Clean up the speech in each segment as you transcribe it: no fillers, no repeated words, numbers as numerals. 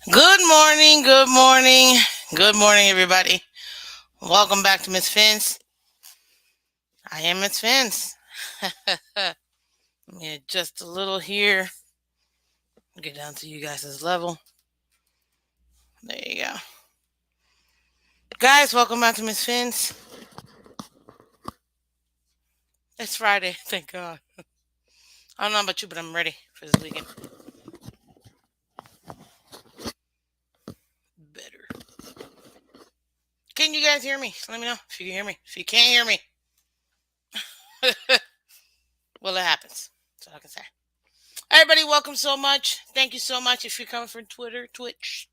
Good morning, good morning, good morning, everybody. Welcome back to Miss Phins. I am Miss Phins. Let me adjust a little here, get down to you guys' level. There you go. Guys, welcome back to Miss Phins. It's Friday, thank God. I don't know about you, but I'm ready for this weekend. Better. Can you guys hear me? Let me know if you can hear me. If you can't hear me, well, it happens. That's all I can say. Everybody, welcome so much. Thank you so much if you're coming from Twitter, Twitch.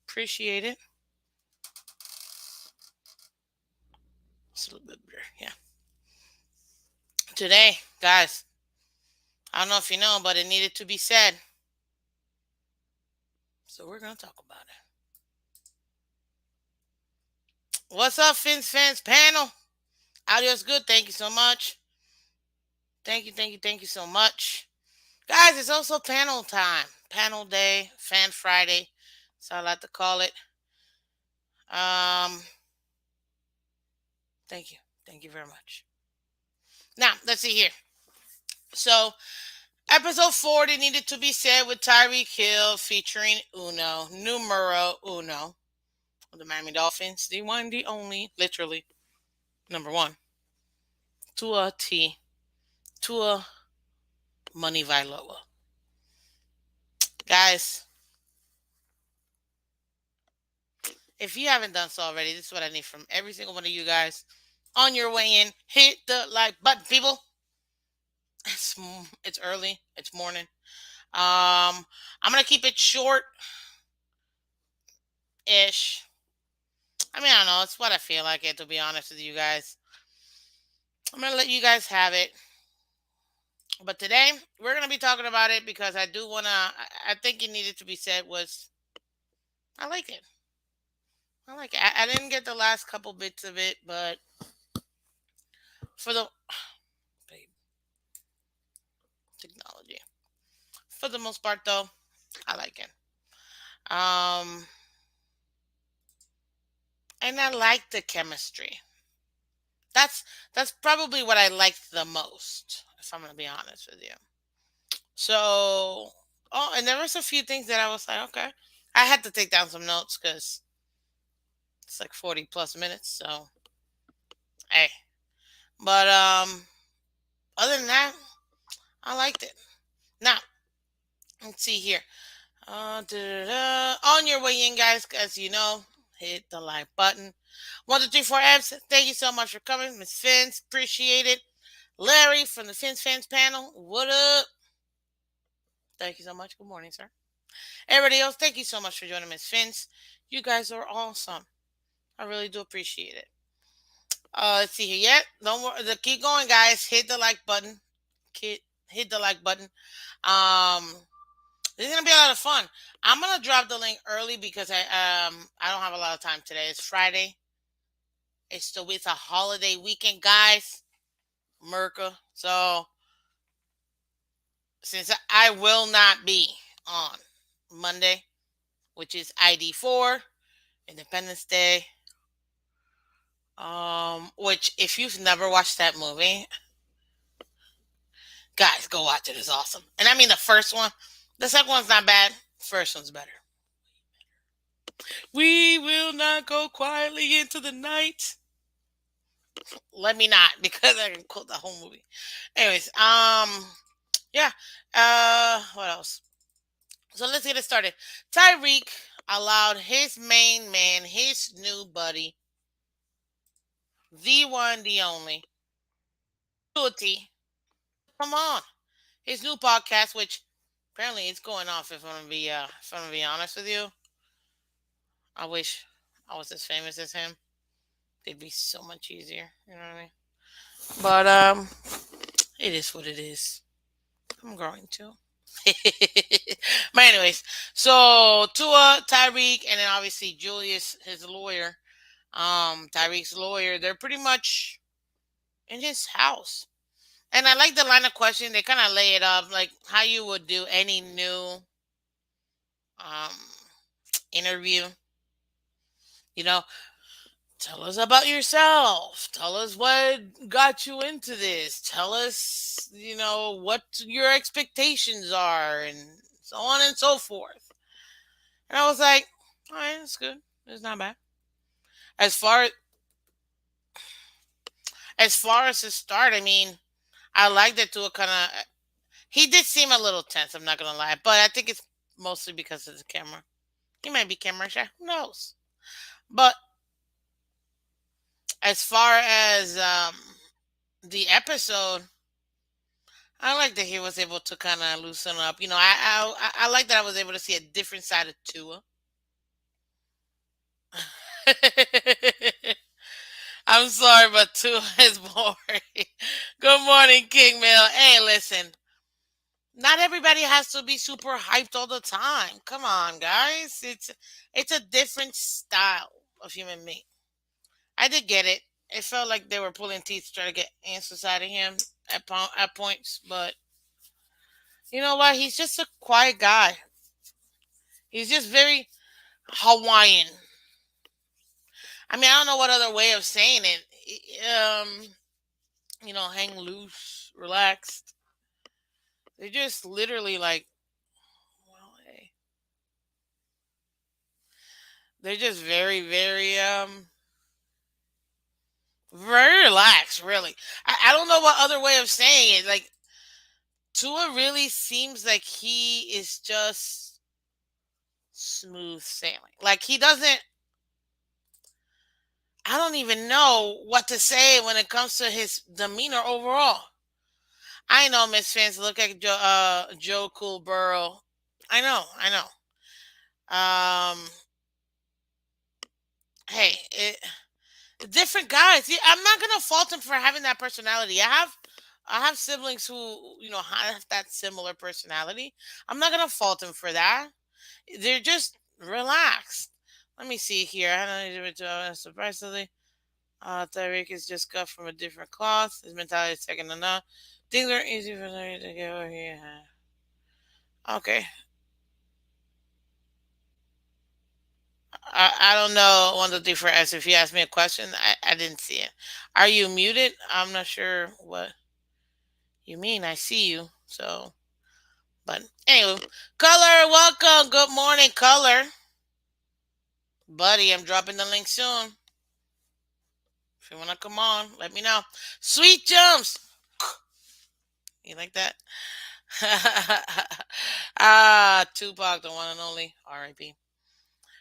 Appreciate it. It's a little bit better, yeah. Today, guys, I don't know if you know, but it needed to be said. So we're going to talk about it. What's up, Phins fans panel? Audio's good. Thank you so much. Thank you so much. Guys, it's also panel time. Panel day, Fan Friday. That's how I like to call it. Um, Thank you. Thank you very much. Now, let's see here. So, episode 40 needed to be said with Tyreek Hill featuring Uno, numero uno, of the Miami Dolphins, the one, the only, literally, number one. Tua T. Tua Money Vailoa. Guys, if you haven't done so already, this is what I need from every single one of you guys. On your way in, hit the like button, people. It's early. It's morning. I'm gonna keep it short ish. I mean, I don't know. It's what I feel like it. To be honest with you guys, I'm gonna let you guys have it. But today we're gonna be talking about it because I do wanna. I think it needed to be said. Was I like it? I like it. I didn't get the last couple bits of it, but for the babe, technology. For the most part, though, I like it. Um, and I like the chemistry. That's that's probably what I liked the most, if I'm gonna be honest with you. So, oh, and there was a few things that I was like, okay, I had to take down some notes because it's like 40 plus minutes. So, hey, but other than that, I liked it. Now, let's see here. On your way in, guys, as you know, hit the like button. 1, 2, 3, 4 apps. Thank you so much for coming, Miss Fins. Appreciate it. Larry from the Fins fans panel. What up? Thank you so much. Good morning, sir. Everybody else, thank you so much for joining Miss Fins. You guys are awesome. I really do appreciate it. Let's see here. Yeah, don't worry. Keep going, guys. Hit the like button. Hit the like button. Um, This is gonna be a lot of fun. I'm gonna drop the link early because I don't have a lot of time today. It's Friday. It's a holiday weekend, guys. Merca. So since I will not be on Monday, which is ID4, Independence Day. Which if you've never watched that movie, guys, go watch it. It's awesome. And I mean the first one. The second one's not bad. First one's better. We will not go quietly into the night. Let me not because I can quote the whole movie. Anyways, yeah. What else? So let's get it started. Tyreek allowed his main man, his new buddy, the one, the only, Tutti. Come on, his new podcast, which apparently it's going off. If I'm gonna be honest with you, I wish I was as famous as him. It'd be so much easier. You know what I mean? But it is what it is. I'm growing too. But anyways, so Tua, Tyreek, and then obviously Julius, his lawyer, Tyreek's lawyer, they're pretty much in his house. And I like the line of question. They kind of lay it up like how you would do any new um interview. You know, tell us about yourself. Tell us what got you into this. Tell us, what your expectations are, and so on and so forth. And I was like, all right, that's good. It's not bad. As far as his start, I mean, I like that Tua kind of. He did seem a little tense. I'm not gonna lie, but I think it's mostly because of the camera. He might be camera shy. Who knows? But as far as the episode, I like that he was able to kind of loosen up. I like that I was able to see a different side of Tua. I'm sorry, but Tua is boring. Good morning, King Mill. Hey, listen, not everybody has to be super hyped all the time. Come on, guys. It's a different style of human being. I did get it. It felt like they were pulling teeth to try to get answers out of him at points, but you know what? He's just a quiet guy. He's just very Hawaiian. I mean, I don't know what other way of saying it. Hang loose, relaxed. They're just literally like, well, hey. They're just very, very, very relaxed. Really, I don't know what other way of saying it. Like Tua really seems like he is just smooth sailing. Like he doesn't. I don't even know what to say when it comes to his demeanor overall. I know Miss Fans look at Joe Cool Burrow. I know. Hey, different guys. Yeah, I'm not gonna fault him for having that personality. I have siblings who have that similar personality. I'm not gonna fault him for that. They're just relaxed. Let me see here. I don't need to surprisingly. Tyreek is just cut from a different cloth. His mentality is second to none. Things are easy for them to get over here. Okay. I don't know one of the different. If you ask me a question, I didn't see it. Are you muted? I'm not sure what you mean. I see you. So, but anyway, Color, welcome. Good morning, Color. Buddy, I'm dropping the link soon. If you want to come on, let me know. Sweet jumps. You like that? Tupac, the one and only. R.I.P.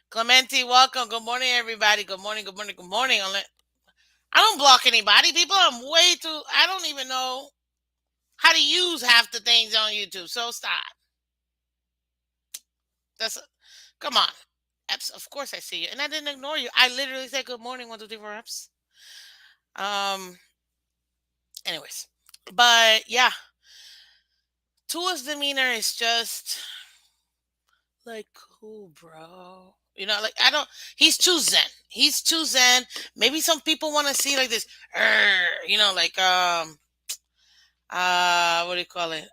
Clementi, welcome. Good morning, everybody. Good morning, good morning, good morning. I don't block anybody. People, I don't even know how to use half the things on YouTube. So stop. That's, come on. Eps, of course I see you. And I didn't ignore you. I literally said good morning, 1, 2, 3, 4 Eps. Um, anyways. But yeah, Tua's demeanor is just like, cool, bro. Like I don't. He's too zen. He's too zen. Maybe some people want to see like this. Like what do you call it?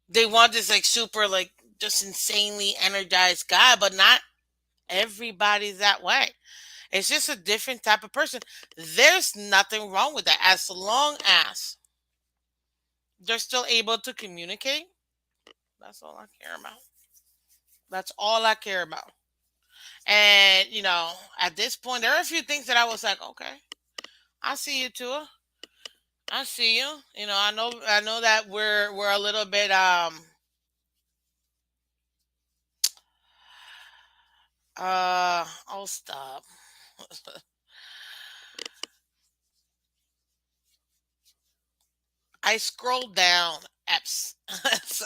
They want this like super like just insanely energized guy, but not everybody's that way. It's just a different type of person. There's nothing wrong with that as long as they're still able to communicate. That's all I care about. That's all I care about. And at this point, there are a few things that I was like, okay, I see you, Tua. I see you. I know that we're a little bit I'll stop. I scrolled down apps so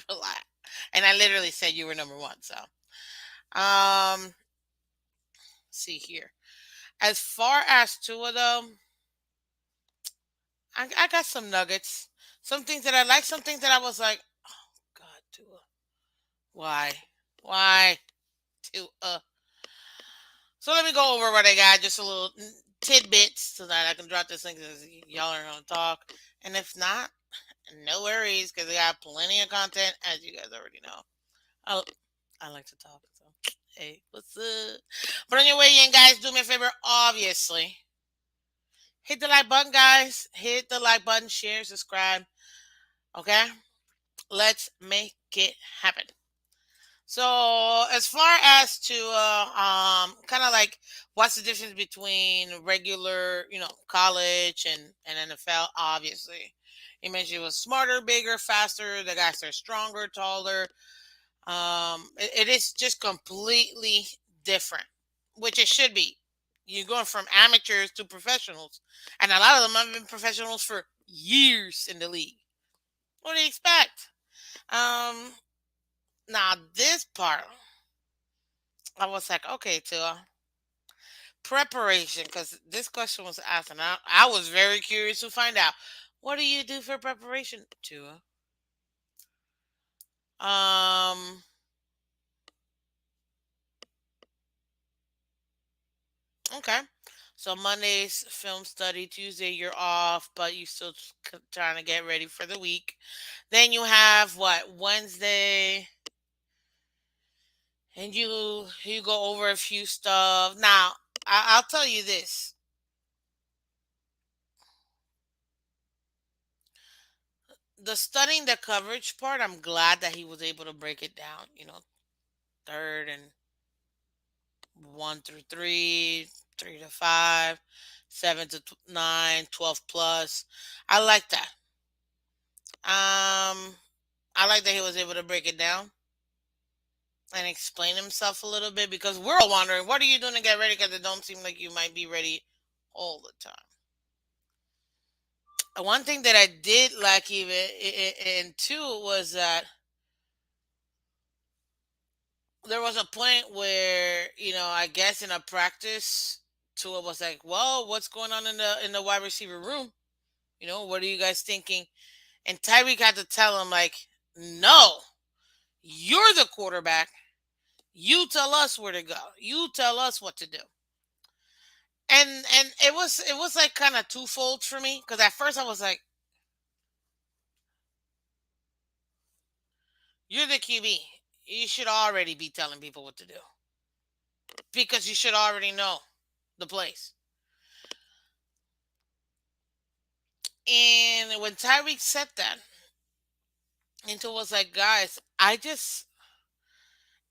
relax. And I literally said you were number one. So see here. As far as Tua though, I got some nuggets. Some things that I like, some things that I was like, oh God, Tua. Why? Why? Tua. So let me go over what I got, just a little tidbits so that I can drop this thing because y'all are going to talk. And if not, no worries because I got plenty of content, as you guys already know. I like to talk. So, hey, what's up? But on your way in, guys, do me a favor. Obviously, hit the like button, guys. Hit the like button, share, subscribe. Okay, let's make it happen. So, as far as to kind of like what's the difference between regular, college and NFL? Obviously, he mentioned it was smarter, bigger, faster. The guys are stronger, taller. It is just completely different, which it should be. You're going from amateurs to professionals, and a lot of them have been professionals for years in the league. What do you expect? Um, Now this part, I was like, okay, Tua, preparation, because this question was asked, and I was very curious to find out. What do you do for preparation, Tua? Um, okay. So Monday's film study, Tuesday you're off, but you still trying to get ready for the week. Then you have what, Wednesday, and you go over a few stuff. Now I'll tell you this: the studying the coverage part, I'm glad that he was able to break it down. Third and 1 through 3, 3 to 5, 7 to 9, 12 plus. I like that. I like that he was able to break it down and explain himself a little bit, because we're all wondering, what are you doing to get ready? Because it don't seem like you might be ready all the time. One thing that I did like even in two was that there was a point where, I guess in a practice, Tua was like, "Well, what's going on in the wide receiver room? What are you guys thinking?" And Tyreek had to tell him like, "No, you're the quarterback. You tell us where to go. You tell us what to do." And it was like kind of twofold for me, because at first I was like, "You're the QB. You should already be telling people what to do, because you should already know the plays." And when Tyreek said that, Intel was like, "Guys,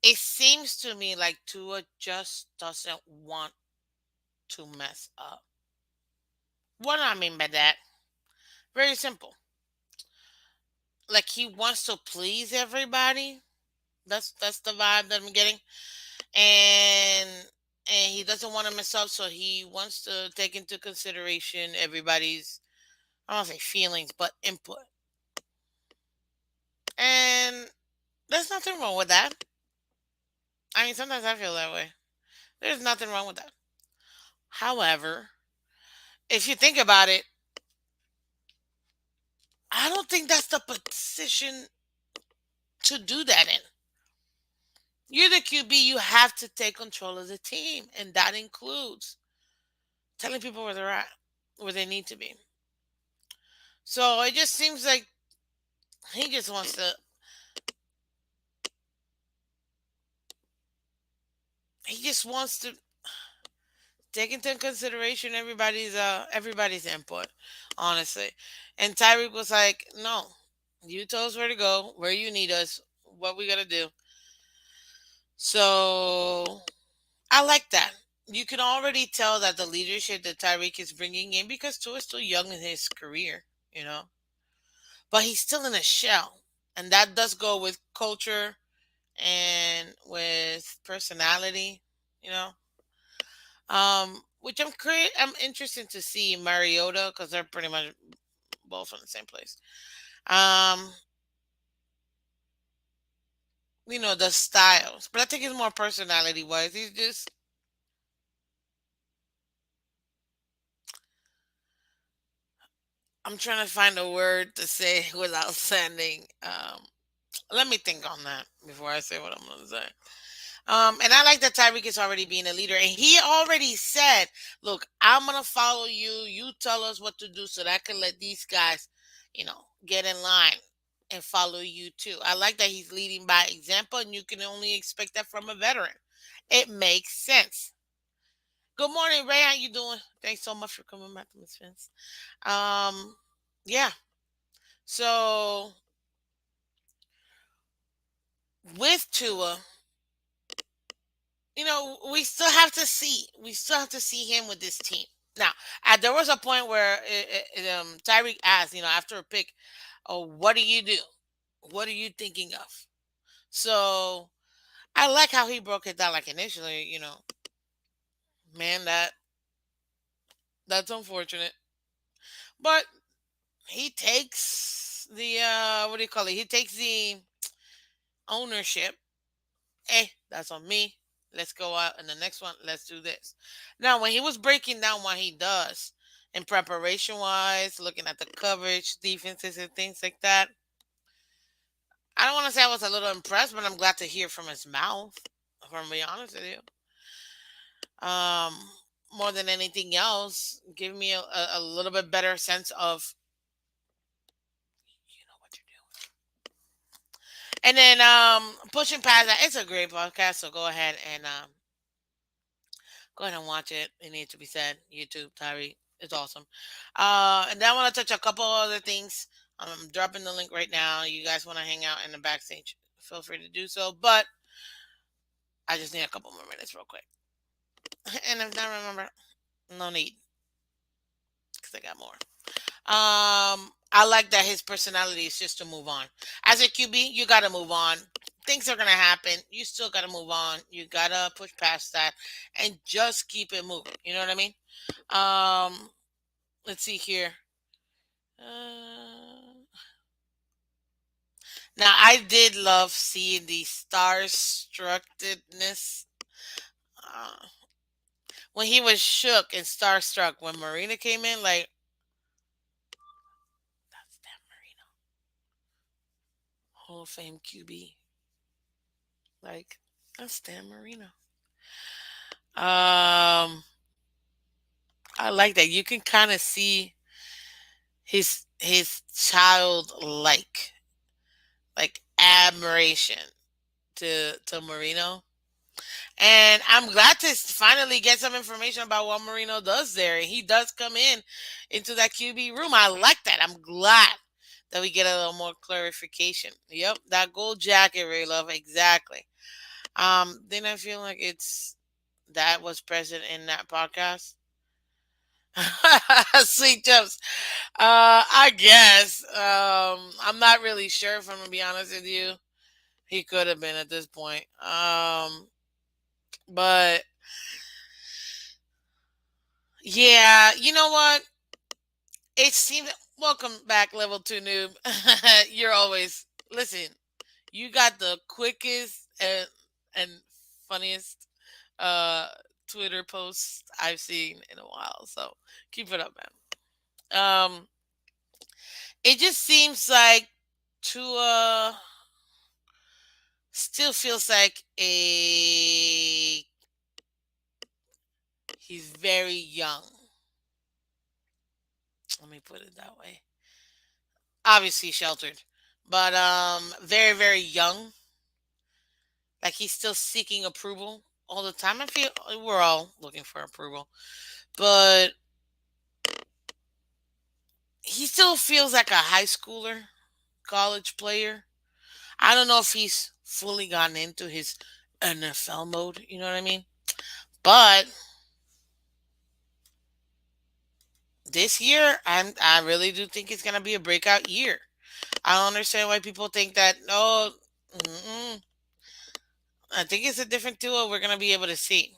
it seems to me like Tua just doesn't want to mess up." What do I mean by that? Very simple. Like, he wants to please everybody. That's the vibe that I'm getting. And he doesn't want to mess up, so he wants to take into consideration everybody's, I don't want to say feelings, but input. And there's nothing wrong with that. I mean, sometimes I feel that way. There's nothing wrong with that. However, if you think about it, I don't think that's the position to do that in. You're the QB, you have to take control of the team, and that includes telling people where they're at, where they need to be. So it just seems like he just wants to, he just wants to take into consideration everybody's input, honestly. And Tyreek was like, "No, you tell us where to go, where you need us, what we gotta do." So I like that. You can already tell that the leadership that Tyreek is bringing in, because Tua is still young in his career, but he's still in a shell, and that does go with culture and with personality, you know. Which I'm interested to see Mariota, because they're pretty much both from the same place. Um, the styles, but I think it's more personality wise. He's just, I'm trying to find a word to say without sounding. Let me think on that before I say what I'm going to say. And I like that Tyreek is already being a leader, and he already said, "Look, I'm gonna follow you. You tell us what to do, so that I can let these guys, get in line." and follow you too. I like that he's leading by example, and you can only expect that from a veteran. It makes sense. Good morning, Ray. How you doing? Thanks so much for coming back to Miss Vince. Um, yeah. So with Tua, we still have to see him with this team. Now, there was a point where Tyreek asked, after a pick, "Oh, what do you do? What are you thinking of?" So I like how he broke it down. Like initially, man, that's unfortunate, but he takes the what do you call it? He takes the ownership. Hey, that's on me. Let's go out and the next one, let's do this. Now, when he was breaking down what he does in preparation wise, looking at the coverage, defenses, and things like that, I don't want to say I was a little impressed, but I'm glad to hear from his mouth. If I'm being honest with you, more than anything else, give me a little bit better sense of you know what you're doing. And then pushing past that, it's a great podcast. So go ahead and watch it. It needs to be said. YouTube, Tyree. It's awesome. And then I want to touch a couple other things. I'm dropping the link right now. You guys want to hang out in the backstage? Feel free to do so. But I just need a couple more minutes, real quick. And if not, remember, no need, because I got more. I like that his personality is just to move on. As a QB, you got to move on. Things are gonna happen. You still got to move on. You gotta push past that and just keep it moving. You know what I mean? Let's see here. Now I did love seeing the starstruckedness uh, when he was shook and starstruck when Marina came in. Like that's that Marina, Hall of Fame QB. Like that's Dan Marino. I like that. You can kind of see his childlike admiration to Marino. And I'm glad to finally get some information about what Marino does there. He does come in into that QB room. I like that. I'm glad that we get a little more clarification. Yep, that gold jacket, Ray Love, exactly. Then I feel like that was present in that podcast. Sweet jumps. I guess. I'm not really sure if I'm gonna be honest with you. He could have been at this point. But yeah, you know what? It seems. Welcome back, level two noob. You're always listen. You got the quickest and funniest uh Twitter posts I've seen in a while. So keep it up, man. It just seems like Tua still feels like he's very young. Let me put it that way. Obviously sheltered, but very very young. Like he's still seeking approval all the time. I feel we're all looking for approval, but he still feels like a high schooler, college player. I don't know if he's fully gotten into his NFL mode. You know what I mean? But this year, I really do think it's gonna be a breakout year. I don't understand why people think that. No, I think it's a different duo we're gonna be able to see,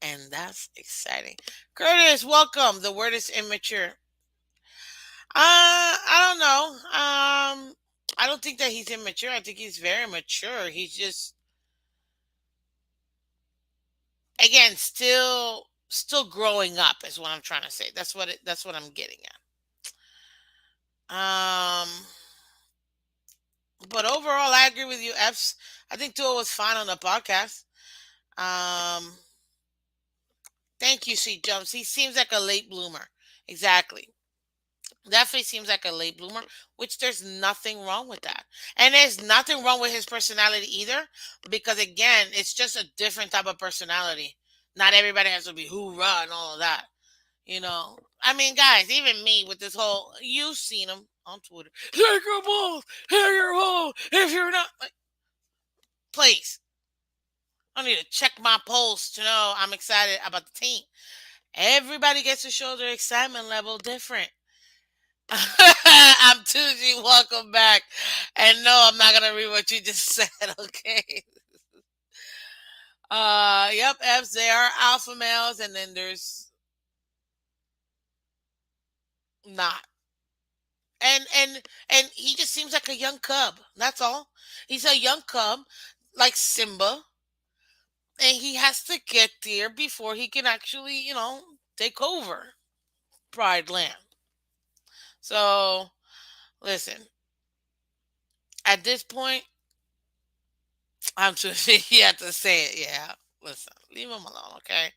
and that's exciting. Curtis, welcome. The word is immature. I don't know. I don't think that he's immature. I think he's very mature. He's just again still growing up is what I'm trying to say. That's what I'm getting at. But overall I agree with you, F's. I think Tua was fine on the podcast. Um Thank you, Sweet Jumps. He seems like a late bloomer. Exactly. Definitely seems like a late bloomer, which there's nothing wrong with that. And there's nothing wrong with his personality either, because again, it's just a different type of personality. Not everybody has to be hoorah and all of that. You know, I mean, guys, even me with this whole, you've seen him on Twitter. Take your balls, take your balls. If you're not, like, please, I need to check my pulse to know I'm excited about the team. Everybody gets to show their excitement level different. I'm Tuesday. Welcome back. And no, I'm not gonna read what you just said. Okay. Yep. F's. They are alpha males, and then there's not. And he just seems like a young cub. That's all. He's a young cub, like Simba, and he has to get there before he can actually, take over Pride Land. So listen, at this point, I'm just you have to say it. Yeah. Listen, leave him alone, okay?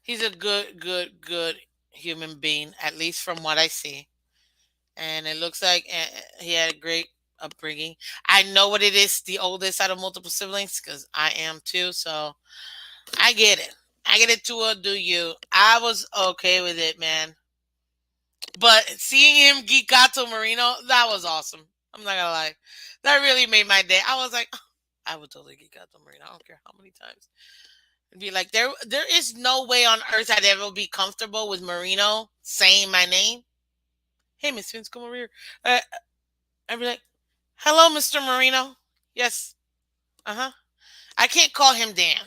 He's a good human being, at least from what I see. And it looks like he had a great upbringing. I know what it is, the oldest out of multiple siblings, because I am too. So I get it. I get it. To do you? I was okay with it, man. But seeing him geek out to Marino, that was awesome. I'm not gonna lie. That really made my day. I was like, "Oh, I would totally geek out to Marino. I don't care how many times. And be like, there is no way on earth I'd ever be comfortable with Marino saying my name. Hey, Miss Vince, come over here. I'd be like, hello, Mr. Marino. Yes. Uh huh. I can't call him Dan.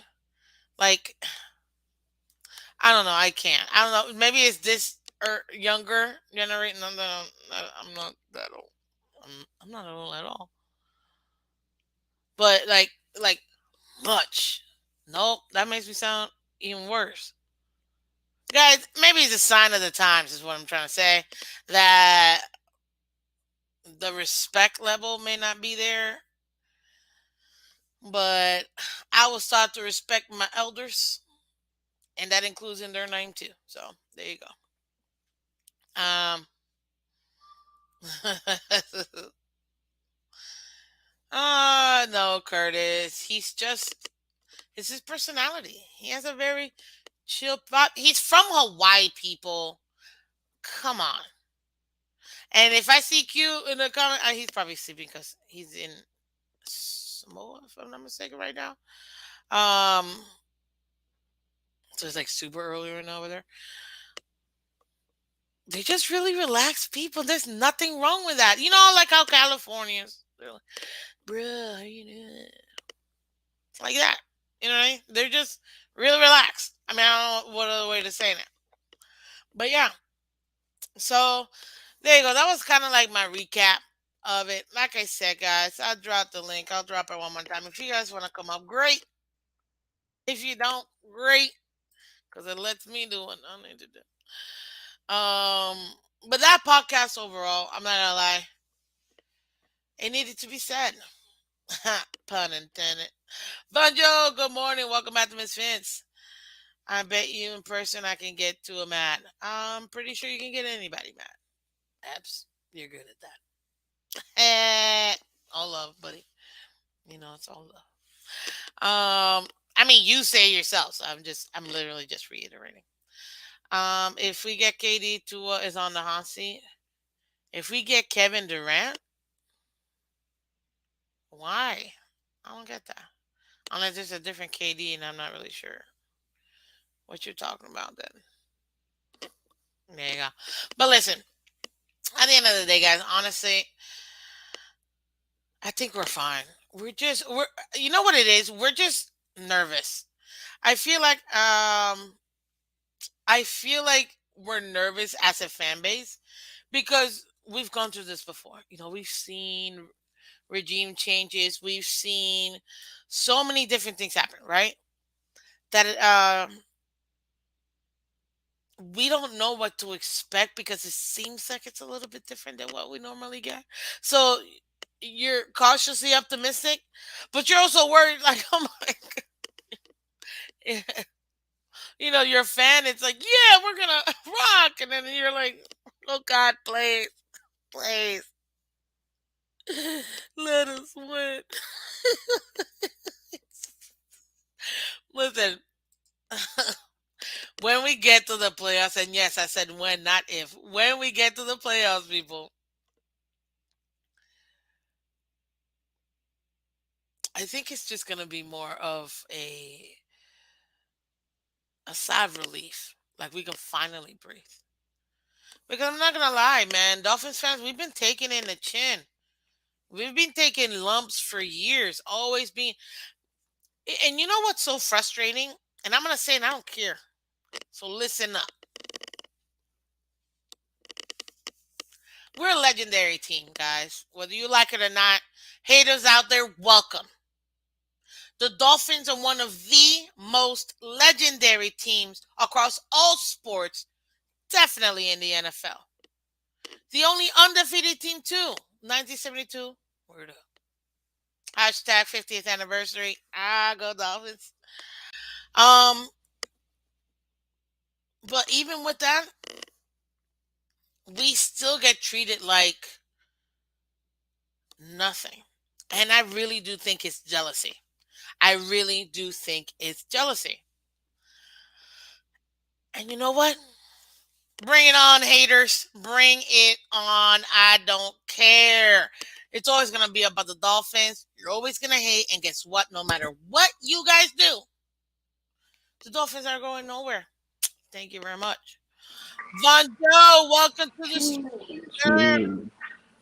Like, I don't know. I can't. I don't know. Maybe it's this younger generation. I'm not that old. I'm not old at all. But like much. Nope. That makes me sound even worse. Guys, maybe it's a sign of the times, is what I'm trying to say. That the respect level may not be there, but I was taught to respect my elders, and that includes in their name too. So there you go. Um, no, Curtis. It's his personality. He has a very chill vibe. He's from Hawaii, people. Come on. And if I see Q in the comment, he's probably sleeping because he's in Samoa, if I'm not mistaken, right now. Um, so it's like super early right now over there. They're just really relaxed people. There's nothing wrong with that. You know, like how Californians, they're like, bruh, how you doing? Like that. You know what I mean? They're just really relaxed. I mean, I don't know what other way to say that. But yeah. So there you go. That was kind of like my recap of it. Like I said, guys, I'll drop the link. I'll drop it one more time. If you guys want to come up, great. If you don't, great. Because it lets me do what I need to do. But that podcast overall, I'm not gonna lie, it needed to be said. Pun intended. Bonjour, good morning. Welcome back to Miss Vince. I bet you in person I can get to a mad. I'm pretty sure you can get anybody mad. Abs, you're good at that. All love, buddy. You know it's all love. I mean, you say it yourself, so I'm literally just reiterating. If we get KD, Tua is on the hot seat. If we get Kevin Durant, why? I don't get that. Unless it's a different KD, and I'm not really sure what you're talking about. Then there you go. But listen, at the end of the day, guys, honestly, I think we're fine. We're you know what it is? We're just nervous. I feel like I feel like we're nervous as a fan base because we've gone through this before. You know, we've seen regime changes, we've seen so many different things happen, right? That we don't know what to expect because it seems like it's a little bit different than what we normally get. So you're cautiously optimistic, but you're also worried, like, oh my God. You know, you're a fan. It's like, yeah, we're gonna rock, and then you're like, Oh God, please, please, let us win. Listen, when we get to the playoffs, and yes, I said when, not if. When we get to the playoffs, people, I think it's just gonna be more of a sigh of relief. Like we can finally breathe. Because I'm not gonna lie, man, Dolphins fans, we've been taking in the chin. We've been taking lumps for years, always being. And you know what's so frustrating? And I'm gonna say, and I don't care. So listen up. We're a legendary team, guys. Whether you like it or not, haters out there, welcome. The Dolphins are one of the most legendary teams across all sports, definitely in the NFL. The only undefeated team, too. 1972. Word up. Hashtag 50th anniversary. Go Dolphins. Um, but even with that, we still get treated like nothing. And I really do think it's jealousy. I really do think it's jealousy. And you know what? Bring it on, haters. Bring it on. I don't care. It's always going to be about the Dolphins. You're always going to hate. And guess what? No matter what you guys do, the Dolphins are going nowhere. Thank you very much. Von Joe, welcome to the show. Mm.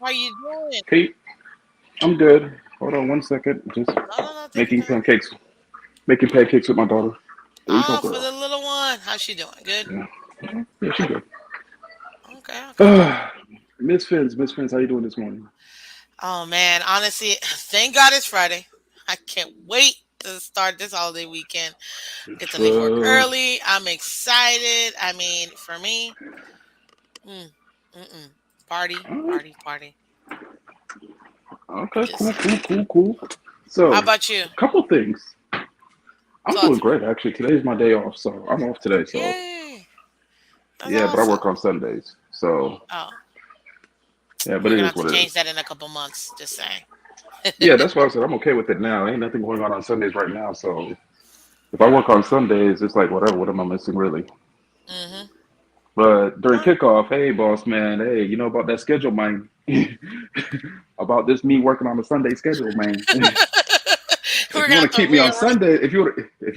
How you doing? Pete, I'm good. Hold on one second. Just No, no, no. Take your making time. pancakes. Making pancakes with my daughter. There you go, Oh, for girl. the little one. How's she doing? Good? Yeah, yeah, she's good. Okay, okay, okay. Miss Fins, how you doing this morning? Oh, man. Honestly, thank God it's Friday. I can't wait to start this holiday weekend. Get to leave work True. early. I'm excited. I mean, for me, mm, mm-mm. Party, All right. party, party. Okay, Just cool, saying. cool, cool, cool. How So, about you? a couple things. I'm Talk doing to me. great actually. Today's my day off, so I'm off today. So Yay. That's yeah, but I awesome. work on Sundays. So Oh, yeah, but you're it going to is have to what it change is. that in a couple months. Just saying. Yeah, that's why I said I'm okay with it now. Ain't nothing going on Sundays right now, so if I work on Sundays, it's like whatever. What am I missing really? Mm-hmm. But during Huh? kickoff, hey boss man, hey, you know about that schedule, man? About this me working on a Sunday schedule, man. We're If you going to want have to keep to me on rearrange. Sunday, if you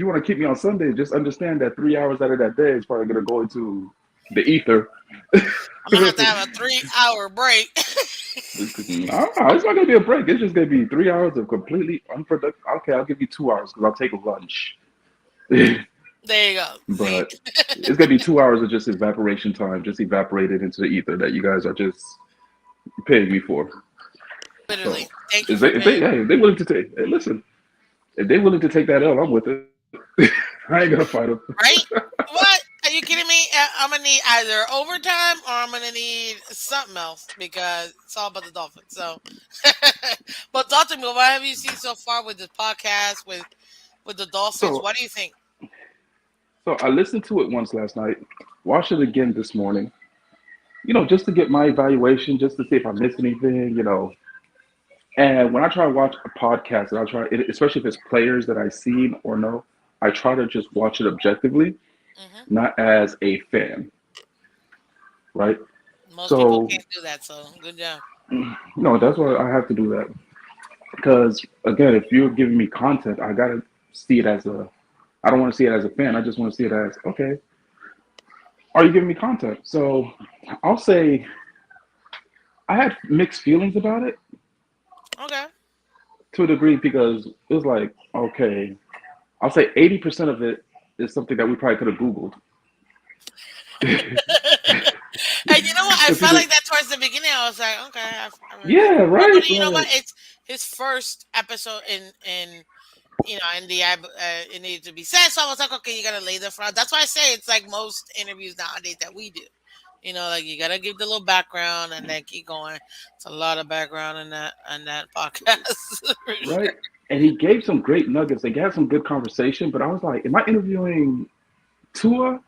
want to keep me on Sunday, just understand that 3 hours out of that day is probably gonna go into the ether. I'm going to have a 3 hour break. No, it's not gonna be a break. It's just gonna be 3 hours of completely unproductive. Okay, I'll give you 2 hours because I'll take a lunch. There you go. See? But it's gonna be 2 hours of just evaporation time, just evaporated into the ether that you guys are just paying me for. So Literally. Thank you for paying. if they willing to take, hey, listen, if they willing to take that L, I'm with it. I ain't gonna fight them. Right? What? Are you kidding me? I'm gonna need either overtime or I'm gonna need something else because it's all about the Dolphins. So, but talk to me. What have you seen so far with the podcast with the Dolphins? So What do you think? I listened to it once last night, watched it again this morning. Just to get my evaluation, just to see if I missed anything. And when I try to watch a podcast, and I try, especially if it's players that I've seen or know, I try to just watch it objectively, Hmm. not as a fan, right? Most people So, can't do that. So good job. no, that's why I have to do that. Because again, if you're giving me content, I gotta see it as a. I don't want to see it as a fan. I just want to see it as okay. Are you giving me content? So, I'll say I had mixed feelings about it Okay. to a degree because it was like okay, I'll say 80% of it is something that we probably could have Googled. And you know what? I If you felt did, like that towards the beginning. I was like, okay, I remember. yeah, But, right. but you know what? Like, It's his first episode in in the it needed to be said. So I was like, okay, you gotta lay the front. That's why I say it's like most interviews nowadays that we do. Like you gotta give the little background and then keep going. It's a lot of background in that podcast. For right. sure. And he gave some great nuggets. They had some good conversation, but I was like, am I interviewing Tua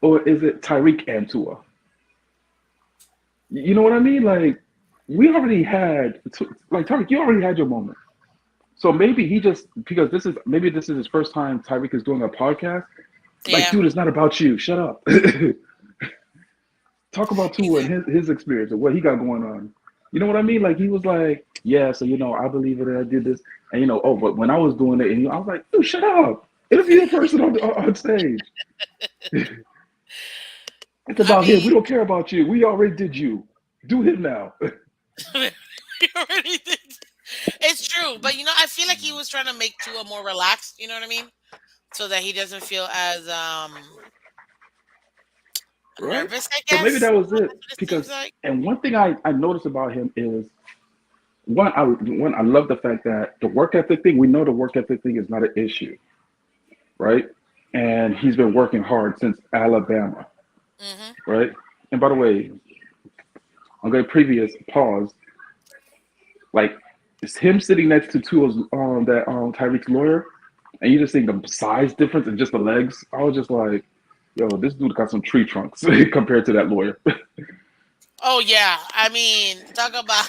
or is it Tyreek and Tua? You know what I mean? Like we already had, like Tyreek, you already had your moment. So maybe he just because this is his first time Tyreek is doing a podcast. Like, Yeah, dude, it's not about you. Shut up. Talk about he's Tua and his experience and what he got going on. You know what I mean? Like he was like, yeah, so I believe it and I did this. And oh, but when I was doing it and I was like, dude, shut up. Interview the person on stage. It's I about him. mean, We don't care about you. We already did you. Do him now. he already did. It's true, but I feel like he was trying to make Tua more relaxed. You know what I mean? So that he doesn't feel as Right? nervous. I So maybe guess that was it. that's what it seems Because like. and one thing I noticed about him is one I love the fact that the work ethic thing, we know the work ethic thing is not an issue, right? And he's been working hard since Alabama, Hmm. right? And by the way, I'm going to previous pause. Like it's him sitting next to Tua's that Tyreek's lawyer, and you just think the size difference and just the legs. I was just like, yo, this dude got some tree trunks compared to that lawyer. Oh yeah, I mean, talk about.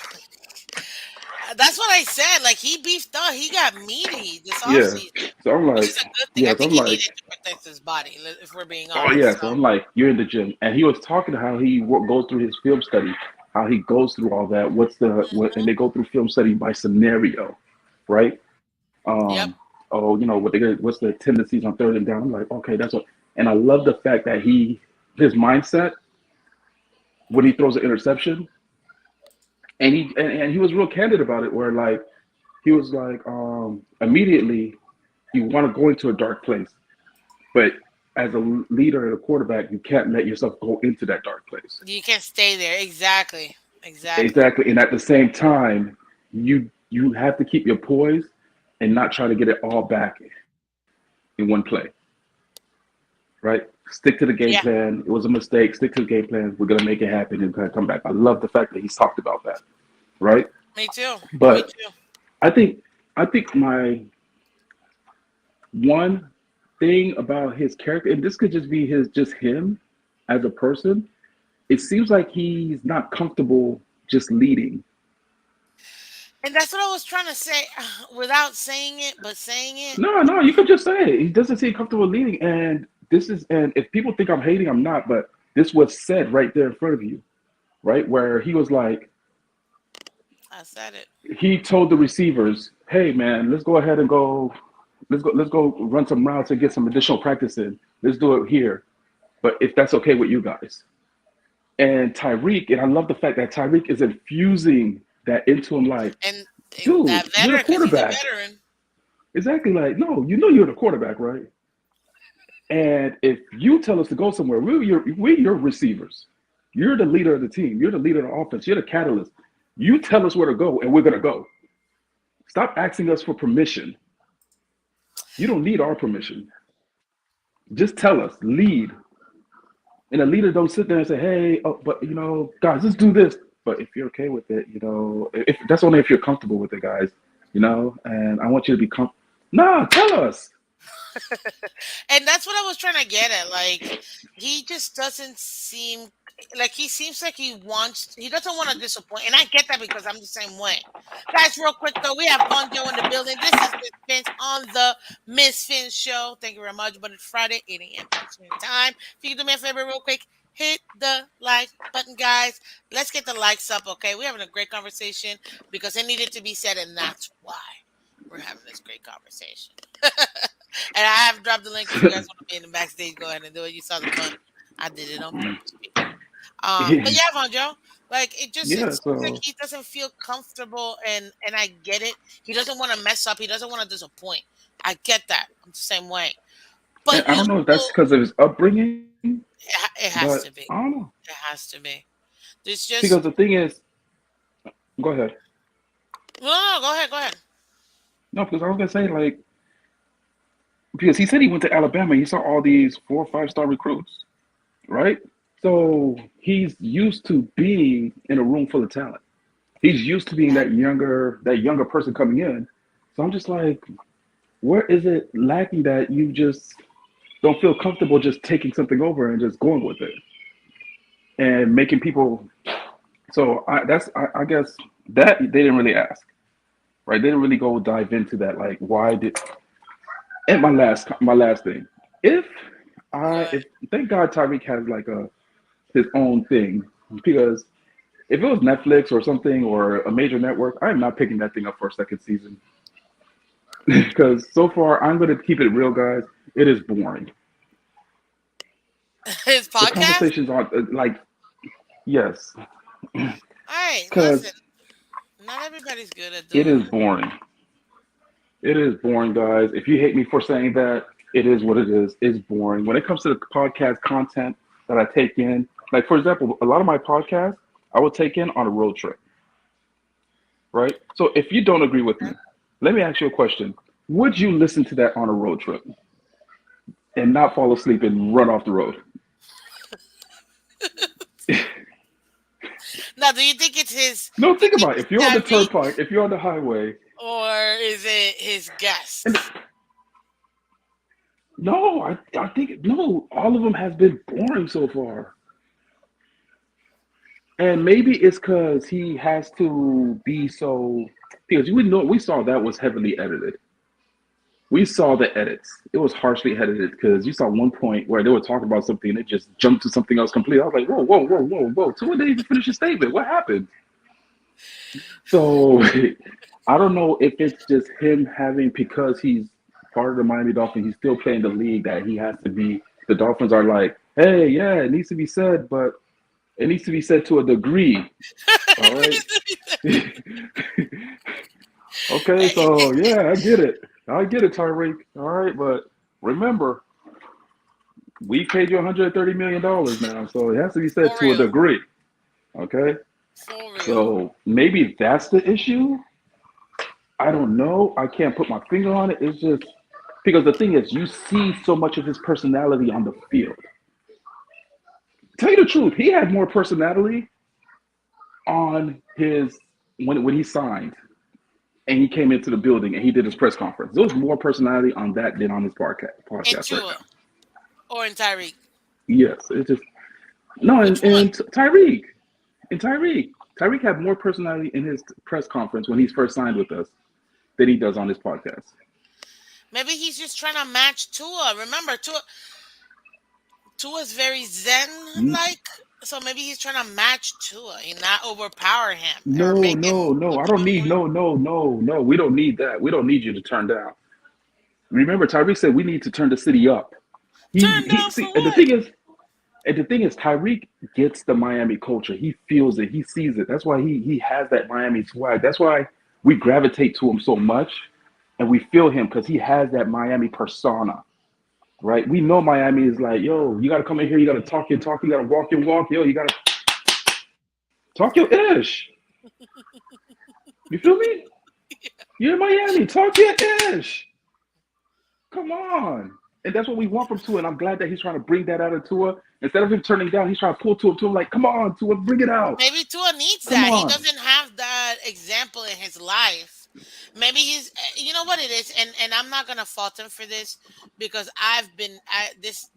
That's what I said. Like he beefed up. He got meaty this off Yeah. season, So I'm which like, is a good thing. I yeah. So think I'm he like, needed to protect his body. If we're being oh honest. yeah. So So I'm like, you're in the gym, and he was talking how he goes through his film study, how he goes through all that. And mhm. they go through film study by scenario, right? Yep. Oh, what's the tendencies on third and down? I'm like, okay, that's what. And I love the fact that his mindset when he throws an interception, and he was real candid about it, where like he was like, immediately you want to go into a dark place, but as a leader and a quarterback, you can't let yourself go into that dark place. You can't stay there. Exactly. Exactly. Exactly, and at the same time, you have to keep your poise and not try to get it all back in one play, right? Stick to the game Yeah. plan. It was a mistake. Stick to the game plan. We're gonna make it happen and kind of come back. I love the fact that he's talked about that, right? Me too. Me But too. I think I think my one thing about his character, and this could just be just him as a person, it seems like he's not comfortable just leading. And that's what I was trying to say without saying it, but saying it. No, no, you could just say it. He doesn't seem comfortable leading, and if people think I'm hating, I'm not. But this was said right there in front of you, right, where he was like, I said it. he told the receivers, "Hey, man, let's go ahead and let's go run some routes and get some additional practice in. Let's do it here, but if that's okay with you guys." And Tyreek, and I love the fact that Tyreek is infusing that into him, like, And dude, that you're the veteran, because he's a quarterback. veteran. Exactly, like, no, you're the quarterback, right? And if you tell us to go somewhere, we're your receivers. You're the leader of the team. You're the leader of the offense. You're the catalyst. You tell us where to go, and we're gonna go. Stop asking us for permission. You don't need our permission. Just tell us. Lead. And a leader don't sit there and say, "Hey, oh, but guys, let's do this." But if you're okay with it, if that's only if you're comfortable with it, guys. And I want you to be comfortable. Nah, tell us. And that's what I was trying to get at. Like, he just doesn't seem like he seems like he doesn't want to disappoint. And I get that because I'm the same way. Guys, real quick though, we have Fun Joe in the building. This is Miss Vince on the Miss Finn Show. Thank you very much. But it's Friday, 8 a.m. Eastern time. If you can do me a favor real quick, hit the like button, guys. Let's get the likes up, okay? We're having a great conversation because it needed to be said, and that's why we're having this great conversation. And I have dropped the link if you guys want to be in the backstage. Go ahead and do it. You saw the fun. I did it on purpose, people. But yeah, Von Joe, like it Yeah. seems like So, he doesn't feel comfortable, and I get it. He doesn't want to mess up. He doesn't want to disappoint. I get that. I'm the same way. and But I you don't know if that's still, because of his upbringing, it has but to be. I don't know. It has to be. There's Because just the thing is, go ahead. no, no. Go ahead. Go ahead. No, because I was gonna say like because he said he went to Alabama, he saw all these 4 or 5 star recruits, right? So he's used to being in a room full of talent. He's used to being Yeah. that younger person coming in. So I'm just like, where is it lacking that you just don't feel comfortable just taking something over and just going with it and making people So I guess that they didn't really ask, right? They didn't really go dive into that. Like, why did? And my last thing, if Go I ahead. if thank God Tyreek has like a his own thing, because if it was Netflix or something or a major network, I am not picking that thing up for a second season. Because so far, I'm going to keep it real, guys. It is boring. His The podcast. conversations are like, yes, All right, listen. because Not everybody's good at it doing is it. boring. It is boring, guys. If you hate me for saying that, it is what it is. It's boring. When it comes to the podcast content that I take in, like for example, a lot of my podcasts I will take in on a road trip, right? So if you don't agree with me, let me ask you a question. Would you listen to that on a road trip and not fall asleep and run off the road? Now, do you think it's his? No, Do you think think about it. it's If you're on the Tyreek, turnpike, if you're on the highway, or is it his and guests? no, I think no, all of them has been boring so far. And maybe it's because he has to be so, because we saw that was heavily edited. We saw the edits. It was harshly edited because you saw one point where they were talking about something and it just jumped to something else completely. I was like, whoa, whoa, whoa, whoa, whoa. So when did they even finish his statement? What happened? So I don't know if it's just him having, because he's part of the Miami Dolphins, he's still playing the league, that he has to be. The Dolphins are like, hey, yeah, it needs to be said, but it needs to be said to a degree. All right. Okay, so yeah, I get it. I get it, Tyreek. All right, but remember, we paid you $130 million now, so it has to be said For to a real, degree. Okay, for real. so maybe that's the issue. I don't know. I can't put my finger on it. It's just because the thing is, you see so much of his personality on the field. Tell you the truth, he had more personality on his when he signed and he came into the building and he did his press conference. There was more personality on that than on his In podcast right Tua now. or in Tyreek? Yes, it's just no, Which one? and Tyreek had more personality in his press conference when he first signed with us than he does on his podcast. Maybe he's just trying to match Tua. Remember, Tua's very Zen like, so maybe he's trying to match Tua and not overpower him or No, make him no, no. look I a don't bit need more no, no, no, no. We don't need that. We don't need you to turn down. Remember, Tyreek said we need to turn the city up. turned He down for see, and what? the thing is, Tyreek gets the Miami culture. He feels it. He sees it. That's why he has that Miami swag. That's why we gravitate to him so much, and we feel him because he has that Miami persona. Right? We know Miami is like, yo, you got to come in here. You got to talk your talk. You got to walk your walk. Yo, you got to talk your ish. You feel me? You're in Miami. Talk your ish. Come on. And that's what we want from Tua. And I'm glad that he's trying to bring that out of Tua. Instead of him turning down, he's trying to pull Tua. Tua like, come on, Tua, bring it out. Maybe Tua needs Come that. He on. doesn't have that example in his life. Maybe he's, you know what it is, and I'm not gonna fault him for this because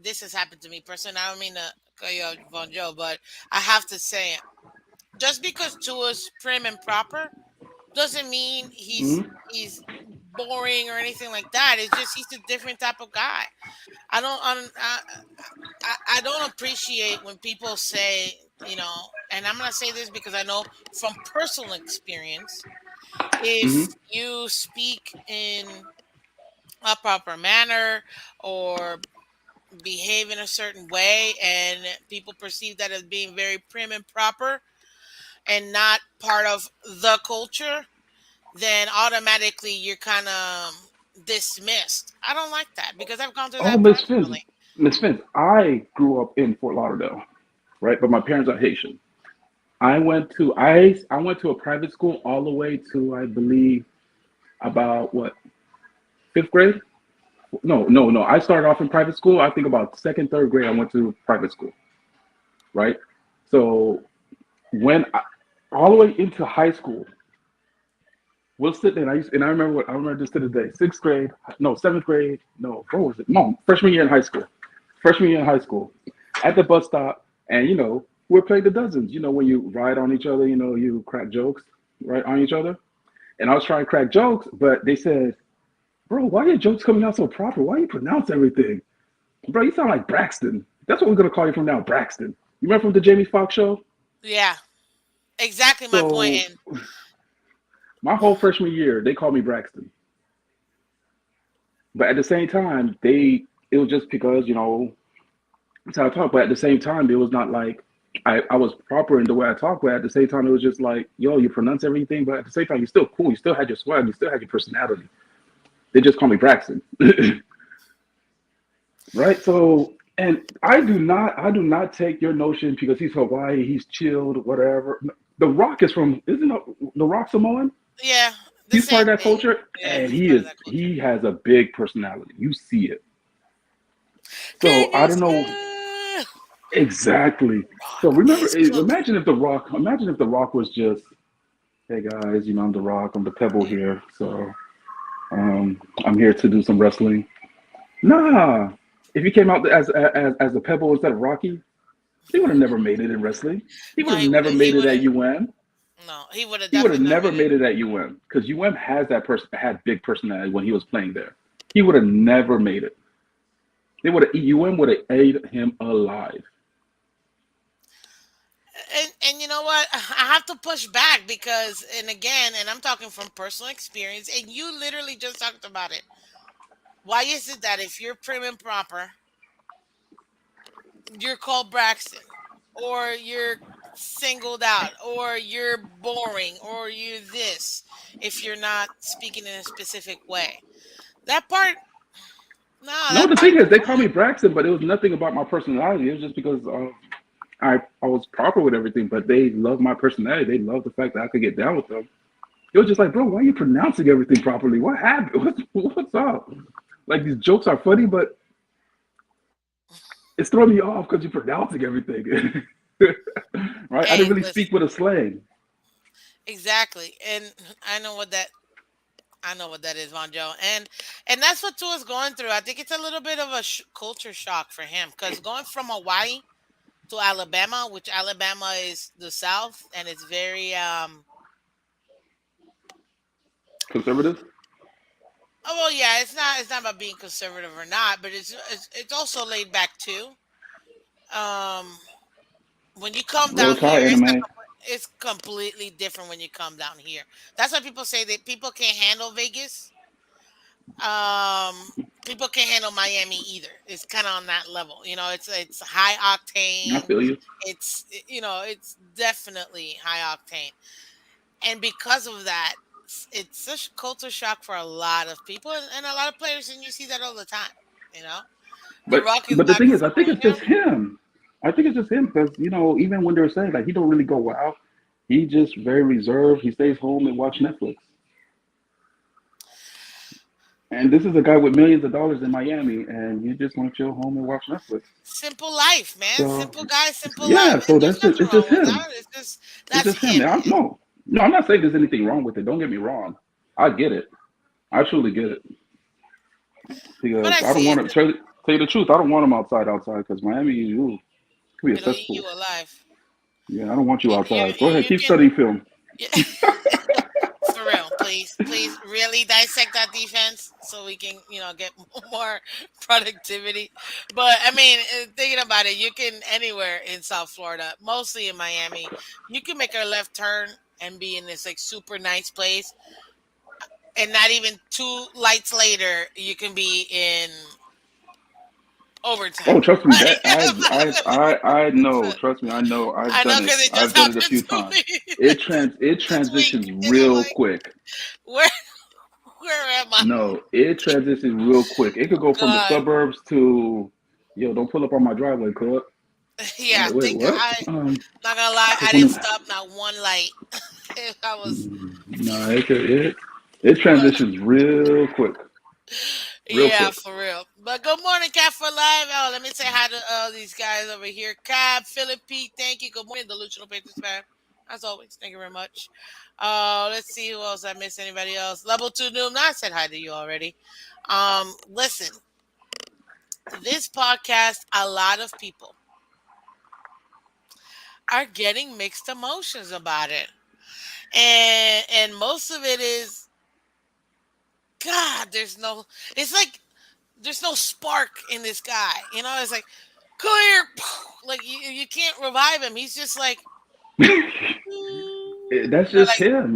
this has happened to me personally. I don't mean to call you out, Von Joe, but I have to say it. Just because Tua's prim and proper doesn't mean Mm-hmm. he's boring or anything like that. It's just he's a different type of guy. I don't un, I don't appreciate when people say, and I'm gonna say this because I know from personal experience, if Mm-hmm. you speak in a proper manner or behave in a certain way and people perceive that as being very prim and proper and not part of the culture, then automatically you're kind of dismissed. I don't like that because I've gone through Oh, that personally. Miss Fins, I grew up in Fort Lauderdale, right? But my parents are Haitian. I went to a private school all the way to, I believe, about what, fifth grade? No, no, no. I started off in private school. I think about second, third grade, I went to private school, right? So when I, all the way into high school, we'll sit there. And I remember I remember this to the day. Sixth grade, no, seventh grade, no, what was it? No, freshman year in high school. Freshman year in high school, at the bus stop, and We played the dozens. When you ride on each other, you crack jokes right on each other. And I was trying to crack jokes, but they said, "Bro, why are your jokes coming out so proper? Why you pronounce everything, bro? You sound like Braxton. That's what we're gonna call you from now, Braxton. You remember from the Jamie Foxx show? Yeah, exactly my point. So And my whole freshman year, they called me Braxton. But at the same time, it was just because that's how I talk. But at the same time, it was not like I was proper in the way I talk. But at the same time, it was just like, yo, you pronounce everything. But at the same time, you're still cool. You still had your swag. You still had your personality. They just call me Braxton, right? So, and I do not take your notion because he's Hawaii, he's chilled, whatever. The Rock is from, isn't the Rock Samoan? yeah, the He's same part of that thing. culture, Yeah, and he's part of that culture. he has a big personality. You see it. So Can I you don't know smell exactly. So rock remember, is cooking? imagine if the Rock was just, hey guys, I'm the Rock, I'm the Pebble here, so I'm here to do some wrestling. Nah, if he came out as the Pebble instead of Rocky, he would have never made it in wrestling. He would No, have he would never have. He made it would at have. UM. No, he would have He would have definitely not never made it. made it at UM because UM has that person had big personality when he was playing there. He would have never made it. UM would have ate him alive. And you know what? I have to push back because, and again, and I'm talking from personal experience, and you literally just talked about it. Why is it that if you're prim and proper, you're called Braxton, or you're singled out, or you're boring, or you're this, if you're not speaking in a specific way? That part, no, No, that the part thing is, they call don't. me Braxton, but it was nothing about my personality. It was just because I was proper with everything. But they love my personality. They love the fact that I could get down with them. It was just like, bro, why are you pronouncing everything properly? What happened? What's up? Like these jokes are funny, but it's throwing me off because you're pronouncing everything. Right? I didn't Hey, really listen, speak with a slang. exactly, and I know what that I know what that is, Von Joe, and that's what Tua's going through. I think it's a little bit of a culture shock for him because going from Hawaii to Alabama, which Alabama is the South, and it's very Conservative? oh well, yeah, it's not about being conservative or not, but it's also laid back too. Um, when you come Roll down Tide here, anime. it's completely different when you come down here. That's why people say that people can't handle Vegas. People can't handle Miami either. It's kind of on that level. It's high I octane. feel you. It's definitely high octane, and because of that, it's such culture shock for a lot of people and a lot of players, and you see that all the time. You know, The But Rock is but the back thing is, I think from it's just him. I think it's just him because even when they're saying like he don't really go out, he just very reserved. He stays home and watch Netflix. And this is a guy with millions of dollars in Miami, and you just want to chill home and watch Netflix. simple life, man. So Simple guy, simple yeah, life, so and there's that's just nothing it's just wrong with him. that. It's just It's that's just him. him. And no, I'm not saying there's anything wrong with it. Don't get me wrong. I get it. I truly get it But because I I don't see it. want to tell you the truth. I don't want him outside because Miami, ooh, could be a It'll eat cesspool. you alive. Yeah, I don't want you outside. Go ahead, You keep can. studying film. For real, please, really dissect that defense so we can, get more productivity. But I mean, thinking about it, you can anywhere in South Florida, mostly in Miami, you can make a left turn and be in this like super nice place, and not even two lights later, you can be in overtime. Oh, trust me, that I know. Like, Trust me, I know. I've I know done it. because it just I've done it a happened few to times. me It this week, transitions and I'm real like, quick. where where am I? No, it transitions real quick. It could go from the God. suburbs to, yo, don't pull up on my driveway, club. I'm Yeah, like, wait, what? not gonna lie, I I just didn't want to. stop not one light. I was, No, it but transitions real quick, real yeah, quick. for real. But good morning, Cap for Live. Oh, let me say hi to these guys over here. Cap, Philip, Pete, thank you. Good morning, Delusional Patriots fan. As always, thank you very much. Let's see who else I missed. Anybody else? Level 2 Noom. I said hi to you already. Listen, this podcast, a lot of people are getting mixed emotions about it. And most of it is God, it's like there's no spark in this guy. You know, it's like, come here. Like you can't revive him. He's just like, That's just like him.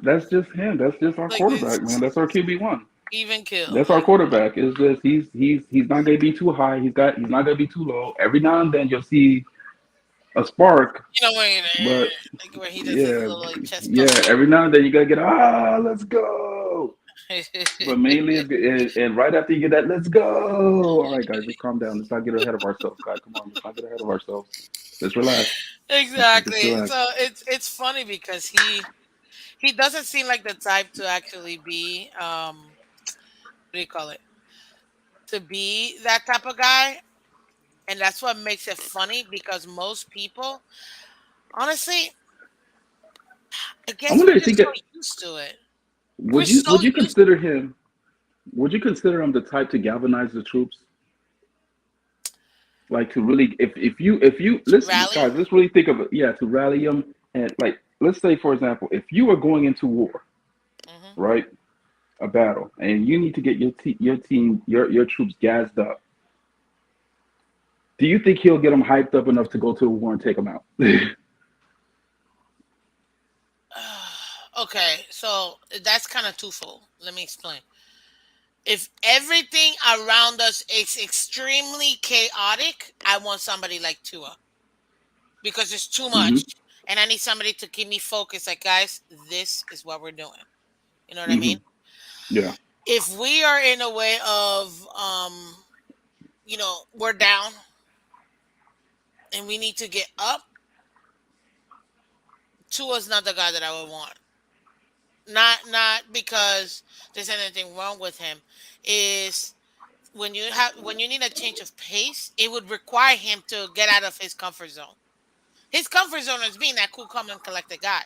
That's just him. That's just our this quarterback, man. That's our QB1. even kill. That's our quarterback. It's just he's not gonna be too high. He's not gonna be too low. Every now and then you'll see a spark, You know when but like where he does his yeah, little like, chest yeah. puffing. Every now and then you gotta get let's go. But mainly, and right after you get that, let's go. All right, guys, let's calm down. Let's not get ahead of ourselves, guys. Come on, let's not get ahead of ourselves. Let's relax. Let's Exactly. relax. So it's funny because he doesn't seem like the type to actually be what do you call it? To be that type of guy. And that's what makes it funny because most people, honestly, I I guess wonder we're if he just so get. used to it. We're Would you so would you used consider him? Would you consider him the type to galvanize the troops? Like to really, if you to listen, rally. guys, let's really think of it. Yeah, to rally them and like, let's say for example, if you were going into war, Hmm. right, a battle, and you need to get your team, your troops gassed up. Do you think he'll get them hyped up enough to go to a war and take them out? Okay, so that's kind of twofold. Let me explain. If everything around us is extremely chaotic, I want somebody like Tua because it's too Hmm. much. And I need somebody to keep me focused. Like, guys, this is what we're doing. You know what I Hmm. mean? Yeah. If we are in a way of, we're down and we need to get up, Tua's not the guy that I would want. Not because there's anything wrong with him. Is when you need a change of pace, it would require him to get out of his comfort zone. His comfort zone is being that cool, calm, and collected guy.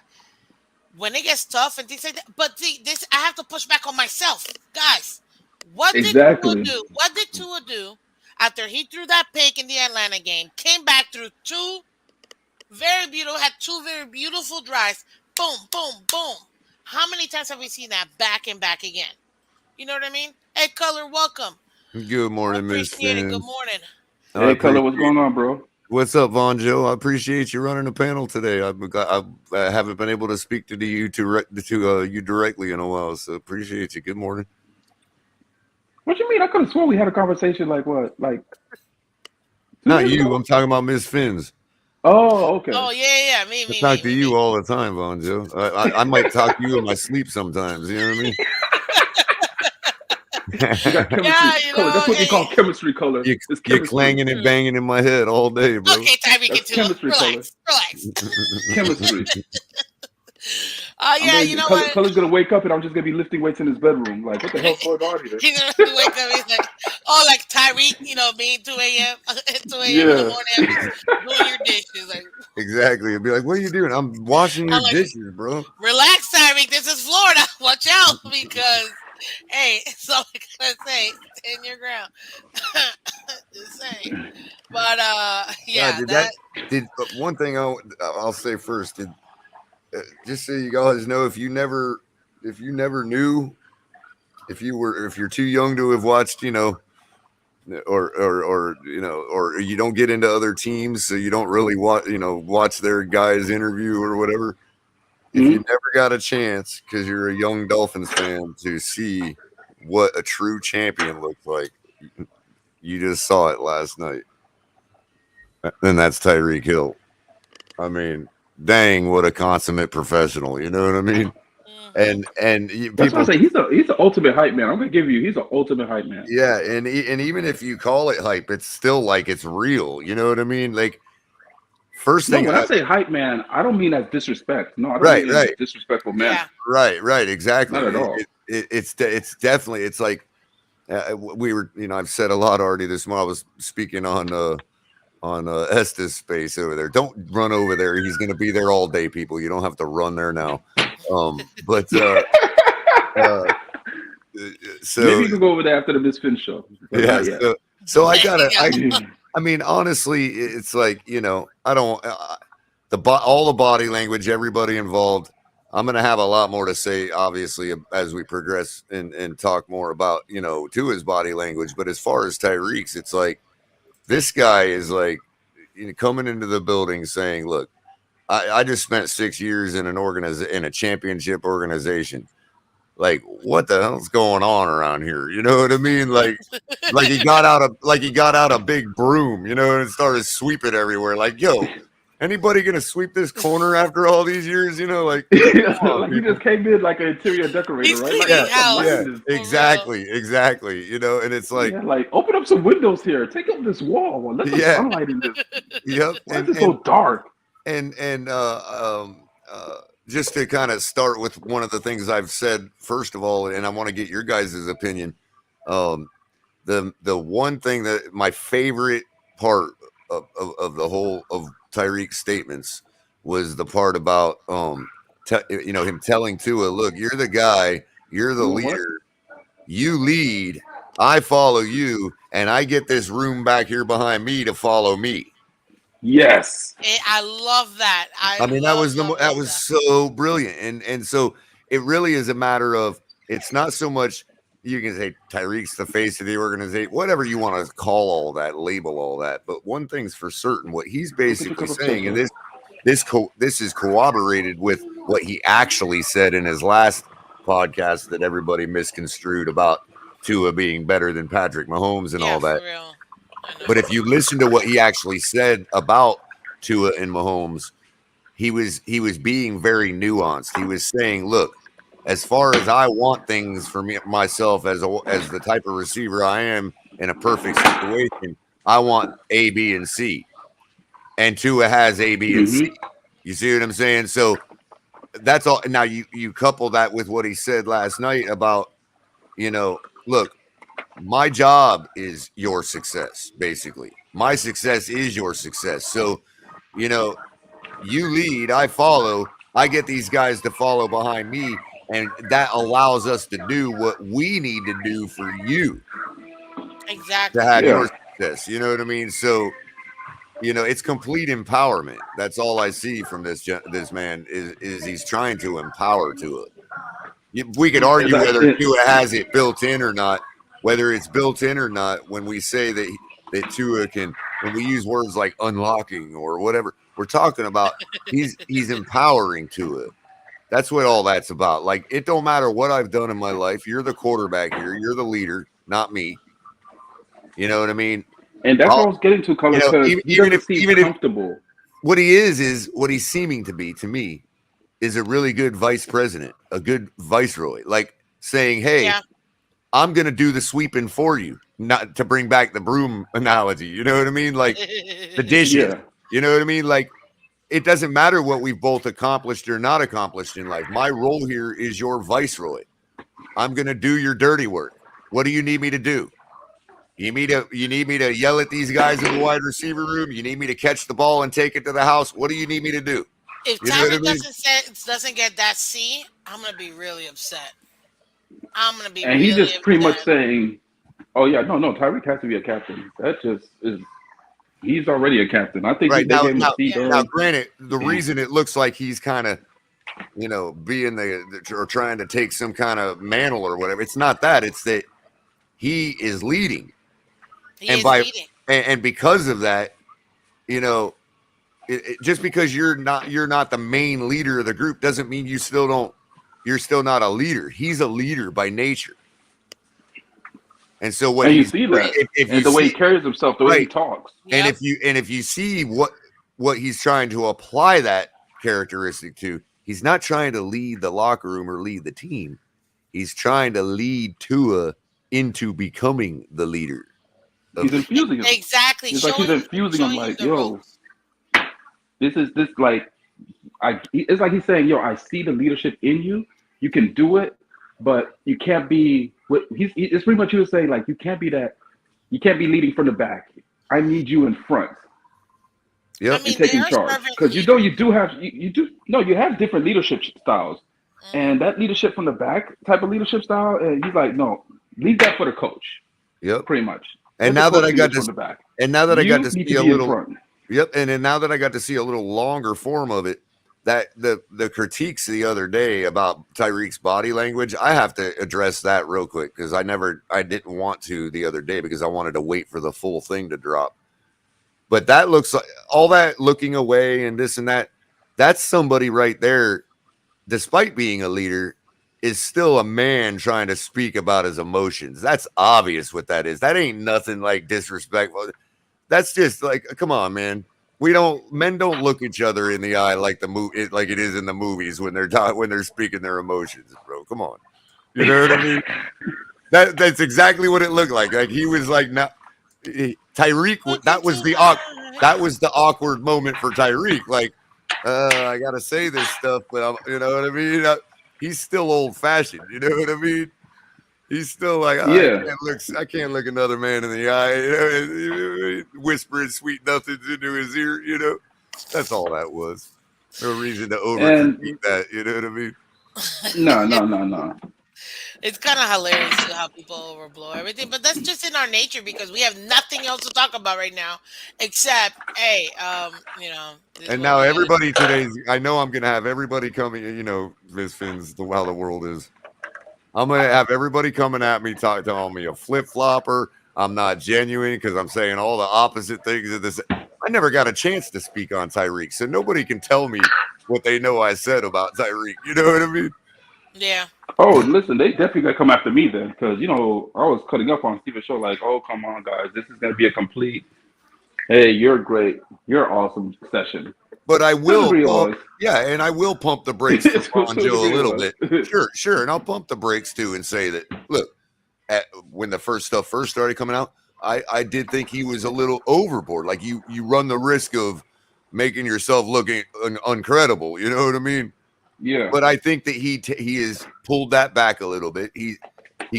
When it gets tough and things like that, but see, this I have to push back on myself, guys. What did Tua Exactly. do? What did Tua do after he threw that pick in the Atlanta game? Came back through had two very beautiful drives. Boom, boom, boom. How many times have we seen that back and back again? You know what I mean? Hey, color, welcome. Good morning, Miss Appreciate it. Good Fins. morning. I Hey, color, what's appreciate. going on, bro? What's up, Von Joe? I appreciate you running the panel today. I haven't been able to speak to you you directly in a while, so appreciate you. Good morning. What you mean? I could have sworn we had a conversation like what, like 2 days Not ago? you. I'm talking about Miss Fins. Oh, okay. Oh yeah, yeah. Me, I me, talk me, to me, me. you all the time, Von Joe. I might talk to you in my sleep sometimes. You know what We I got mean? chemistry Yeah, color. That's what we hey, call chemistry color. you It's you're chemistry. clanging and banging in my head all day, bro. okay, Tyreek and That's Tua. chemistry color. Relax, relax. Chemistry. Oh I'm yeah, gonna you know what? color's gonna wake up and I'm just gonna be lifting weights in his bedroom. Like, what the hell's going on here? He's gonna wake up. He's like, oh, like Tyreek, being 2 a.m. at 2 a.m. in the Yeah. morning, I'm just doing your dishes. Like, Exactly. You'd be like, "What are you doing?" I'm washing your I'm like, dishes, bro. relax, Tyreek. This is Florida. Watch out, because hey, so I gotta say, stand your ground. Just saying. But God, yeah, that. did one thing I'll say first. Just so you guys know, if you never knew, if you're too young to have watched, or or you don't get into other teams, so you don't really watch their guys interview or whatever. If you Hmm. never got a chance because you're a young Dolphins fan to see what a true champion looks like, you just saw it last night, and that's Tyreek Hill. I mean, dang, what a consummate professional. You know what I mean? Hmm. And That's why I people, say he's the ultimate hype man. I'm gonna give you he's the ultimate hype man. yeah, and even if you call it hype, it's still like it's real. You know what I mean? Like first No, thing, when I say hype man, I don't mean as disrespect. No, I don't right, mean it in a right, disrespectful manner. Yeah. right, exactly. Not at all. It's definitely it's like we were. I've said a lot already this morning. I was speaking on Estes space over there. Don't run over there. He's going to be there all day, people. You don't have to run there now. But uh, Maybe so you can go over there after the Miss Finn show, but yeah, not yet. so There you go. I mean, honestly, it's like I don't. all the body language, everybody involved. I'm going to have a lot more to say, obviously, as we progress and talk more about, to his body language. But as far as Tyreek's, it's like this guy is like coming into the building saying, look, I just spent 6 years in in a championship organization. Like, what the hell's going on around here? You know what I mean? Like he got out a big broom, and started sweeping everywhere. Like, yo, anybody gonna sweep this corner after all these years? Like, like he just came in like an interior decorator, He's right? Like, cleaning yeah, house. yeah, For real. exactly. And it's like, yeah, like open up some windows here. Take up this wall. Let some yeah, sunlight in this. yep, Why is it so dark? and just to kind of start with one of the things I've said first of all, and I want to get your guys' opinion. Um, the one thing that my favorite part of the whole of Tyreek's statements was the part about him telling Tua, look, you're the guy, you're the What? leader, you lead, I follow you, and I get this room back here behind me to follow me. Yes. I love that. I I mean, that love, was love, that love was that. so brilliant, and so it really is a matter of, it's not so much you can say Tyreek's the face of the organization, whatever you want to call all that, label all that, but one thing's for certain, what he's Go get your basically cup of tea, saying, and sir. this is corroborated with what he actually said in his last podcast that everybody misconstrued about Tua being better than Patrick Mahomes and Yeah, all for that. real. I But know. if you listen to what he actually said about Tua and Mahomes, he was being very nuanced. He was saying, "Look, as far as I want things for me myself as the type of receiver I am in a perfect situation, I want A, B, and C, and Tua has A, B, and C. Mm-hmm. You see what I'm saying? So that's all. Now you couple that with what he said last night about look, my job is your success. Basically, my success is your success. So you know you lead, I follow, I get these guys to follow behind me, and that allows us to do what we need to do for you to Exactly. have Yeah. your success. You know what I mean? So, it's complete empowerment. That's all I see from this man is he's trying to empower Tua. We could Is argue that whether it? Tua has it built in or not, whether it's built in or not. When we say that Tua can, when we use words like unlocking or whatever, we're talking about he's empowering Tua. That's what all that's about. Like, it don't matter what I've done in my life. You're the quarterback here. You're the leader, not me. You know what I mean? And that's I'll, what I was getting to, color, because he even doesn't if seem comfortable. what he is what he's seeming to me is a really good vice president, a good viceroy, like saying, "Hey, Yeah. I'm going to do the sweeping for you." Not to bring back the broom analogy, you know what I mean? Like the dishes, Yeah. you know what I mean? Like, it doesn't matter what we've both accomplished or not accomplished in life. My role here is your viceroy. I'm going to do your dirty work. What do you need me to do? You need me to yell at these guys in the wide receiver room? You need me to catch the ball and take it to the house? What do you need me to do? If You know what I Tyreek mean? doesn't get that C, I'm gonna be really upset. I'm gonna be And he's really just pretty much upset. saying, "Oh yeah, no, Tyreek has to be a captain. That just is. He's already a captain. I think Right they now, gave him the seat Yeah. now, early. granted, the reason it looks like he's kind of, being or trying to take some kind of mantle or whatever. It's not that. It's that he is leading, He and is by leading. and because of that, you know, just because you're not the main leader of the group doesn't mean you still don't. You're still not a leader. He's a leader by nature, and so what And you he's see that, if you and the way see he carries himself, the way he right, talks. and Yep. if you see what he's trying to apply that characteristic to, he's not trying to lead the locker room or lead the team. He's trying to lead Tua into becoming the leader of He's the team. infusing him. Exactly. It's like he's infusing him. Showing him Like, the yo, ropes. this like it's like he's saying, yo, I see the leadership in you. You can do it, but you can't be. What it's pretty much he was saying, like, you can't be that. You can't be leading from the back. I need you in front I Yep. and mean, they taking are charge, servant because you leaders. do have you do no you have different leadership styles, Hmm. and that leadership from the back type of leadership style. And he's like, no, leave that for the coach, Yep. pretty much. And Let the now that coach I lead got us from this, the back. and now that I got You to need see to a be in little, front. Yep. And then now that I got to see a little longer form of it, that the critiques the other day about Tyreek's body language, I have to address that real quick because I didn't want to the other day because I wanted to wait for the full thing to drop. But that looks like all that looking away and this and that. That's somebody right there, despite being a leader, is still a man trying to speak about his emotions. That's obvious what that is. That ain't nothing like disrespectful. That's just like, come on, man. Men don't look each other in the eye like like it is in the movies when when they're speaking their emotions, bro. Come on. You know what I mean? That's exactly what it looked like. Like he was like, not Tyreek. Looking too high. That was the awkward moment for Tyreek. Like, I gotta say this stuff, but you know what I mean. He's still old fashioned. You know what I mean? He's still like, oh, Yeah, I can't look another man in the eye, whispering sweet nothings into his ear. You know, that's all that was. No reason to over critique and that. You know what I mean? no, no, no, no. It's kind of hilarious too how people overblow everything, but that's just in our nature because we have nothing else to talk about right now except, hey, this is And what now we got to do. everybody today's. I know I'm gonna have everybody coming. You know, Miss Fins, how the world is. I'm gonna have everybody coming at me, telling me a flip flopper. I'm not genuine because I'm saying all the opposite things of this. I never got a chance to speak on Tyreek, so nobody can tell me what they know I said about Tyreek. You know what I mean? Yeah. Oh, listen, they definitely gotta come after me then, because I was cutting up on Steven's show like, oh come on guys, this is gonna be a complete, hey, you're great, you're awesome session. But I To the will real pump, was. yeah, and I will pump the brakes for To Ron the Joe a real little bit. was. Sure, and I'll pump the brakes too and say that look, when the first stuff first started coming out, I did think he was a little overboard. Like you run the risk of making yourself looking uncredible. You know what I mean? Yeah. But I think that he has pulled that back a little bit. He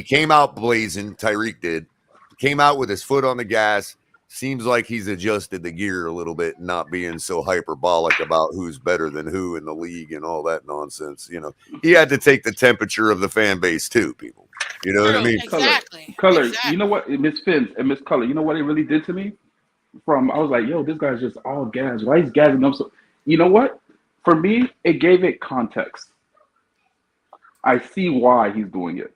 came out blazing. Tyreek did. Came out with his foot on the gas. Seems like he's adjusted the gear a little bit, not being so hyperbolic about who's better than who in the league and all that nonsense. You know, he had to take the temperature of the fan base too, people. You know what I True. mean? Color, Exactly. color. You know Exactly. what, Miss Fins and Miss Color. You know what it really did to me. I was like, yo, this guy's just all gas. Why he's gassing up so? You know what? For me, it gave it context. I see why he's doing it.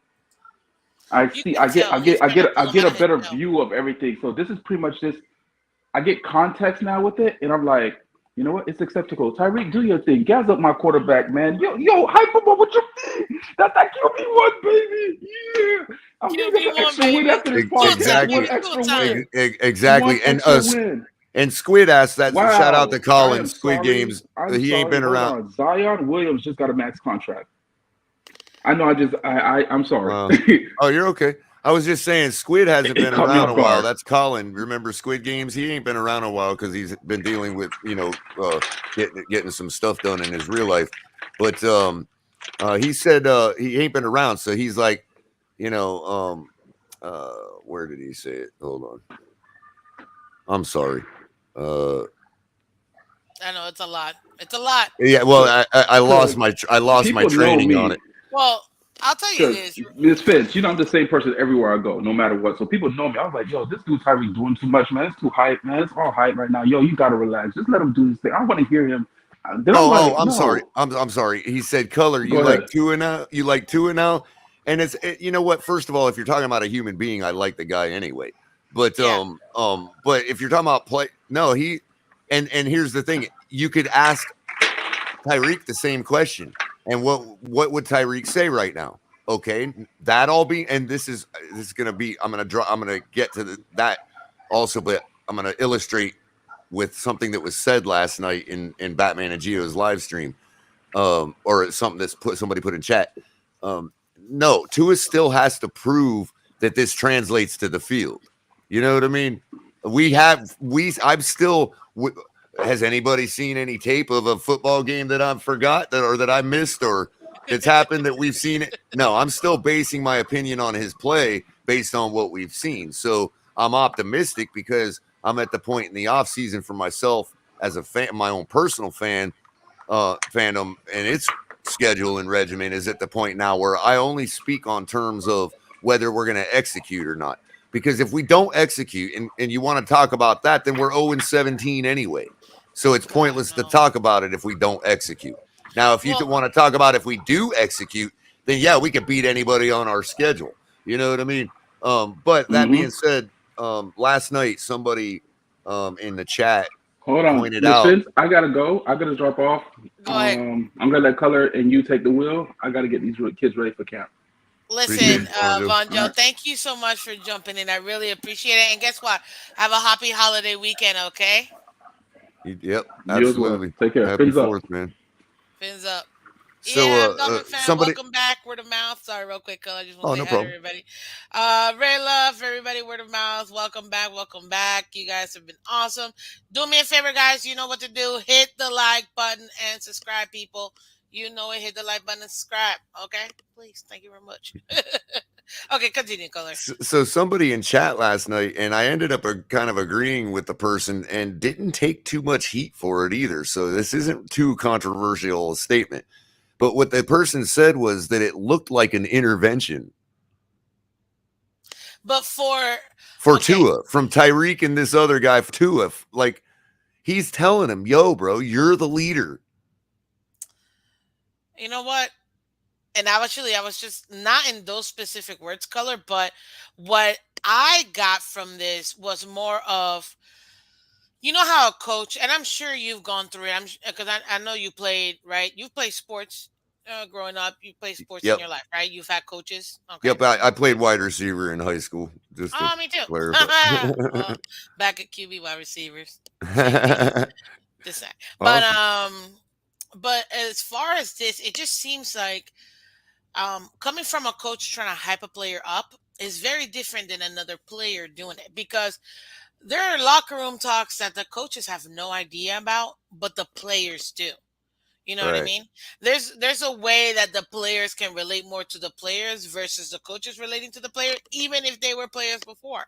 I You see. can tell he's trying to I pull him get out a of his better shell. view of everything. So this is pretty much just. I get context now with it, and I'm like, you know what? It's acceptable. Tyreek, do your thing. Gas up my quarterback, man. Yo, hype him up with your thing. That's that QB1, baby. Yeah. I'm gonna get the QB1, extra win baby. after this Two podcast. time. Give One me Exactly, two extra time. win. One exactly. extra win. And Squid asked that. Shout out to Wow. I Colin. am Squid sorry. Games. I'm He ain't sorry. been Hold around. on. Zion Williams just got a max contract. I know. I'm sorry. Wow. Oh, you're okay. I was just saying, Squid hasn't It been caught me around off a while. guard. That's Colin. Remember Squid Games? He ain't been around a while because he's been dealing with, getting some stuff done in his real life. But he said he ain't been around, so he's like, you know, where did he say it? Hold on. I'm sorry. Uh, I know it's a lot. It's a lot. yeah. Well, Cause, I cause I lost my people know training on me. it. Well, I'll tell you Cause this. Miss Fitz, I'm the same person everywhere I go, no matter what. So people know me. I was like, yo, this dude Tyreek doing too much, man. It's too hype, man. It's all hype right now. Yo, you gotta relax. Just let him do his thing. I want to hear him. Then I'm like, I'm sorry. no, I'm sorry. He said, "Color, you go like ahead. Tua now? You like Tua now?" And you know what? First of all, if you're talking about a human being, I like the guy anyway. But Yeah. but if you're talking about play, no, and here's the thing: you could ask Tyreek the same question, and what would Tyreek say right now? Okay, that all be, and this is gonna be. I'm gonna get to that also, but I'm gonna illustrate with something that was said last night in Batman and Geo's live stream, or something that's somebody put in chat. No, Tua still has to prove that this translates to the field. You know what I mean? Yeah. I'm still. Has anybody seen any tape of a football game that I forgot or that I missed or that's happened that we've seen it? No, I'm still basing my opinion on his play based on what we've seen. So I'm optimistic because I'm at the point in the offseason for myself as a fan, my own personal fandom, and its schedule and regimen is at the point now where I only speak on terms of whether we're going to execute or not. Because if we don't execute, and you want to talk about that, then we're 0-17 anyway. So it's God, pointless to no. talk about it if we don't execute. Now, if you Well, want to talk about if we do execute, then yeah, we could beat anybody on our schedule. You know what I mean? But that Mm-hmm. being said, last night somebody in the chat Hold on, pointed Miss out. Fitz. I gotta go. I gotta drop off. go ahead. I'm gonna let Color and you take the wheel. I gotta get these kids ready for camp. Appreciate Listen, you, Bonjo. Von All Joe, right. thank you so much for jumping in. I really appreciate it. And guess what? Have a happy holiday weekend, okay? Yep, You as well. absolutely. Take care. Happy Fins up. Fourth, man. Fins up. So, Yeah, I'm Dolphin fan. somebody. Welcome back. Word of mouth. Sorry, real quick, I just want Oh, to say no hi to problem. everybody. Ray Love, everybody. Word of mouth. Welcome back. Welcome back. You guys have been awesome. Do me a favor, guys. You know what to do. Hit the like button and subscribe, people. You know it. Hit the like button and subscribe. Okay, please. Thank you very much. Okay, continue, color. So somebody in chat last night, and I ended up kind of agreeing with the person and didn't take too much heat for it either. So this isn't too controversial a statement. But what the person said was that it looked like an intervention But for okay, Tua from Tyreek and this other guy, Tua. Like he's telling him, yo, bro, you're the leader. you know what? And I was just not in those specific words, color, but what I got from this was more of, you know how a coach, and I'm sure you've gone through it. I'm because I know you played, right? You've played sports growing up. You played sports in Yep. your life, right? You've had coaches. Okay. Yep. I played wide receiver in high school, just to Oh, me too. clarify. Well, back at QB wide receivers, same thing. Just saying. But Awesome. but as far as this, it just seems like coming from a coach trying to hype a player up is very different than another player doing it because there are locker room talks that the coaches have no idea about, but the players do. You know what I Right. mean? There's a way that the players can relate more to the players versus the coaches relating to the player, even if they were players before.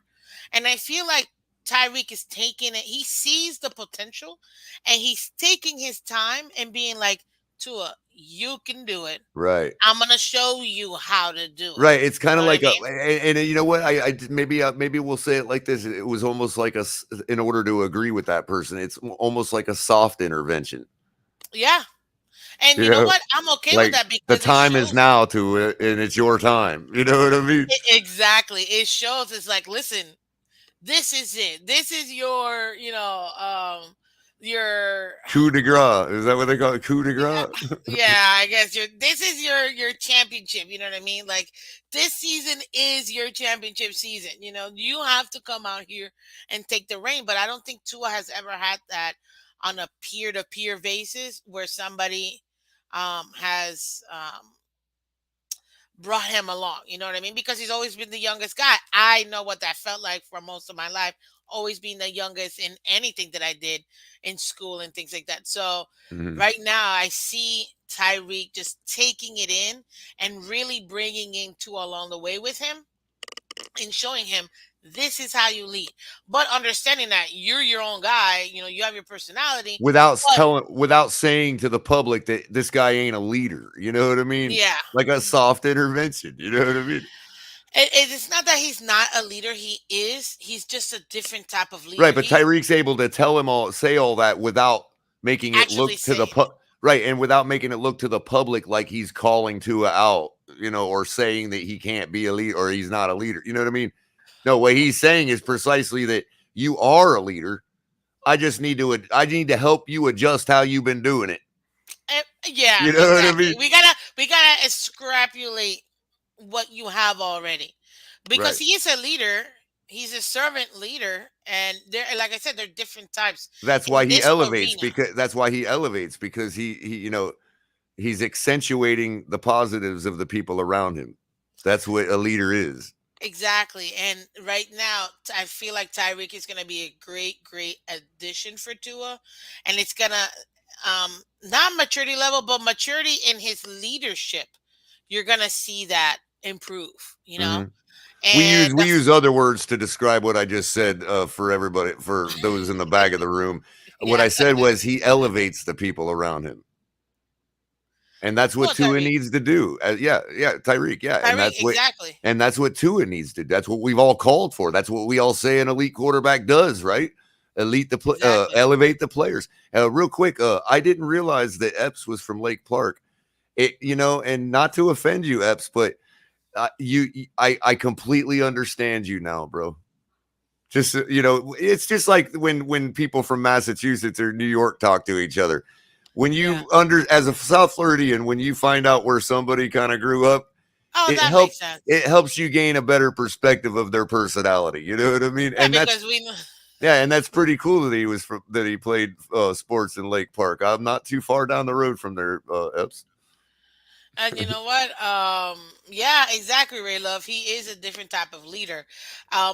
And I feel like Tyreek is taking it. He sees the potential, and he's taking his time and being like, Tua, you can do it. Right. I'm gonna show you how to do it. Right, it's You kind know of what I like a, mean? and you know what? Maybe we'll say it like this. It was almost like in order to agree with that person, it's almost like a soft intervention. Yeah. And You you know know, what? I'm okay with like that the because it time is shows now to it, and it's your time. You know what I mean? exactly. It shows it's like, listen, this is it. This is your, your Coup de grace, is that what they call it? Coup de yeah, grace. yeah, I guess this is your championship, you know what I mean? Like this season is your championship season. You know, you have to come out here and take the reign, but I don't think Tua has ever had that on a peer-to-peer basis where somebody has brought him along. You know what I mean? Because he's always been the youngest guy. I know what that felt like for most of my life, always being the youngest in anything that I did in school and things like that. So Mhm. right now, I see Tyreek just taking it in and really bringing in Tua along the way with him and showing him this is how you lead. But understanding that you're your own guy, you know, you have your personality, but Without saying to the public that this guy ain't a leader. You know what I mean? yeah. Like a soft intervention. You know what I mean? It's not that he's not a leader. He is. He's just a different type of leader. Right, but He's Tyreek's able to tell him say all that without making it actually look to the saying it. right, and without making it look to the public like he's calling Tua out, or saying that he can't be a leader or he's not a leader. You know what I mean? No, what he's saying is precisely that you are a leader. I need to help you adjust how you've been doing it. Yeah, You know what I exactly. mean? We gotta extrapolate what you have already, because Right. he is a leader. He's a servant leader, and they're like I said, they're different types That's in why he this elevates arena. because he he's accentuating the positives of the people around him. That's what a leader is. Exactly. And right now, I feel like Tyreek is going to be a great, great addition for Tua. And it's going to, not maturity level, but maturity in his leadership. You're going to see that improve, you know? Mhm. And We use other words to describe what I just said for everybody, for those in the back of the room. What yeah, I said was he elevates the people around him. And that's what Well, Tua Tyreek. needs to do. Yeah, Tyreek. Yeah, Tyreek, exactly. and that's what Tua needs to do. That's what we've all called for. That's what we all say an elite quarterback does, right? Exactly. Elevate the players. Real quick, I didn't realize that Epps was from Lake Park. And not to offend you, Epps, but I completely understand you now, bro. Just it's just like when people from Massachusetts or New York talk to each other. When Yeah. you as a South Floridian, when you find out where somebody kind of grew up, Oh, it that makes helps sense. it helps you gain a better perspective of their personality. You know what I mean? Yeah, And because we know. that's pretty cool that he played sports in Lake Park. I'm not too far down the road from there, Epps. And you know what? Yeah, exactly, Ray Love. He is a different type of leader.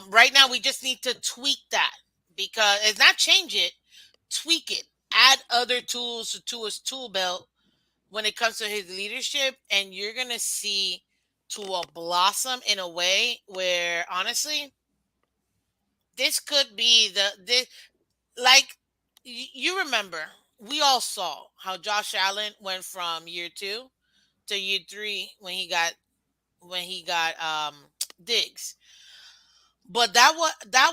Right now, we just need to tweak that because it's not change it, tweak it, add other tools to his tool belt when it comes to his leadership, and you're gonna see Tua blossom in a way where, honestly, this could be this like you remember we all saw how Josh Allen went from year 2 to year 3 when he got Diggs. But that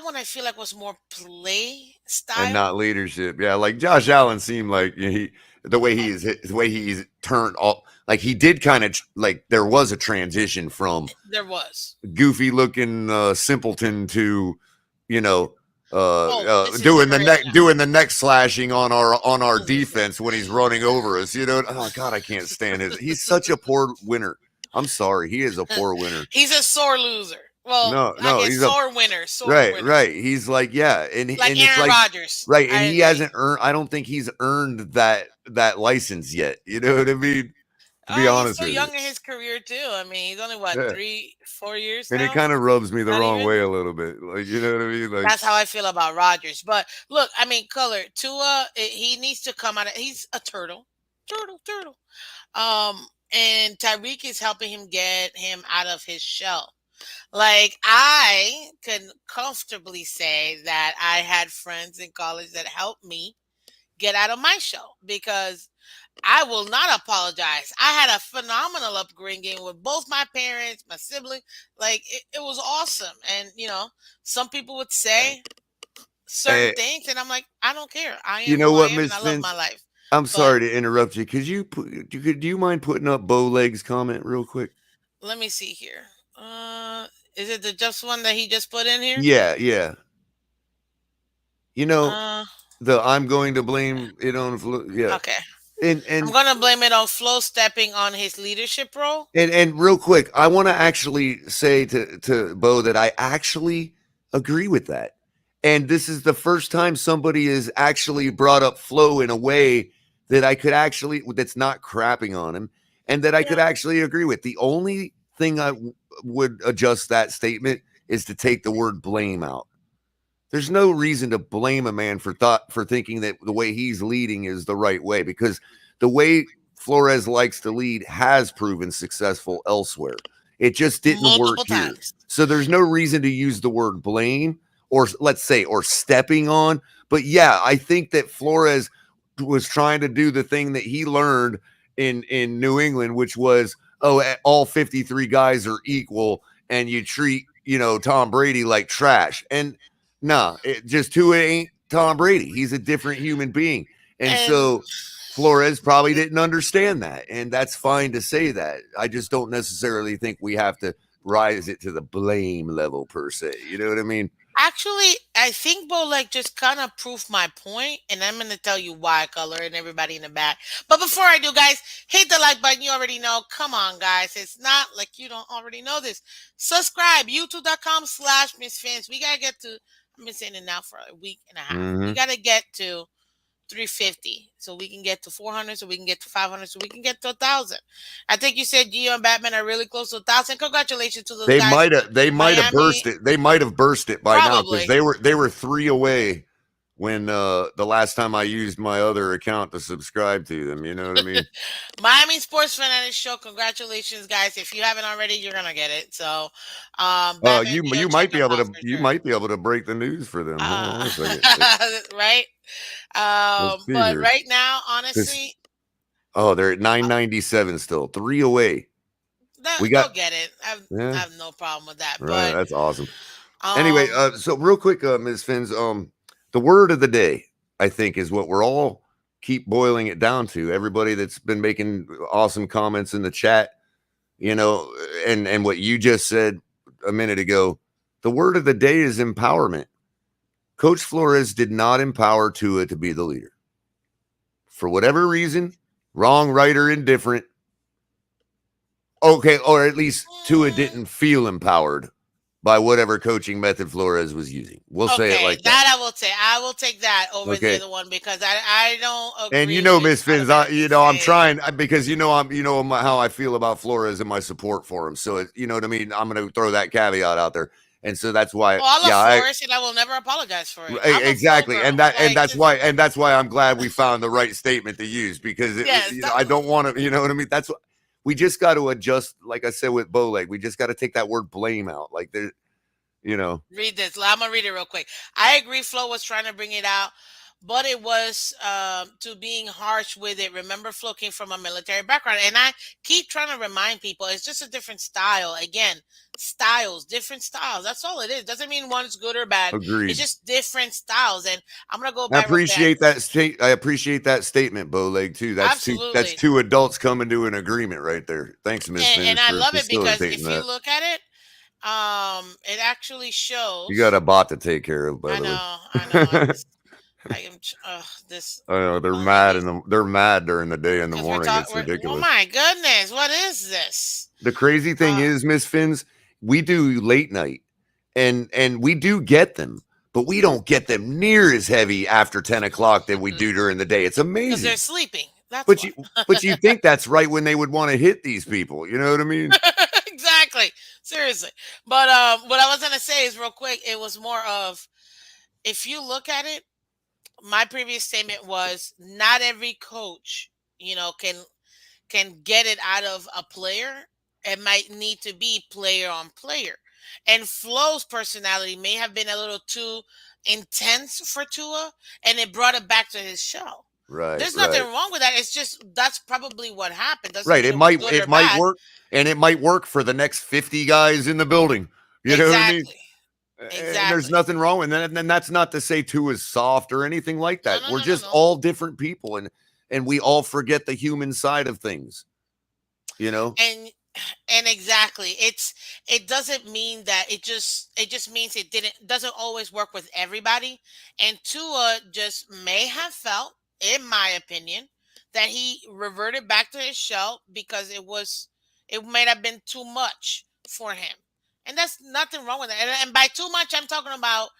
one I feel like was more play And style. not leadership. Yeah, like Josh Allen seemed like the way he's turned all like he did kind of like there was a transition from There was. goofy looking simpleton to you know Oh, this is great. doing the neck slashing on our defense when he's running over us. Oh God, I can't stand his. He's such a poor winner. I'm sorry, he is a poor winner. He's a sore loser. Well, I No, guess he's a sore winner, sore right, winner. right. He's like, yeah, and Like it's Aaron like Rodgers. right, and I he agree. hasn't earned. I don't think he's earned that license yet. You know what I mean? To be He's honest still with you, young in his career too. I mean, he's only what yeah. 3, 4 years And it now. kind of rubs me the Not wrong even. way a little bit. Like, you know what I mean? Like, That's how I feel about Rodgers. But look, I mean, Color Tua, he needs to come out. He's a turtle, turtle. And Tyreek is helping him get him out of his shell. Like I can comfortably say that I had friends in college that helped me get out of my shell because I will not apologize. I had a phenomenal upbringing with both my parents, my sibling. Like it was awesome. And some people would say certain hey, things, and I'm like, I don't care. I you am know who I what, am, and Miss I love my Vince? life. I'm But sorry to interrupt you. Do you mind putting up Bowleg's comment real quick? let me see here. Uh, is it the just one that he just put in here? Yeah, yeah. You know Uh, the I'm going to blame it on yeah, okay. and I'm and gonna blame it on Flo stepping on his leadership role. And real quick, I want to actually say to Bo that I actually agree with that. And this is the first time somebody has actually brought up Flo in a way that I could actually that's not crapping on him and that I could Yeah. actually agree with. The only thing would adjust that statement is to take the word blame out. There's no reason to blame a man for thinking that the way he's leading is the right way because the way Flores likes to lead has proven successful elsewhere. It just didn't work Multiple here. times. So there's no reason to use the word blame or let's say or stepping on. But yeah, I think that Flores was trying to do the thing that he learned in New England, which was all 53 guys are equal and you treat Tom Brady like trash. And nah, it just Tua ain't Tom Brady. He's a different human being. And And so Flores probably didn't understand that. And that's fine to say that. I just don't necessarily think we have to rise it to the blame level per se. You know what I mean? actually, I think Bolek just kind of proved my point, and I'm gonna tell you why, Color, and everybody in the back. But before I do, guys, hit the like button. You already know. Come on, guys. It's not like you don't already know this. Subscribe, youtube.com/MissFans. We gotta get to. I've been saying it now for a week and a half. We Mm-hmm. gotta get to 350 so we can get to 400 so we can get to 500 so we can get to 1,000. I think you said Gio and Batman are really close to 1,000. Congratulations to those guys from They might have burst Miami. it. They might have burst it by now because Probably. they were 3 away when the last time I used my other account to subscribe to them. You know what I mean? Miami Sports Fanatics Show. Congratulations, guys. If you haven't already, you're going to get it. So, Batman, Gio, You check might be them able out to for sure. break the news for them. Hold Uh, on a second. right? Let's see But here. right now, Because honestly, Oh, they're at 997 still. 3 away. We They'll got get it. I yeah. have no problem with that. Right, But that's awesome. Anyway, um, so real quick, Ms. Finns, the word of the day, I think, is what we're all keep boiling it down to. Everybody that's been making awesome comments in the chat, you know, and what you just said a minute ago, the word of the day is empowerment. Coach Flores did not empower Tua to be the leader. For whatever reason, wrong, right, or indifferent. Okay, or at least Tua mm, didn't feel empowered by whatever coaching method Flores was using. We'll say it okay, like that. that I will take. I will take that over the Okay. other one because I don't And agree with Miss Finns, automatically I'm saying. trying because how I feel about Flores and my support for him. So you know what I mean. I'm going to throw that caveat out there, and so that's why, Oh, I love yeah, Flores, and I will never apologize for it. I'm a flow exactly, girl. and Like that's this. why, I'm glad we found the right statement to use because Yes. I don't want to, you know what I mean. That's what we just got to adjust. Like I said with Bowleg, we just got to take that word blame out. Like there, you know, Read this. I'm gonna read it real quick. I agree. Flo was trying to bring it out, but it was to being harsh with it. Remember, Flo came from a military background, and I keep trying to remind people it's just a different style. Again, styles, different styles. That's all it is. Doesn't mean one's good or bad. It's agreed. just different styles. And I'm gonna go I back real quick. appreciate that state. I appreciate that statement, Bowleg, too. That's Absolutely. two adults coming to an agreement right there. Thanks, Ms. And Finns, I for love it because facilitating if you that. look at it, it actually You got shows. a bot to take care of, by I the way. know, I know. I am. This I know one of these they're mad during the day and the because morning. It's Oh ridiculous. my goodness, what is this? The crazy thing Uh, is, Miss Finns, we do late night, and we do get them, but we don't get them near as heavy after 10 o'clock than we do during the day. It's because they're amazing. sleeping. That's But why. you think that's right when they would want to hit these people. You know what I mean? Exactly. Seriously. But what I was gonna say is real quick. It was more of if you look at it. My previous statement was not every coach, can get it out of a player. It might need to be player on player. And Flo's personality may have been a little too intense for Tua, and it brought it back to his show. Right, There's nothing right. wrong with that. It's just that's probably what happened. Doesn't Right. mean it was good It or might bad. work, and it might work for the next 50 guys in the building. You know what I mean? Exactly. And there's Exactly. nothing wrong with that. And that's not to say two is soft or anything like No, that. no, We're no, no, just no. all different people, and we all forget the human side of things, you know? And exactly, it doesn't mean that it just means it doesn't always work with everybody. And Tua just may have felt, in my opinion, that he reverted back to his shell because it might have been too much for him. And that's nothing wrong with that. And by too much, I'm talking about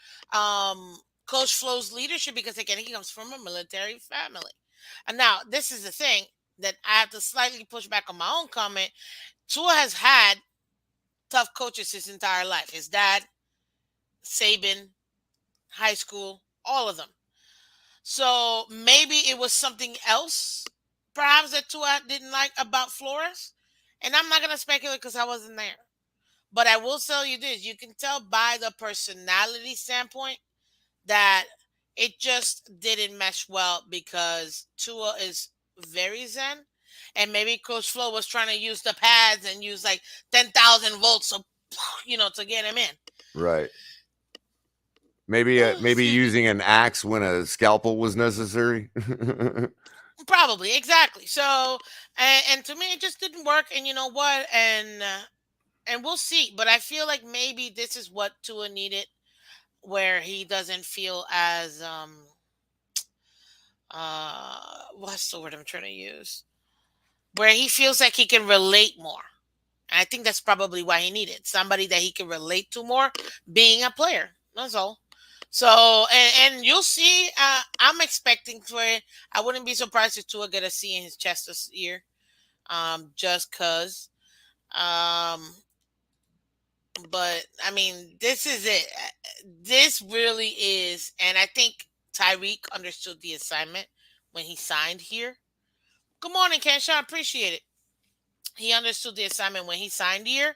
Coach Flo's leadership, because again, he comes from a military family. And now this is the thing that I have to slightly push back on my own comment. Tua has had tough coaches his entire life. His dad, Saban, high school, all of them. So maybe it was something else, perhaps, that Tua didn't like about Flores. And I'm not going to speculate because I wasn't there. But I will tell you this: you can tell by the personality standpoint that it just didn't mesh well because Tua is very zen, and maybe Coach Flo was trying to use the pads and use like 10,000 volts, so to get him in. Right. Maybe Excuse me. using an axe when a scalpel was necessary. Probably exactly. So, and to me, it just didn't work. And you know what? And we'll see. But I feel like maybe this is what Tua needed, where he doesn't feel as what's the word I'm trying to use? Where he feels like he can relate more. And I think that's probably why he needed somebody that he can relate to more, being a player. That's all. So, and you'll see. I'm expecting for it. I wouldn't be surprised if Tua get a C in his chest this year. Just cause. Um, but I mean, this is it. This really is, and I think Tyreek understood the assignment when he signed here. Good morning, Kenshaw. Appreciate it. He understood the assignment when he signed here.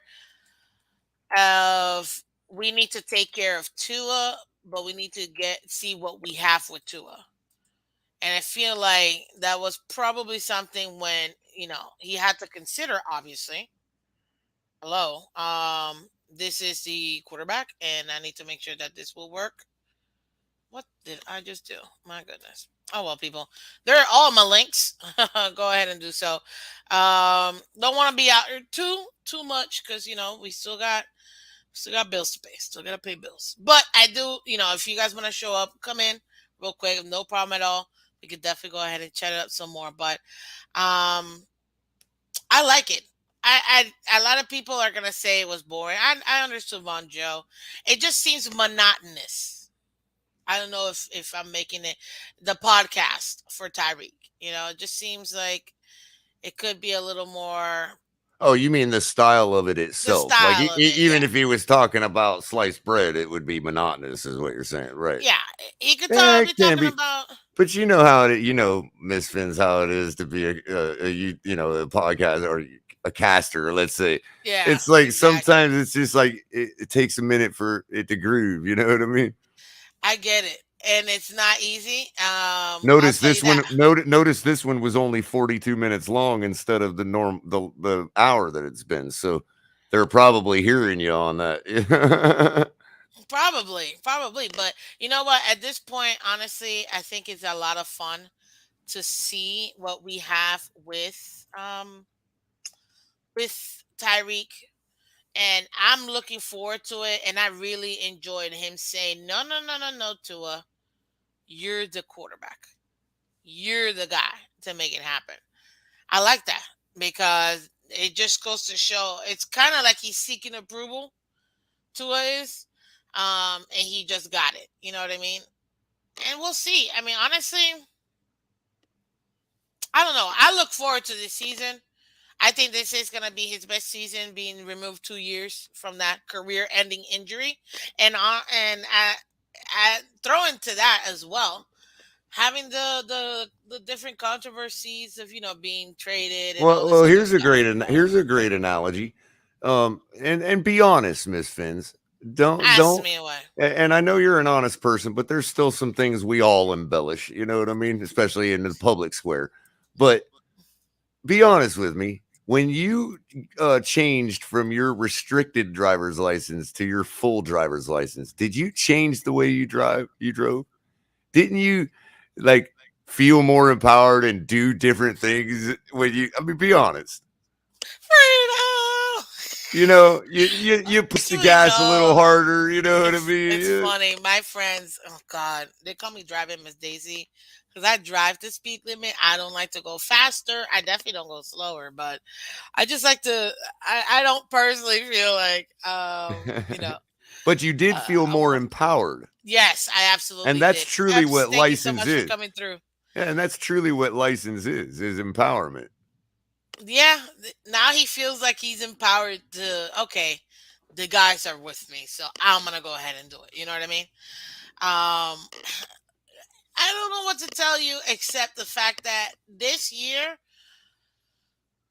Of we need to take care of Tua, but we need to see what we have with Tua. And I feel like that was probably something when, he had to consider, obviously. Hello. This is the quarterback, and I need to make sure that this will work. What did I just do? My goodness. Oh well, people. They're all my links. Go ahead and do so. Don't want to be out here too much because we still got bills to pay. Still gotta pay bills. But I do, if you guys want to show up, come in real quick. No problem at all. We could definitely go ahead and chat it up some more. But um I like it. A lot of people are gonna say it was boring. I understood Von Joe. It just seems monotonous. I don't know if I'm making it the podcast for Tyreek. It just seems like it could be a little more Oh, you mean the style of it the itself? Like style of it. even Yeah. if he was talking about sliced bread, it would be monotonous, is what you're saying, right? Yeah. He could Yeah, be it can talking be. about. But you know how it, Miss Fins, how it is to be a podcast or a caster. Let's say Yeah, it's like exactly. sometimes it's just like it takes a minute for it to groove. You know what I mean? I get it. And it's not easy. I'll Notice tell you this one. that. Notice this one was only 42 minutes long instead of the hour that it's been. So they're probably hearing you on that. Probably. But you know what? At this point, honestly, I think it's a lot of fun to see what we have with Tyreek. And I'm looking forward to it. And I really enjoyed him saying, no, no, no, no, no, Tua, you're the quarterback. You're the guy to make it happen. I like that because it just goes to show it's kind of like he's seeking approval. Tua is, and he just got it. You know what I mean? And we'll see. I mean, honestly, I don't know. I look forward to this season. I think this is going to be his best season, being removed 2 years from that career-ending injury, and throw into that as well, having the different controversies of being traded and all this Well, other stuff. here's a great analogy. And be honest, Miss Fins. Ask Don't. me away. And I know you're an honest person, but there's still some things we all embellish. You know what I mean, especially in the public square. But be honest with me. When you changed from your restricted driver's license to your full driver's license, did you change the way you drive? You drove? Didn't you like feel more empowered and do different things when you? I mean, be honest. Freedom. You push the Actually, gas a little no. harder. You know what I It's mean? funny. My friends, oh God, they call me driving Miss Daisy because I drive the speed limit. I don't like to go faster. I definitely don't go slower, but I just like to. I don't personally feel like Yeah. But you did feel I more want to. empowered, Yes, I and absolutely that's did. truly what Thank you so license much for is. coming through. Yeah, and that's truly what license is empowerment. Yeah, now he feels like he's empowered to. Okay, the guys are with me, so I'm gonna go ahead and do it. You know what I mean? Um, I don't know what to tell you except the fact that this year,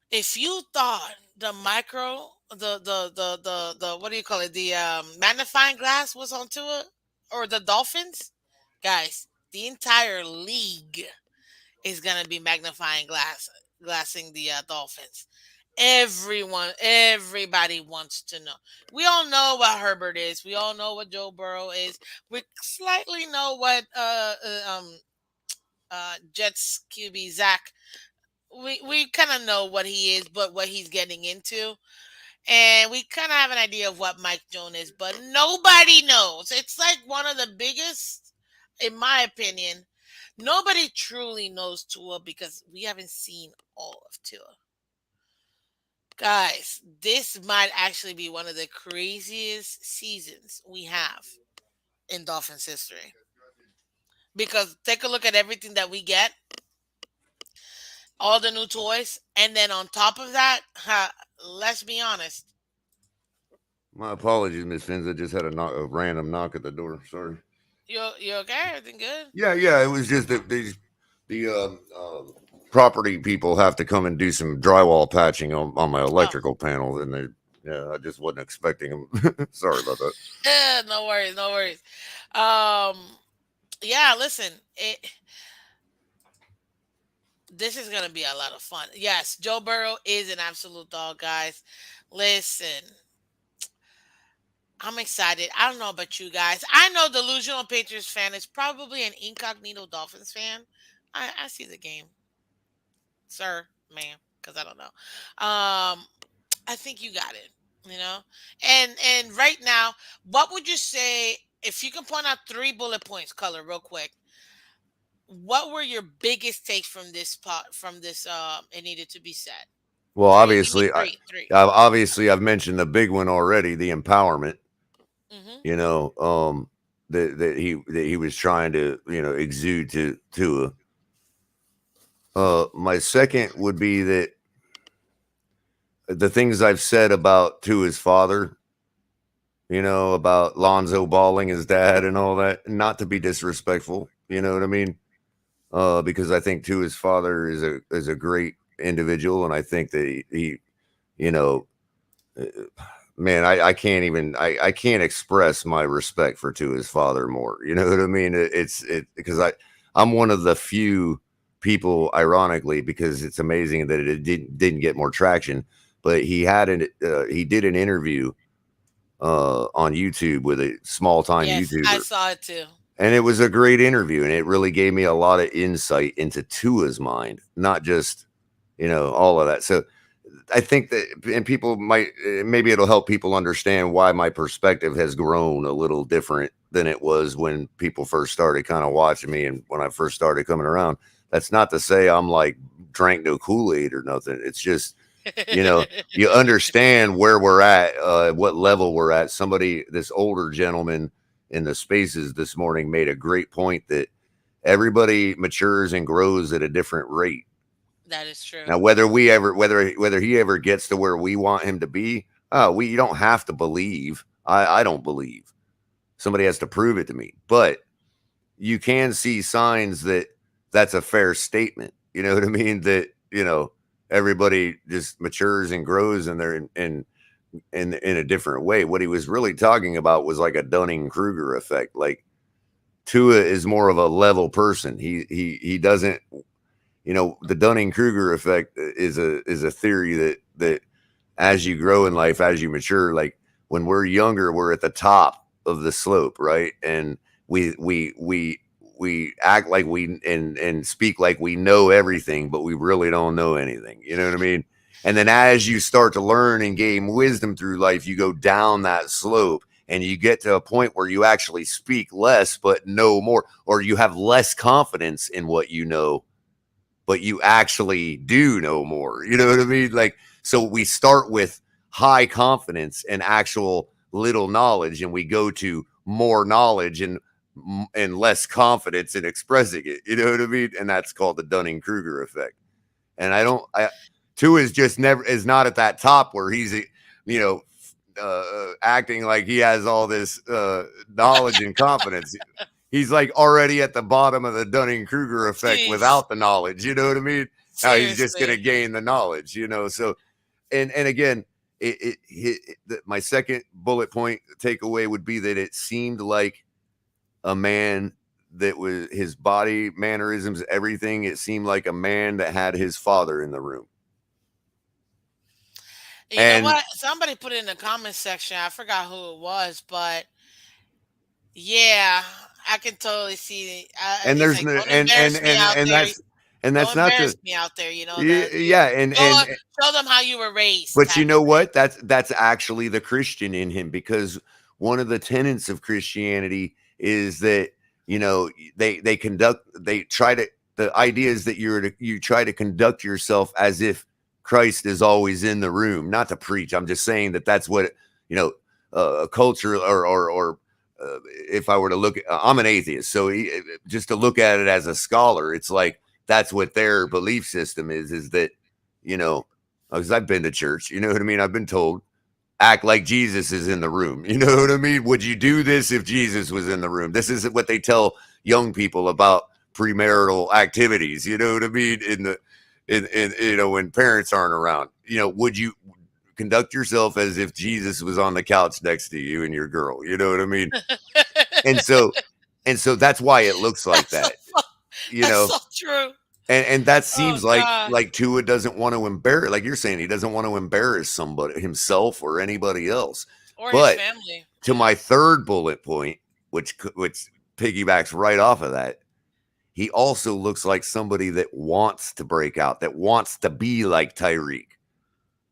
if you thought the micro, the what do you call it, the magnifying glass was onto it, or the Dolphins, guys, the entire league is gonna be glassing the Dolphins. Everybody wants to know. We all know what Herbert is. We all know what Joe Burrow is. We slightly know what Jets QB Zach. We kind of know what he is, but what he's getting into, and we kind of have an idea of what Mike Jones is, but nobody knows. It's like one of the biggest, in my opinion. Nobody truly knows Tua because we haven't seen all of Tua. Guys, this might actually be one of the craziest seasons we have in Dolphins history. Because take a look at everything that we get, all the new toys, and then on top of that, let's be honest. My apologies, Miss Fins. I just had a random knock at the door. Sorry. You okay? Everything good? Yeah. It was just that the property people have to come and do some drywall patching on my Oh, electrical panels, and I just wasn't expecting them. Sorry about that. no worries, no worries. Um, yeah, listen, This is gonna be a lot of fun. Yes, Joe Burrow is an absolute dog, guys. Listen, I'm excited. I don't know about you guys. I know delusional Patriots fan is probably an incognito Dolphins fan. I see the game, sir, ma'am, because I don't know. I think you got it. You know, and right now, what would you say if you can point out three bullet points, color, real quick? What were your biggest takes from this pot from this? It needed to be said. Well, Three. Give me obviously, three. Three. I've mentioned the big one already, the empowerment. Mm-hmm. You know, that he was trying to exude to. My second would be that the things I've said about to his father, about Lonzo balling his dad and all that, not to be disrespectful, you know what I mean? Because I think to his father is a great individual, and I think that you know, uh, man, I can't even I can't express my respect for to his father more. You know what I mean? It's because I'm one of the few people, ironically, because it's amazing that it didn't get more traction. But he did an interview on YouTube with a small time Yes, I YouTuber, saw it too. and it was a great interview, and it really gave me a lot of insight into Tua's mind, not just all of that. So I think that, and people might, maybe it'll help people understand why my perspective has grown a little different than it was when people first started kind of watching me and when I first started coming around. That's not to say I'm like drank no Kool-Aid or nothing. It's just, you know, you understand where we're at, what level we're at. This older gentleman in the spaces this morning made a great point that everybody matures and grows at a different rate. That is true. Now, whether he ever gets to where we want him to be, we you don't have to believe. I don't believe. Somebody has to prove it to me. But you can see signs that that's a fair statement. You know what I mean? That everybody just matures and grows, and they're in a different way. What he was really talking about was like a Dunning Kruger effect. Like Tua is more of a level person. He doesn't the Dunning Kruger effect is a theory that as you grow in life, as you mature, like when we're younger, we're at the top of the slope, right? And we act like and speak like we know everything, but we really don't know anything. You know what I mean? And then as you start to learn and gain wisdom through life, you go down that slope and you get to a point where you actually speak less but know more, or you have less confidence in what you know, but you actually do know more. You know what I mean? Like, so we start with high confidence and actual little knowledge, and we go to more knowledge and less confidence in expressing it. You know what I mean? And that's called the Dunning Kruger effect. And Tua is just never is not at that top where he's you know acting like he has all this knowledge and confidence. He's like already at the bottom of the Dunning Kruger effect Jeez, without the knowledge. You know what I mean? Now he's just going to seriously. gain the knowledge. So and again, my second bullet point takeaway would be that it seemed like a man that was his body mannerisms, everything. It seemed like a man that had his father in the room. You know And what? Somebody put it in the comment section. I forgot who it was, but yeah, I can totally see. and It's there's like, no don't embarrass me out and there. that's Don't not embarrass the me out there. You know that you yeah and show them how you were raised, But you type know of thing. what? That's actually the Christian in him, because one of the tenets of Christianity is that they try to the idea is that you try to conduct yourself as if Christ is always in the room. Not to preach. I'm just saying that that's what you know a culture or if I were to look at, I'm an atheist, so just to look at it as a scholar, it's like that's what their belief system is that you know because I've been to church, you know what I mean? I've been told, act like Jesus is in the room. You know what I mean? Would you do this if Jesus was in the room? This is what they tell young people about premarital activities. You know what I mean? In when parents aren't around, would you conduct yourself as if Jesus was on the couch next to you and your girl? You know what I mean? And so, and so that's why it looks like That's so that, fu- you that's know? so true. And that Oh seems God. like Tua doesn't want to embarrass, like you're saying, he doesn't want to embarrass somebody, himself or anybody else. Or his But family. to my third bullet point, which piggybacks right off of that, he also looks like somebody that wants to break out, that wants to be like Tyreek,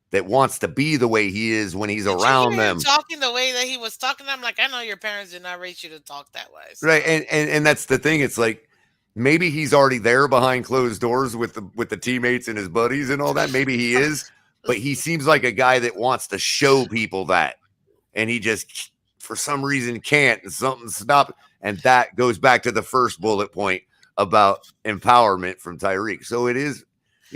that wants to be the way he is when he's Did you around hear him them. talking the way that he was talking? I'm like, I know your parents did not raise you to talk that way. So Right. And that's the thing. It's like maybe he's already there behind closed doors with the teammates and his buddies and all that. Maybe he is, but he seems like a guy that wants to show people that. And he just for some reason can't, and something stop. And that goes back to the first bullet point about empowerment from Tyreek. So it is,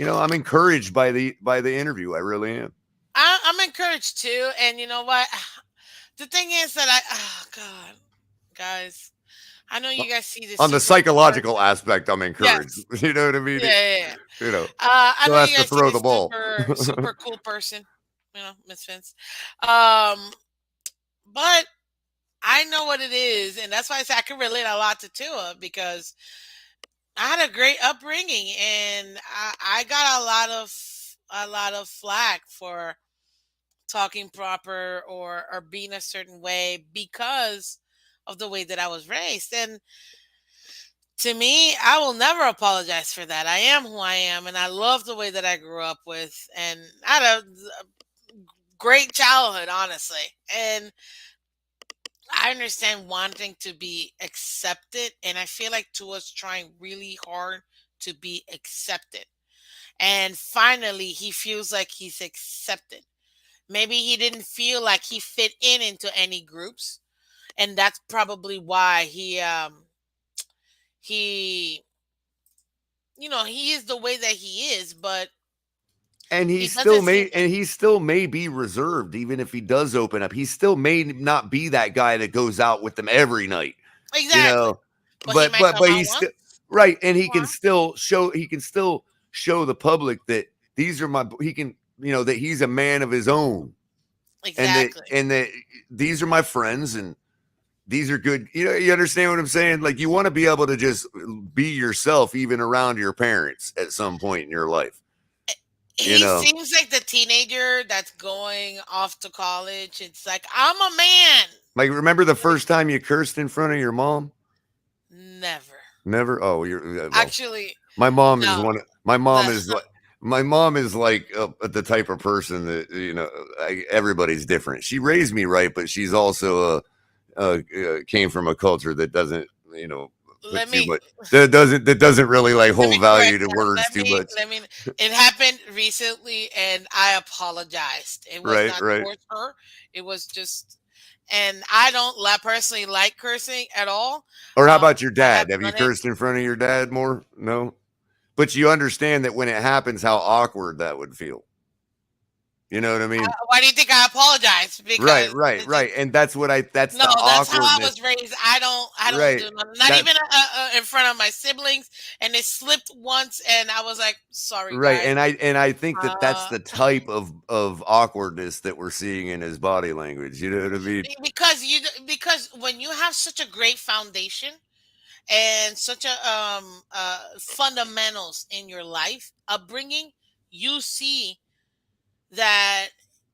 I'm encouraged by the interview. I really am. I'm encouraged too. And you know what? The thing is that oh God, guys, I know you guys see this On the super cool psychological person. aspect, I'm encouraged. Yes. You know what I mean? Yeah, yeah, yeah. You know, I still know has you to guys see throw the this ball. super cool person, Miss Vince. Um, but I know what it is, and that's why I say I can relate a lot to Tua because I had a great upbringing, and I got a lot of flack for talking proper or being a certain way because of the way that I was raised. And to me, I will never apologize for that. I am who I am, and I love the way that I grew up with, and I had a great childhood, honestly. And I understand wanting to be accepted, and I feel like Tua's trying really hard to be accepted. And finally, he feels like he's accepted. Maybe he didn't feel like he fit in into any groups, and that's probably why he he is the way that he is, but And he doesn't seem he still may be reserved, even if he does open up. He still may not be that guy that goes out with them every night, you exactly. know. But he might come But out he's once still right, and more. he can still show the public that these are my he can that he's a man of his own, Exactly. and that these are my friends and these are good. You understand what I'm saying? Like you want to be able to just be yourself even around your parents at some point in your life, you He know. seems like the teenager that's going off to college. It's like, I'm a man. Like, remember the But first time you cursed in front of your mom? never. Never. Oh, you're well. Actually, My mom is no. one. My mom The, is like. My mom is like the type of person that everybody's different. She raised me right, but she's also came from a culture that doesn't put let too me much that doesn't really like let me hold correct value to that. words Let too me much. let me it happened recently and I apologized. It was Right, not right. towards her. It was just and I don't personally like cursing at all. Or how about your I have dad? Have you done it. cursed in front of your dad more? No. But you understand that when it happens, how awkward that would feel. You know what I mean? Why do you think I apologize? Right, Because right, right. And that's that's no, the that's how I awkwardness. was raised. I don't Right. do nothing. Not That even in front of my siblings. And it slipped once, and I was like, "Sorry, right. guys." And I think that that's Uh, the type of awkwardness that we're seeing in his body language. You know what I mean? because when you have such a great foundation and such a fundamentals in your life upbringing, you see that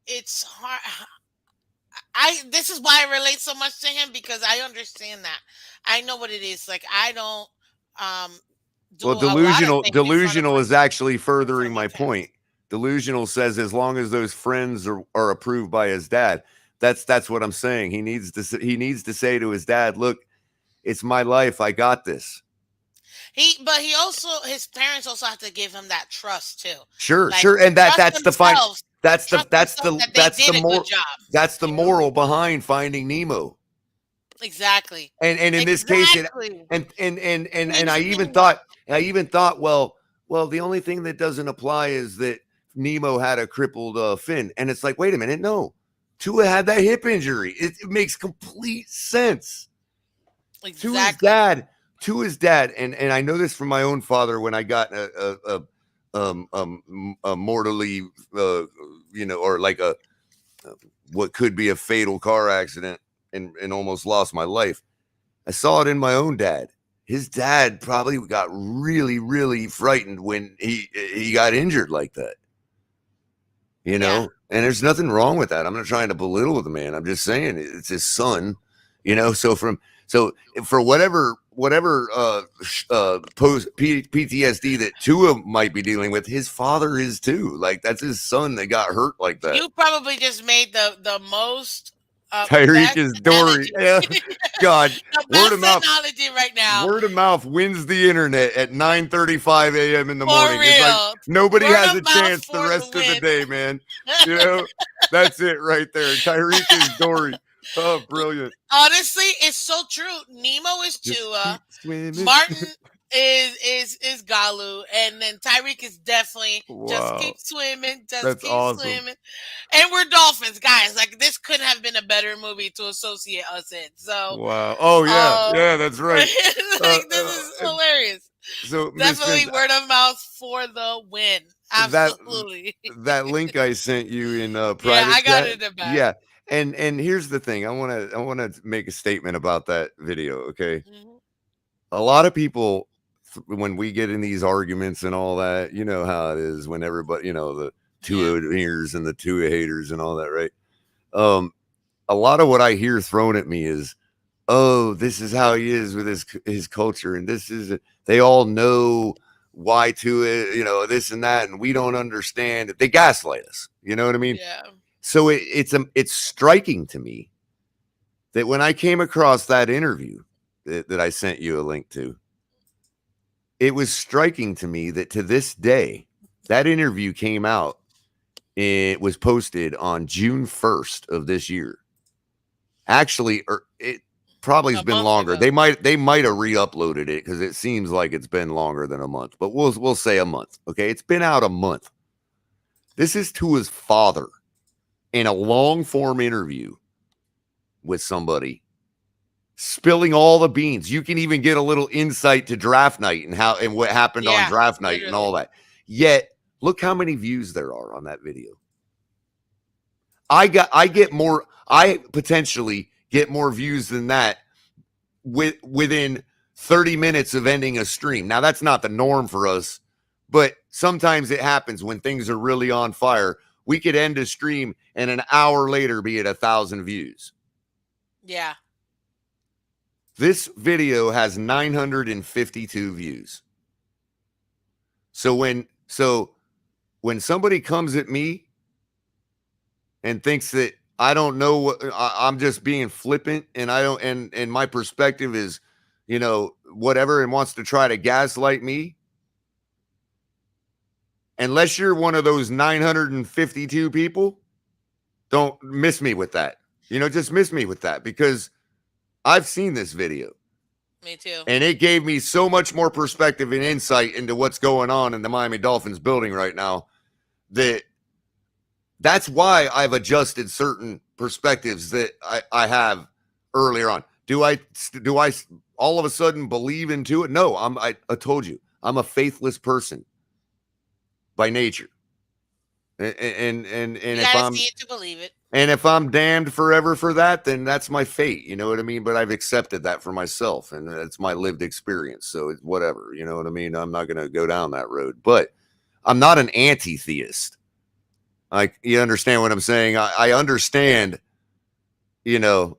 it's hard. I This is why I relate so much to him because I understand that. I know what it is. Like I don't um do Well, a lot of things delusional is actually in front furthering of my my parents. point. Delusional says as long as those friends are approved by his dad, that's what I'm saying. He needs to say to his dad, "Look, it's my life. I got this." But he also his parents also have to give him that trust too. Sure, Like sure, and trust themselves, trust themselves that they did a good job. that's the You know? moral behind Finding Nemo. Exactly. And in this case, Exactly. and Leaves me I even thought, well, the only thing that doesn't apply is that Nemo had a crippled fin, and it's like, wait a minute, no, Tua had that hip injury. It makes complete sense to his exactly. dad, and I know this from my own father when I got a mortally, or like a what could be a fatal car accident and almost lost my life. I saw it in my own dad. his dad probably got really, really frightened when he got injured like that. You Yeah. know, and there's nothing wrong with that. I'm not trying to belittle the man. I'm just saying it's his son. You know, so for whatever post PTSD that Tua might be dealing with, his father is too. Like that's his son that got hurt like that. You probably just made the most Tyreek best is Dory. analogy. Yeah. God, The word of best mouth. analogy right now. Word of mouth wins the internet at 9:35 a.m. in the For morning. It's like real. nobody Word has of a mouth chance the for the rest of the win. day, man. You know, that's it right there. Tyreek is Dory. Oh, brilliant. Honestly, it's so true. Nemo is Just Tua. keep swimming. Martin is Galu, and then Tyreek is definitely just Wow. keep swimming, just That's keep awesome. swimming. And we're dolphins, guys. Like this couldn't have been a better movie to associate us in. So, Wow. Oh, yeah. uh, Yeah, that's right. Uh, like this uh, is hilarious. so, Miss Definitely Vince, word of mouth for the win. that Absolutely. that link I sent you in Yeah, private I got chat. it in the back. Yeah. And here's the thing. I want to make a statement about that video, okay? Mhm. A lot of people when we get in these arguments and all that, you know how it is when everybody, the Yeah. Tua haters and the Tua haters and all that, right? Um, a lot of what I hear thrown at me is, "Oh, this is how he is with his culture, and this is they all know why Tua, this and that, and we don't understand it." They gaslight us. You know what I mean? Yeah. So it's striking to me that when I came across that interview that I sent you a link to, it was striking to me that to this day, that interview came out. It was posted on June 1st of this year. Actually, it probably has A been month longer. ago. They might have re-uploaded it because it seems like it's been longer than a month. But we'll say a month. Okay, it's been out a month. This is to his father in a long form interview with somebody spilling all the beans. You can even get a little insight to draft night and how and what happened on Yeah, draft night and all literally. that. Yet, look how many views there are on that video. I potentially get more views than that within 30 minutes of ending a stream. Now that's not the norm for us, but sometimes it happens when things are really on fire. We could end a stream and an hour later be at 1,000 views. Yeah. This video has 952 views. So when somebody comes at me and thinks that I don't know what I'm just being flippant and I don't and my perspective is, whatever, and wants to try to gaslight me, unless you're one of those 952 people, don't miss me with that. Just miss me with that because I've seen this video. Me too. And it gave me so much more perspective and insight into what's going on in the Miami Dolphins building right now that that's why I've adjusted certain perspectives that I have earlier on. Do I all of a sudden believe into it? No, I told you, I'm a faithless person by nature. And You if gotta I'm see it to believe it. and if I'm damned forever for that, then that's my fate. You know what I mean? But I've accepted that for myself, and it's my lived experience. So it's whatever. You know what I mean? I'm not going to go down that road. But I'm not an anti-theist. Like, you understand what I'm saying? I understand, you know,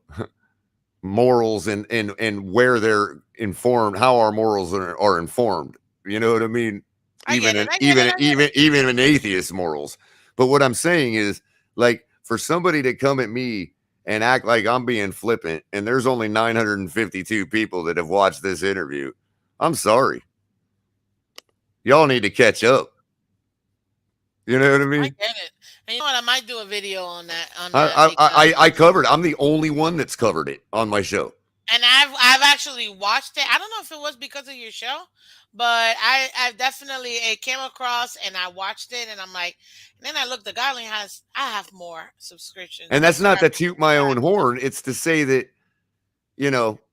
morals and where they're informed, how our morals are informed. You know what I mean? I get Even it. an I get it. even I get even it. even an atheist morals. But what I'm saying is, like, for somebody to come at me and act like I'm being flippant, and there's only 952 people that have watched this interview, I'm sorry. Y'all need to catch up. You know what I I mean? get it. And you know what? I might do a video on I that I because I, I covered. I'm the only one that's covered it on my show. and I've actually watched it. I don't know if it was because of your show, but I definitely it came across and I watched it and I'm like, and then I looked. The Godly has I have more And subscriptions that's not to subscribers toot than my you own have. horn. It's to say that,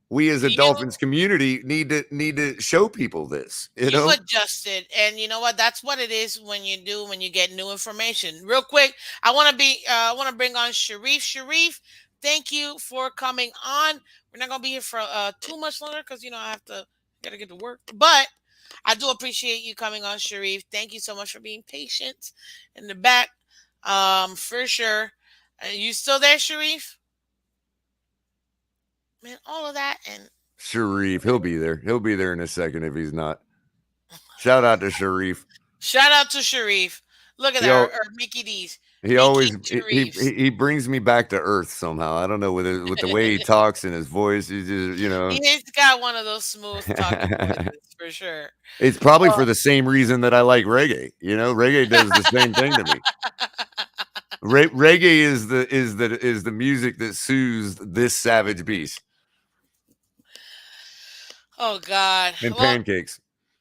we as a You Dolphins community need to show people this, You've adjusted, and you know what? That's what it is when you do when you get new information. Real quick, I want to bring on Sharif. Sharif, thank you for coming on. We're not gonna be here for too much longer because I have to Gotta get to work. But I do appreciate you coming on, Sharif. Thank you so much for being patient in the back. For sure. You still there, Sharif? Man, all of that and Sharif, he'll be there. He'll be there in a second if he's not. Shout out to Sharif. shout out to Sharif. Look at He that, al- or Mickey D's. he Mickey always Sharifs. he brings me back to earth somehow. I don't know with the way he talks and his voice. He's just He's got one of those smooth talking voices for sure. It's probably for Well, the same reason that I like reggae. Reggae does the same thing to me. Reggae is the music that soothes this savage beast oh God. and Well, pancakes.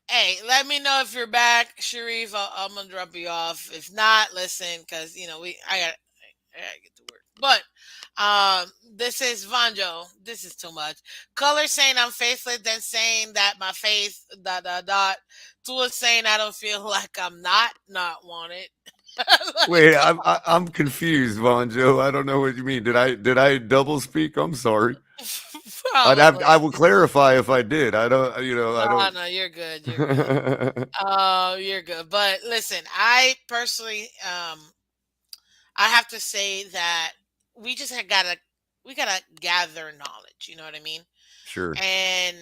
hey, let me know if you're back, Sharif. I'm gonna drop you off. If not, listen, because I gotta get to work. But this is Vanjo. This is too much. Color saying I'm faithless, then saying that my faith dot dot dot. Tua saying I don't feel like I'm not wanted. Like, Wait, come I'm confused, Vonjo. I don't know what you mean. Did I double speak? I'm sorry. on. Probably. I will clarify if I did. I don't. I No, don't. no, you're good. You're good. You're good. But listen, I personally, I have to say that we just we gotta gather knowledge. You know what I mean? Sure. And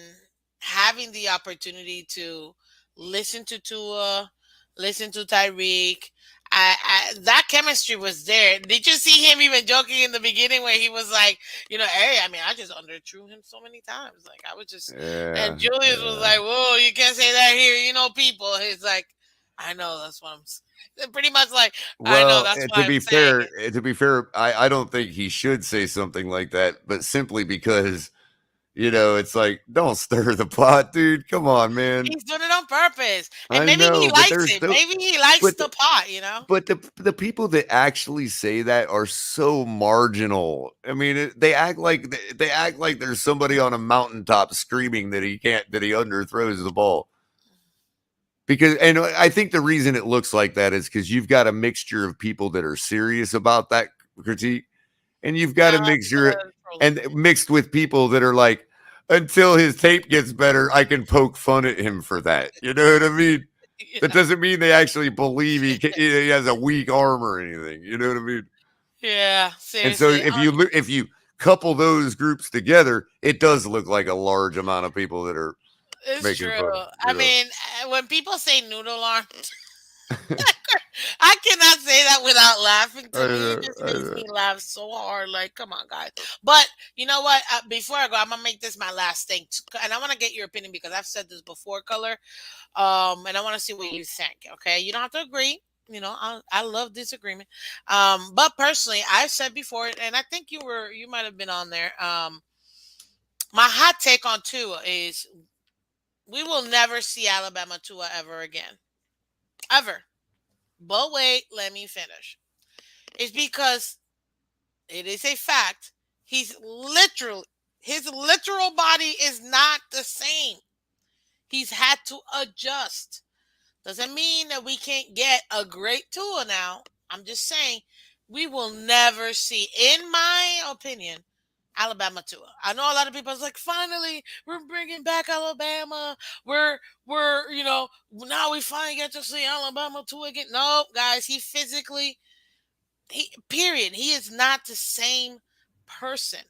having the opportunity to listen to Tua, listen to Tyreek, that chemistry was there. Did you see him even joking in the beginning where he was like, hey, I mean, I just underthrew him so many times. Like I was just, and Yeah. Julius was Yeah. like, whoa, you can't say that here. People. He's like, I know that's what I'm saying. Pretty much like, I know Well, that's why I'm saying it. to be fair, I don't think he should say something like that, but simply because it's like, don't stir the pot, dude. Come on, man. He's doing it on purpose. And I maybe he know, but likes there's it. still, Maybe he likes but the pot. but the people that actually say that are so marginal. I mean, they act like there's somebody on a mountaintop screaming that he underthrows the ball. Because and I think the reason it looks like that is because you've got a mixture of people that are serious about that critique, and you've got a People mixture that are trolling and it. mixed with people that are like, until his tape gets better, I can poke fun at him for that. You know what I mean? That Yeah. doesn't mean they actually believe he has a weak arm or anything. You know what I mean? Yeah, And so seriously. if you couple those groups together, it does look like a large amount of people that are It's making true. fun. I mean, when people say noodle arm, I cannot say that without laughing. I To me, it know, just I makes know. me laugh so hard. Like, come on, guys. But you know what? Before I go, I'm gonna make this my last thing, and I want to get your opinion because I've said this before, color. And I want to see what you think. Okay, you don't have to agree. I love disagreement. But personally, I've said before, and I think you might have been on there. My hot take on Tua is we will never see Alabama Tua ever again, ever. But wait, let me finish. It's because it is a fact. He's literally his literal body is not the same. He's had to adjust. Doesn't mean that we can't get a great Tua now. I'm just saying we will never see, in my opinion, Alabama Tua. I know a lot of people is like, finally, we're bringing back Alabama. We're now we finally get to see Alabama Tua again. No, guys, period. He is not the same person,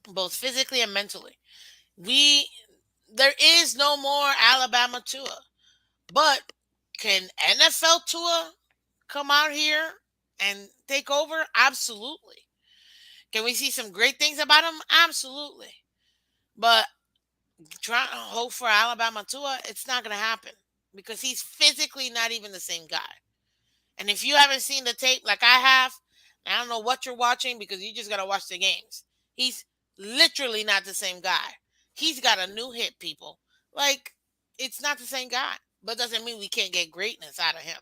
both physically and mentally. We, there is no more Alabama Tua. But can NFL Tua come out here and take over? Absolutely. Can we see some great things about him? Absolutely. But trying to hope for Alabama Tua, it's not going to happen because he's physically not even the same guy. And if you haven't seen the tape like I have, I don't know what you're watching because you just got to watch the games. He's literally not the same guy. He's got a new hit, people. Like, it's not the same guy, but doesn't mean we can't get greatness out of him.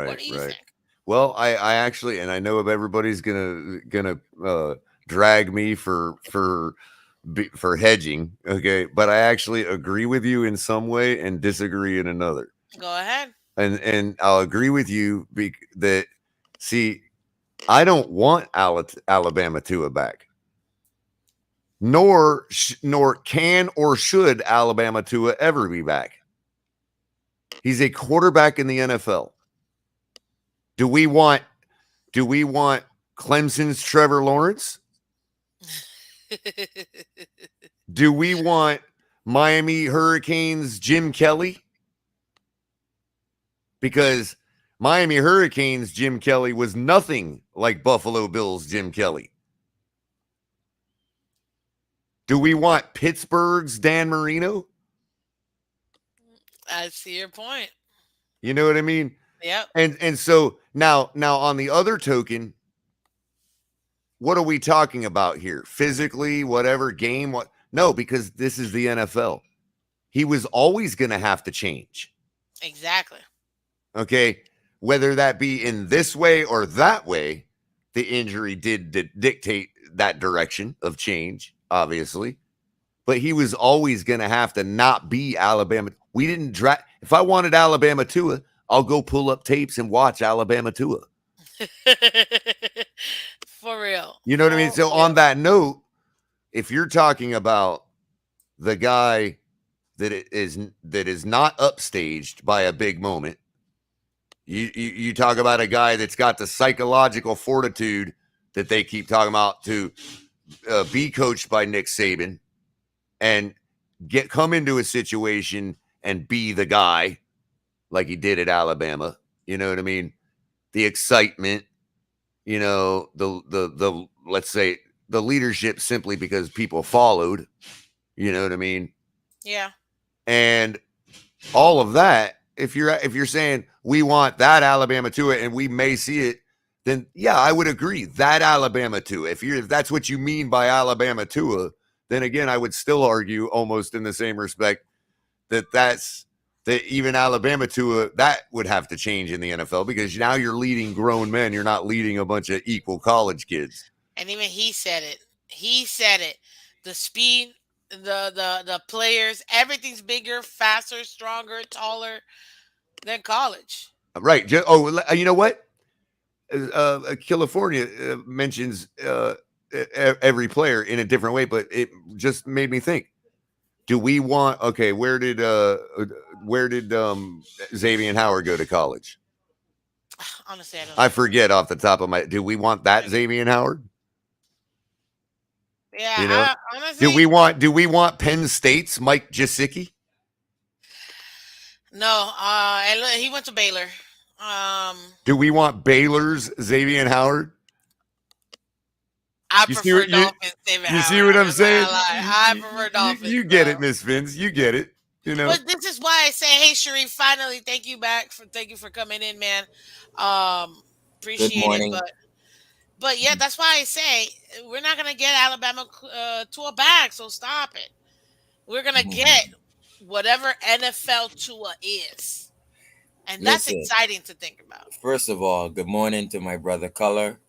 What Right, do you right. think? Well, I actually, and I know if everybody's gonna drag me for hedging, okay, but I actually agree with you in some way and disagree in another. Go ahead. And I'll agree with you that see, I don't want Alabama Tua back. nor can or should Alabama Tua ever be back. He's a quarterback in the NFL. Do we want Clemson's Trevor Lawrence? Do we want Miami Hurricanes Jim Kelly? Because Miami Hurricanes Jim Kelly was nothing like Buffalo Bills Jim Kelly. Do we want Pittsburgh's Dan Marino? I see your point. You know what I mean? Yep. And so now on the other token, what are we talking about here? Physically, whatever game, what? No, because this is the NFL. He was always going to have to change. Exactly. Okay, whether that be in this way or that way, the injury did dictate that direction of change, obviously. But he was always going to have to not be Alabama. We didn't draft. If I wanted Alabama Tua, I'll go pull up tapes and watch Alabama Tua. For real. You know what I mean? So on that note, if you're talking about the guy that is not upstaged by a big moment, you talk about a guy that's got the psychological fortitude that they keep talking about to be coached by Nick Saban and come into a situation and be the guy like he did at Alabama. You know what I mean? The excitement, the let's say the leadership simply because people followed, you know what I mean? Yeah. And all of that, if you're saying we want that Alabama Tua and we may see it, then yeah, I would agree that Alabama Tua. If that's what you mean by Alabama Tua, then again, I would still argue almost in the same respect that even Alabama Tua, that would have to change in the NFL because now you're leading grown men. You're not leading a bunch of equal college kids. And even he said it. He said it. The speed, the players, everything's bigger, faster, stronger, taller than college. Right. You know what? California mentions every player in a different way, but it just made me think. Do we want? Okay, where did Xavier Howard go to college? Honestly, I don't I know. forget off the top of my. Do we want that Xavier Howard? Yeah, You know, do honestly, we want Penn State's Mike Gesicki? no. He went to Baylor. Do we want Baylor's Xavier Howard? I You see prefer what Dolphins. David you see Howard. what I'm I'm not gonna saying? lie. I prefer Dolphins, You get bro. it, Miss Phins. You get it. You know. But this is why I say, hey, Sharif, finally, thank you for coming in, man. Um, Good appreciate it. morning. But yeah, that's why I say we're not gonna get Alabama to a bag. So stop it. We're gonna get whatever NFL Tua is, and that's Listen, exciting to think about. first of all, good morning to my brother Color.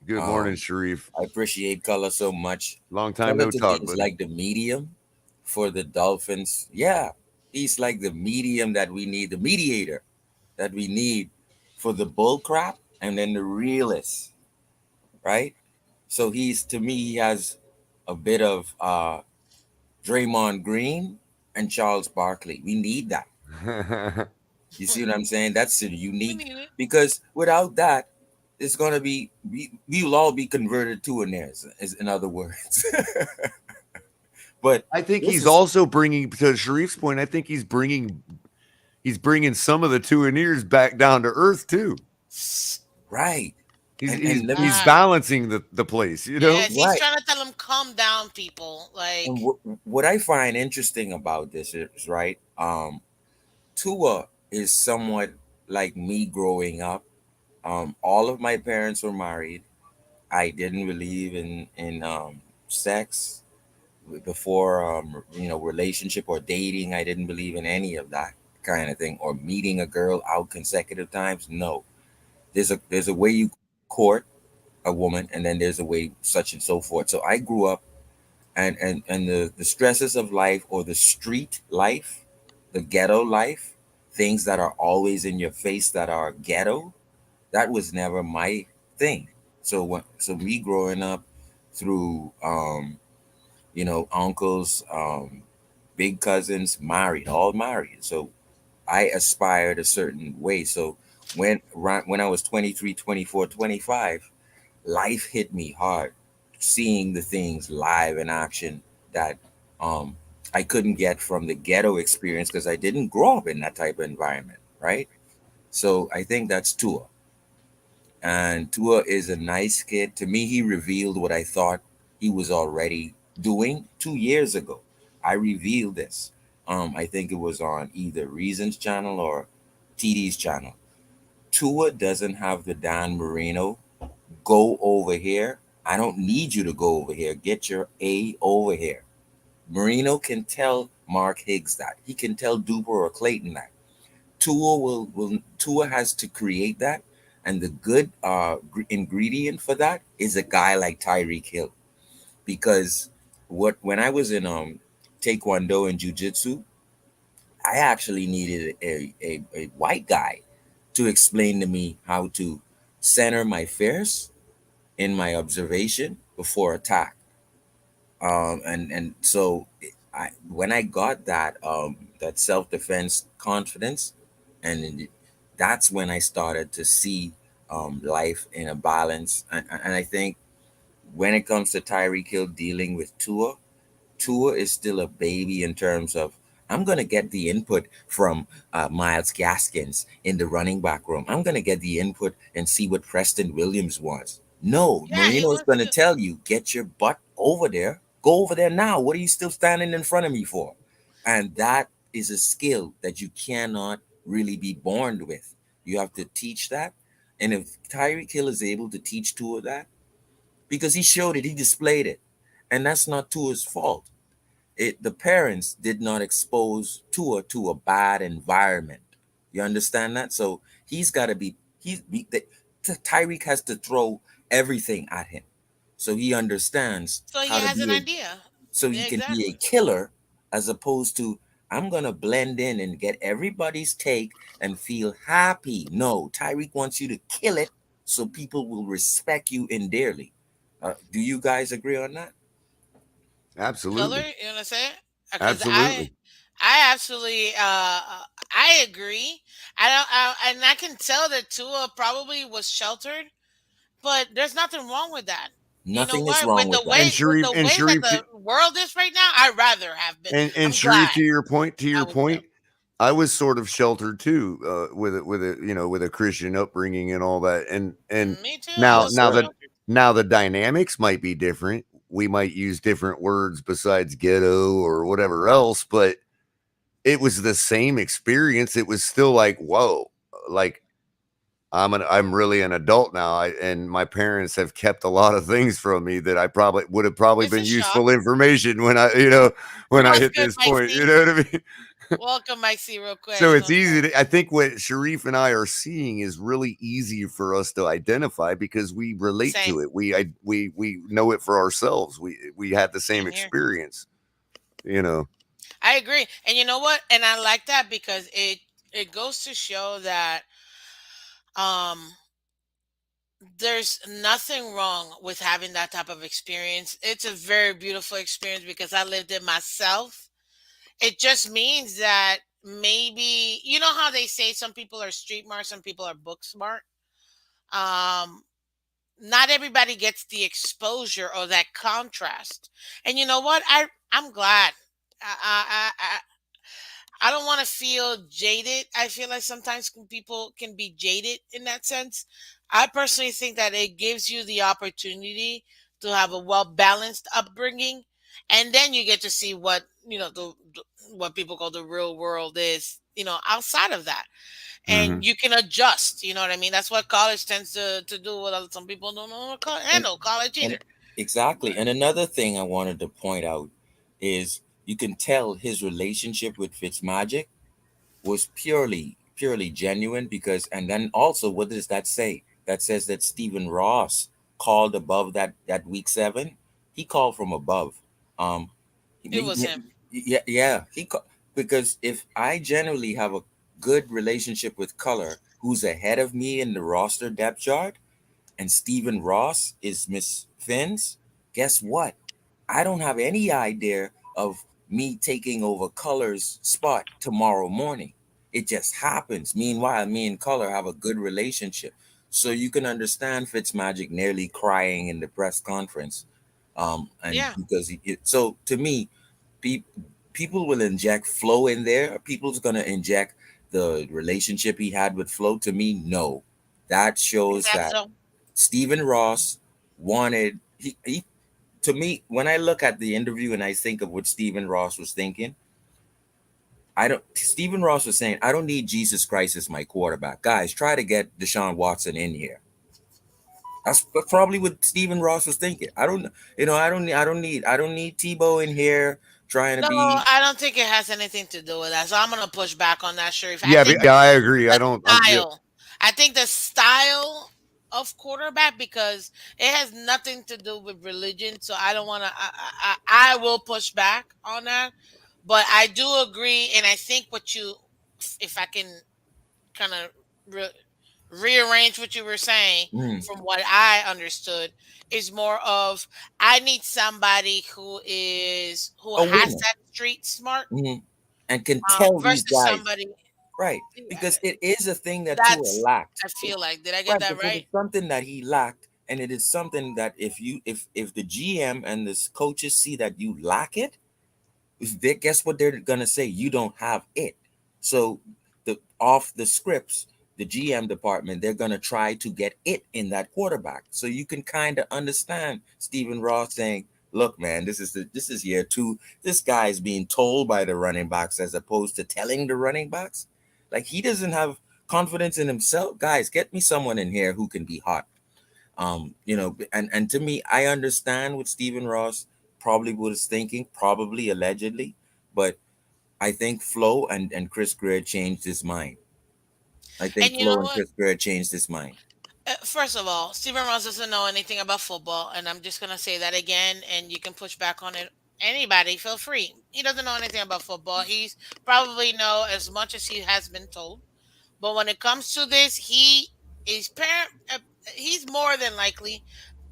Good morning, Sharif. I appreciate Color so much. Long time Color no to me talk, is buddy. like the medium for the Dolphins. Yeah, he's like the medium that we need, the mediator that we need for the bull crap and then the realist, right? So he has a bit of Draymond Green and Charles Barkley. We need that. You see what I'm saying? That's a We unique need it. because without that, it's gonna we'll all be converted to an heirs, in other words. But I think this he's is also bringing, to Sharif's point, I think he's bringing some of the Tuaneers back down to earth too. right. He's And let me he's Ah, balancing the place, you know. yes, he's right. trying to tell them calm down, people. And Like, what I find interesting about this is right. Tua is somewhat like me growing up. All of my parents were married. I didn't believe in sex before relationship or dating. I didn't believe in any of that kind of thing or meeting a girl out consecutive times. No, there's a way you court a woman, and then there's a way such and so forth. So I grew up, and the stresses of life or the street life, the ghetto life, things that are always in your face that are ghetto, that was never my thing. So me growing up through uncles, big cousins, married, all married. So I aspired a certain way. So when I was 23, 24, 25, life hit me hard, seeing the things live in action that um, I couldn't get from the ghetto experience because I didn't grow up in that type of environment, right? So I think that's Tua. And Tua is a nice kid. To me, he revealed what I thought he was already doing 2 years ago. I revealed this. I think it was on either Reason's channel or TD's channel. Tua doesn't have the Dan Marino go over here. I don't need you to go over here. Get your A over here. Marino can tell Mark Higgs that. He can tell Duper or Clayton that. Tua has to create that, and the good ingredient for that is a guy like Tyreek Hill. Because what when I was in Taekwondo and Jiu Jitsu, I actually needed a white guy to explain to me how to center my fears in my observation before attack. And so I when I got that self defense confidence, and that's when I started to see life in a balance. And I think when it comes to Tyreek Hill dealing with Tua is still a baby in terms of I'm gonna get the input from Miles Gaskins in the running back room. I'm gonna get the input and see what Preston Williams wants. No, Yeah, he Marino is wants gonna to. tell you, get your butt over there. Go over there now. What are you still standing in front of me for? And that is a skill that you cannot really be born with. You have to teach that. And if Tyreek Hill is able to teach Tua that, because he showed it, he displayed it. And that's not Tua's fault. The parents did not expose Tua to a bad environment. You understand that? So he's got to be Tyreek has to throw everything at him, so he understands So he how to has an be a idea. so he Yeah, can be a exactly. killer as opposed to I'm gonna blend in and get everybody's take and feel happy. No, Tyreek wants you to kill it so people will respect you endearly. Do you guys agree on that? Color, Absolutely. you know what I'm saying? Because Absolutely. I absolutely, I agree. I don't, and I can tell that Tua probably was sheltered, but there's nothing wrong with that. You know Nothing is what? wrong with that. With And the and way that Sharif the world is right now, I'd rather have been. and I'm Sharif, glad to I your was him. point, I was sort of sheltered too, with a with a Christian upbringing and all that. And Me too. I now Yes, was so sir. sheltered. the dynamics might be different. We might use different words besides ghetto or whatever else, but it was the same experience. It was still like, whoa, like I'm really an adult now. And my parents have kept a lot of things from me that I probably would have probably It's a been shock. useful information when I when I What's hit good, this Mike point. You C? know what I mean? Welcome, Mike C. Real quick. So You it's know, easy to, I think what Sharif and I are seeing is really easy for us to identify because we relate same, to it. We know it for ourselves. We had the same same here. experience, you know. I agree. And you know what? And I like that because it goes to show that um there's nothing wrong with having that type of experience. It's a very beautiful experience because I lived it myself. It just means that maybe you know how they say some people are street smart, some people are book smart. Um, Not everybody gets the exposure or that contrast. And you know what? I'm glad. I don't want to feel jaded. I feel like sometimes people can be jaded in that sense. I personally think that it gives you the opportunity to have a well balanced upbringing, and then you get to see what what people call the real world is. Outside of that, Hmm. and you can adjust. You know what I mean? That's what college tends to do. What some people don't know how to And handle college and either. exactly. But And another thing I wanted to point out is you can tell his relationship with Fitzmagic was purely genuine because and then also what does that say? That says that Stephen Ross called above that week 7. He called from above. Um it was him. yeah, because if I generally have a good relationship with Color, who's ahead of me in the roster depth chart, and Stephen Ross is Miss Phins, guess what? I don't have any idea of me taking over Color's spot tomorrow morning. It just happens. Meanwhile, me and Color have a good relationship. So you can understand Fitzmagic nearly crying in the press conference. And Yeah, because so to me, pe- people will inject Flow in there. People's gonna inject the relationship he had with Flow. To me, no. That shows is that that so? Stephen Ross wanted he to me, when I look at the interview and I think of what Stephen Ross was thinking, I don't. Stephen Ross was saying, "I don't need Jesus Christ as my quarterback." Guys, try to get Deshaun Watson in here. That's probably what Stephen Ross was thinking. I don't, I don't need Tebow in here trying to No, be. I don't think it has anything to do with that. So I'm gonna push back on that, Sharif. I Yeah, think yeah, I agree. I the don't. Yeah. style. I think the style of quarterback because it has nothing to do with religion. So I don't want to. I will push back on that, but I do agree, and I think what you, if I can kind of re- rearrange what you were saying Mm, from what I understood, is more of I need somebody who a has winner, that street smart mm, and can tell these versus guys somebody. right Yeah, because it is a thing that Tua that's lacked. I feel like. Did I get Right, that because right? it's something that he lacked, and it is something that if the GM and the coaches see that you lack it, they guess what they're gonna say? You don't have it. So the off the scripts, the GM department, they're gonna try to get it in that quarterback. So you can kind of understand Stephen Ross saying, "Look, man, this is year two. This guy is being told by the running backs as opposed to telling the running backs. Like he doesn't have confidence in himself. Guys, get me someone in here who can be hot." And to me, I understand what Stephen Ross probably was thinking, probably allegedly, but I think Flo and Chris Greer changed his mind. I think And you know Flo and what? Chris Greer changed his mind. First of all, Steven Ross doesn't know anything about football, and I'm just gonna say that again. And you can push back on it. Anybody, feel free. He doesn't know anything about football. He's probably know as much as he has been told. But when it comes to this, is he's more than likely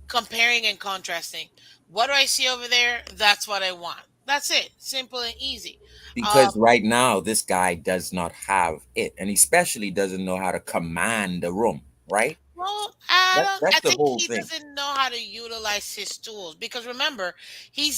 comparing and contrasting. What do I see over there? That's what I want. That's it. Simple and easy. Um, Because right now, this guy does not have it, and especially doesn't know how to command the room, right? well, I That, don't. that's I the think whole he thing. doesn't know how to utilize his tools because remember, he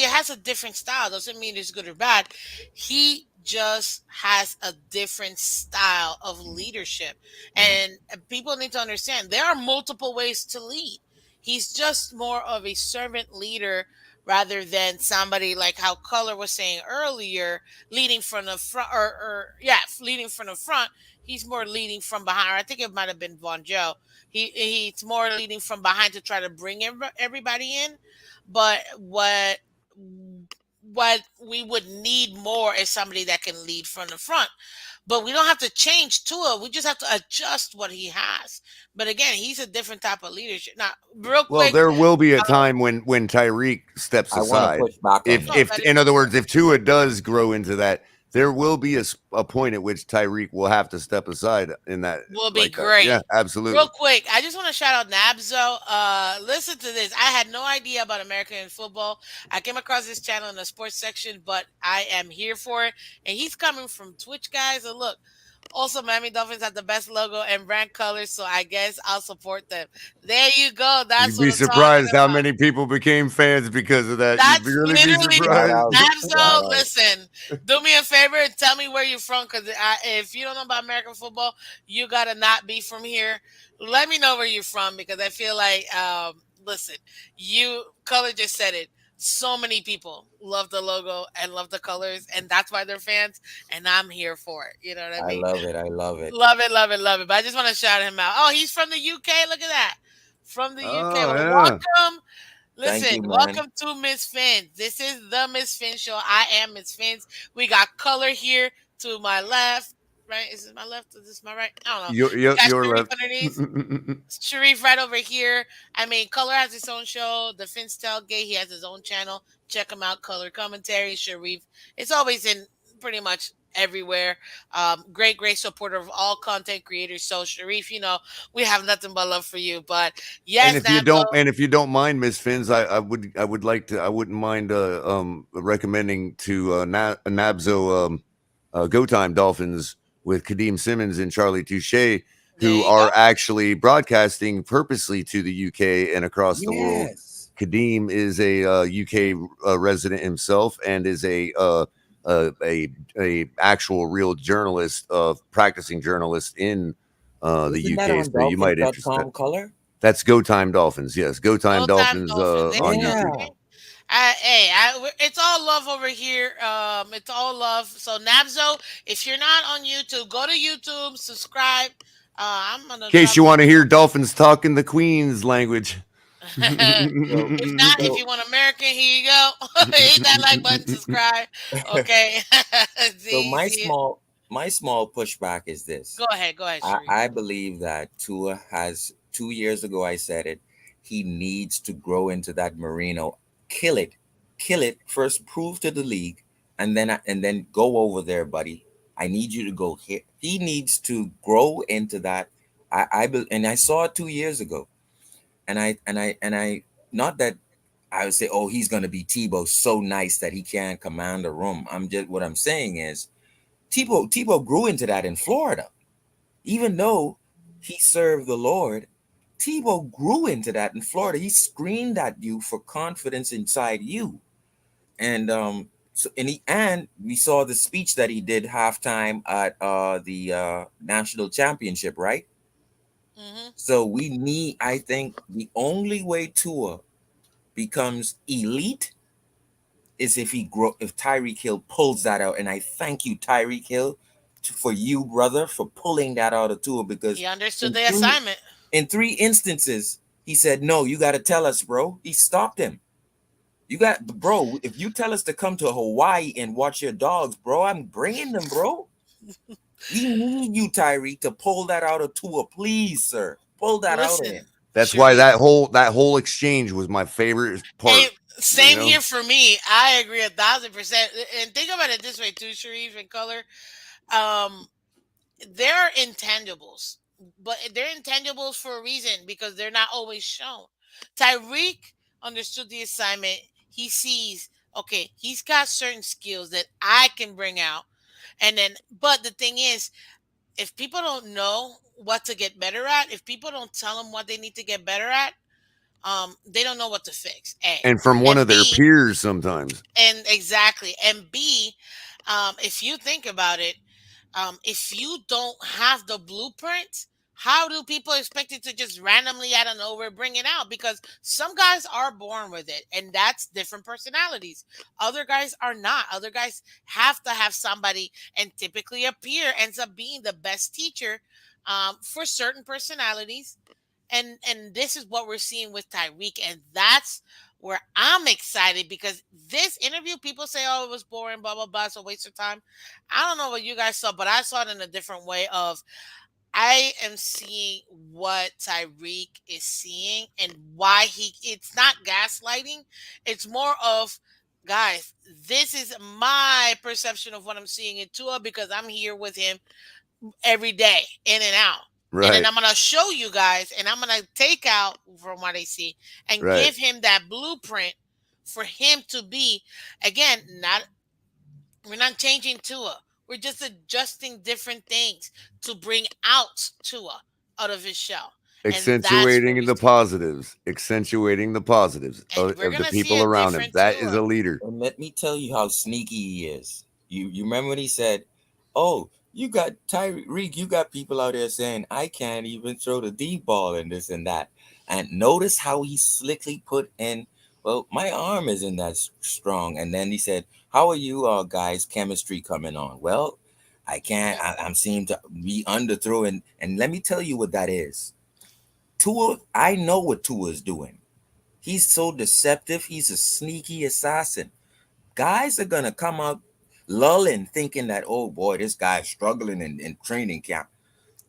has a different style. Doesn't mean it's good or bad. He just has a different style of leadership, Mm. and people need to understand there are multiple ways to lead. He's just more of a servant leader rather than somebody like how Color was saying earlier, leading from the front, or yeah, leading from the front. He's more leading from behind. Or I think it might have been Von Joe. He's more leading from behind to try to bring everybody in. But what we would need more is somebody that can lead from the front. But we don't have to change Tua. We just have to adjust what he has. But again, he's a different type of leadership. Now, real Well, quick, there will be a uh, time when Tyreek steps I want to aside. push back on no, him. If that is in other true. words, if Tua does grow into that, there will be a point at which Tyreek will have to step aside in that Will be like that. great. Yeah, absolutely. Real quick, I just want to shout out Nabzo. Listen to this. I had no idea about American football. I came across this channel in the sports section, but I am here for it. And he's coming from Twitch, guys. And look, also Miami Dolphins have the best logo and brand colors, so I guess I'll support them. There you go. That's You'd what be I'm talking surprised how about. many people became fans because of that. You'd That's really be literally Shout surprised. out, shout Nabzo. out. Listen, do me a favor and tell me where you're from, because if you don't know about American football, you gotta not be from here. Let me know where you're from because I feel like, listen, you color just said it. So many people love the logo and love the colors, and that's why they're fans. And I'm here for it. You know what I I mean? love it. I love it. Love it, love it, love it. But I just want to shout him out. Oh, he's from the UK. Look at that. From the UK. Oh Well, yeah. welcome. Thank Listen, you, man. welcome to Miss Fins. This is the Miss Fins show. I am Miss Fins. We got color here to my left. Right? Is this my left? Is this my right? I don't know. We got Your Sharif left. underneath. Sharif right over here. I mean, Color has his own show. The Fins Tailgate. He has his own channel. Check him out. Color commentary. Sharif. It's always in pretty much everywhere. Great supporter of all content creators. So Sharif, we have nothing but love for you. But And yes, if you Nabzo. don't, and if you don't mind, Miss Finns, I would like to, I wouldn't mind recommending to Nabzo Go Time Dolphins with Kadeem Simmons and Charlie Touche, There who you go. are actually broadcasting purposely to the UK and across the world. Yes. Kadeem is a UK resident himself and is a actual real journalist, practicing journalist in the Isn't that UK. on So you might interest that. dolphins.com color? That's Go Time Dolphins. Yes, Go Time Go time Dolphins dolphin. There on you go. YouTube. Yeah. See? It's all love over here. It's all love. So Nabzo, if you're not on YouTube, go to YouTube, subscribe. I'm gonna In case drop you want some. to hear dolphins talking the Queen's language. So If not, if so you want American, here you go. Hit that like button, subscribe. Okay. so See. my small pushback is this. Go ahead, I Sharif. believe that Tua has 2 years ago I said it. He needs to grow into that Marino, kill it, kill it. First, prove to the league, and then go over there, buddy. I need you to go here. He needs to grow into that. And I saw it 2 years ago, and I not that I would say, oh, he's gonna be Tebow so nice that he can't command a room. I'm just what I'm saying is Tebow grew into that in Florida. Even though he served the Lord, Tebow grew into that in Florida. He screamed at you for confidence inside you. And and we saw the speech that he did halftime at the national championship, right? Hmm. So I think the only way Tua becomes elite is if Tyreek Hill pulls that out. And I thank you, Tyreek Hill, for you, brother, for pulling that out of Tua, because He understood in the three assignment. in three instances he said, "No, you got to tell us, bro." He stopped him. You got, bro. If you tell us to come to Hawaii and watch your dogs, bro, I'm bringing them, bro. We need you, Tyreek, to pull that out of Tua, please, sir. Pull that out of Listen, him. That's why Sharif. that whole exchange was my favorite Hey, part. You same know, here for me. I agree 1,000%. And think about it this way too, Sharif and Color. Um, there are intangibles, but they're intangibles for a reason because they're not always shown. Tyreek understood the assignment. He sees, okay, he's got certain skills that I can bring out. And then, but the thing is, if people don't know what to get better at, if people don't tell them what they need to get better at, they don't know what to fix. A and from one and of their B, peers sometimes. and exactly, and B, if you think about it, if you don't have the blueprint, how do people expect it to just randomly out of nowhere bring it out? Because some guys are born with it, and that's different personalities. Other guys are not. Other guys have to have somebody, and typically a peer ends up being the best teacher for certain personalities. And this is what we're seeing with Tyreek, and that's where I'm excited because this interview, people say, "Oh, it was boring, blah blah blah, it's a waste of time." I don't know what you guys saw, but I saw it in a different way. Of I am seeing what Tyreek is seeing and why he. It's not gaslighting. It's more of, guys, this is my perception of what I'm seeing in Tua because I'm here with him every day, in and out. And then Right, I'm gonna show you guys, and I'm gonna take out from what I see and right. give him that blueprint for him to be, again, not, we're not changing Tua. We're just adjusting different things to bring out Tua out of his shell. And that's what Accentuating we the see. positives, accentuating the positives And we're of the gonna see people a around him. different That is Tua. a leader. And let me tell you how sneaky he is. You remember when he said, "Oh, you got Tyreek, you got people out there saying I can't even throw the deep ball and this and that." And notice how he slickly put in, "Well, my arm isn't that strong." And then he said, "How are you guys chemistry coming on?" "Well, I can't. I'm seem to be underthrow." And let me tell you what that is. Tua, I know what Tua is doing. He's so deceptive. He's a sneaky assassin. Guys are gonna come out lulling, thinking that, oh boy, this guy's struggling in training camp.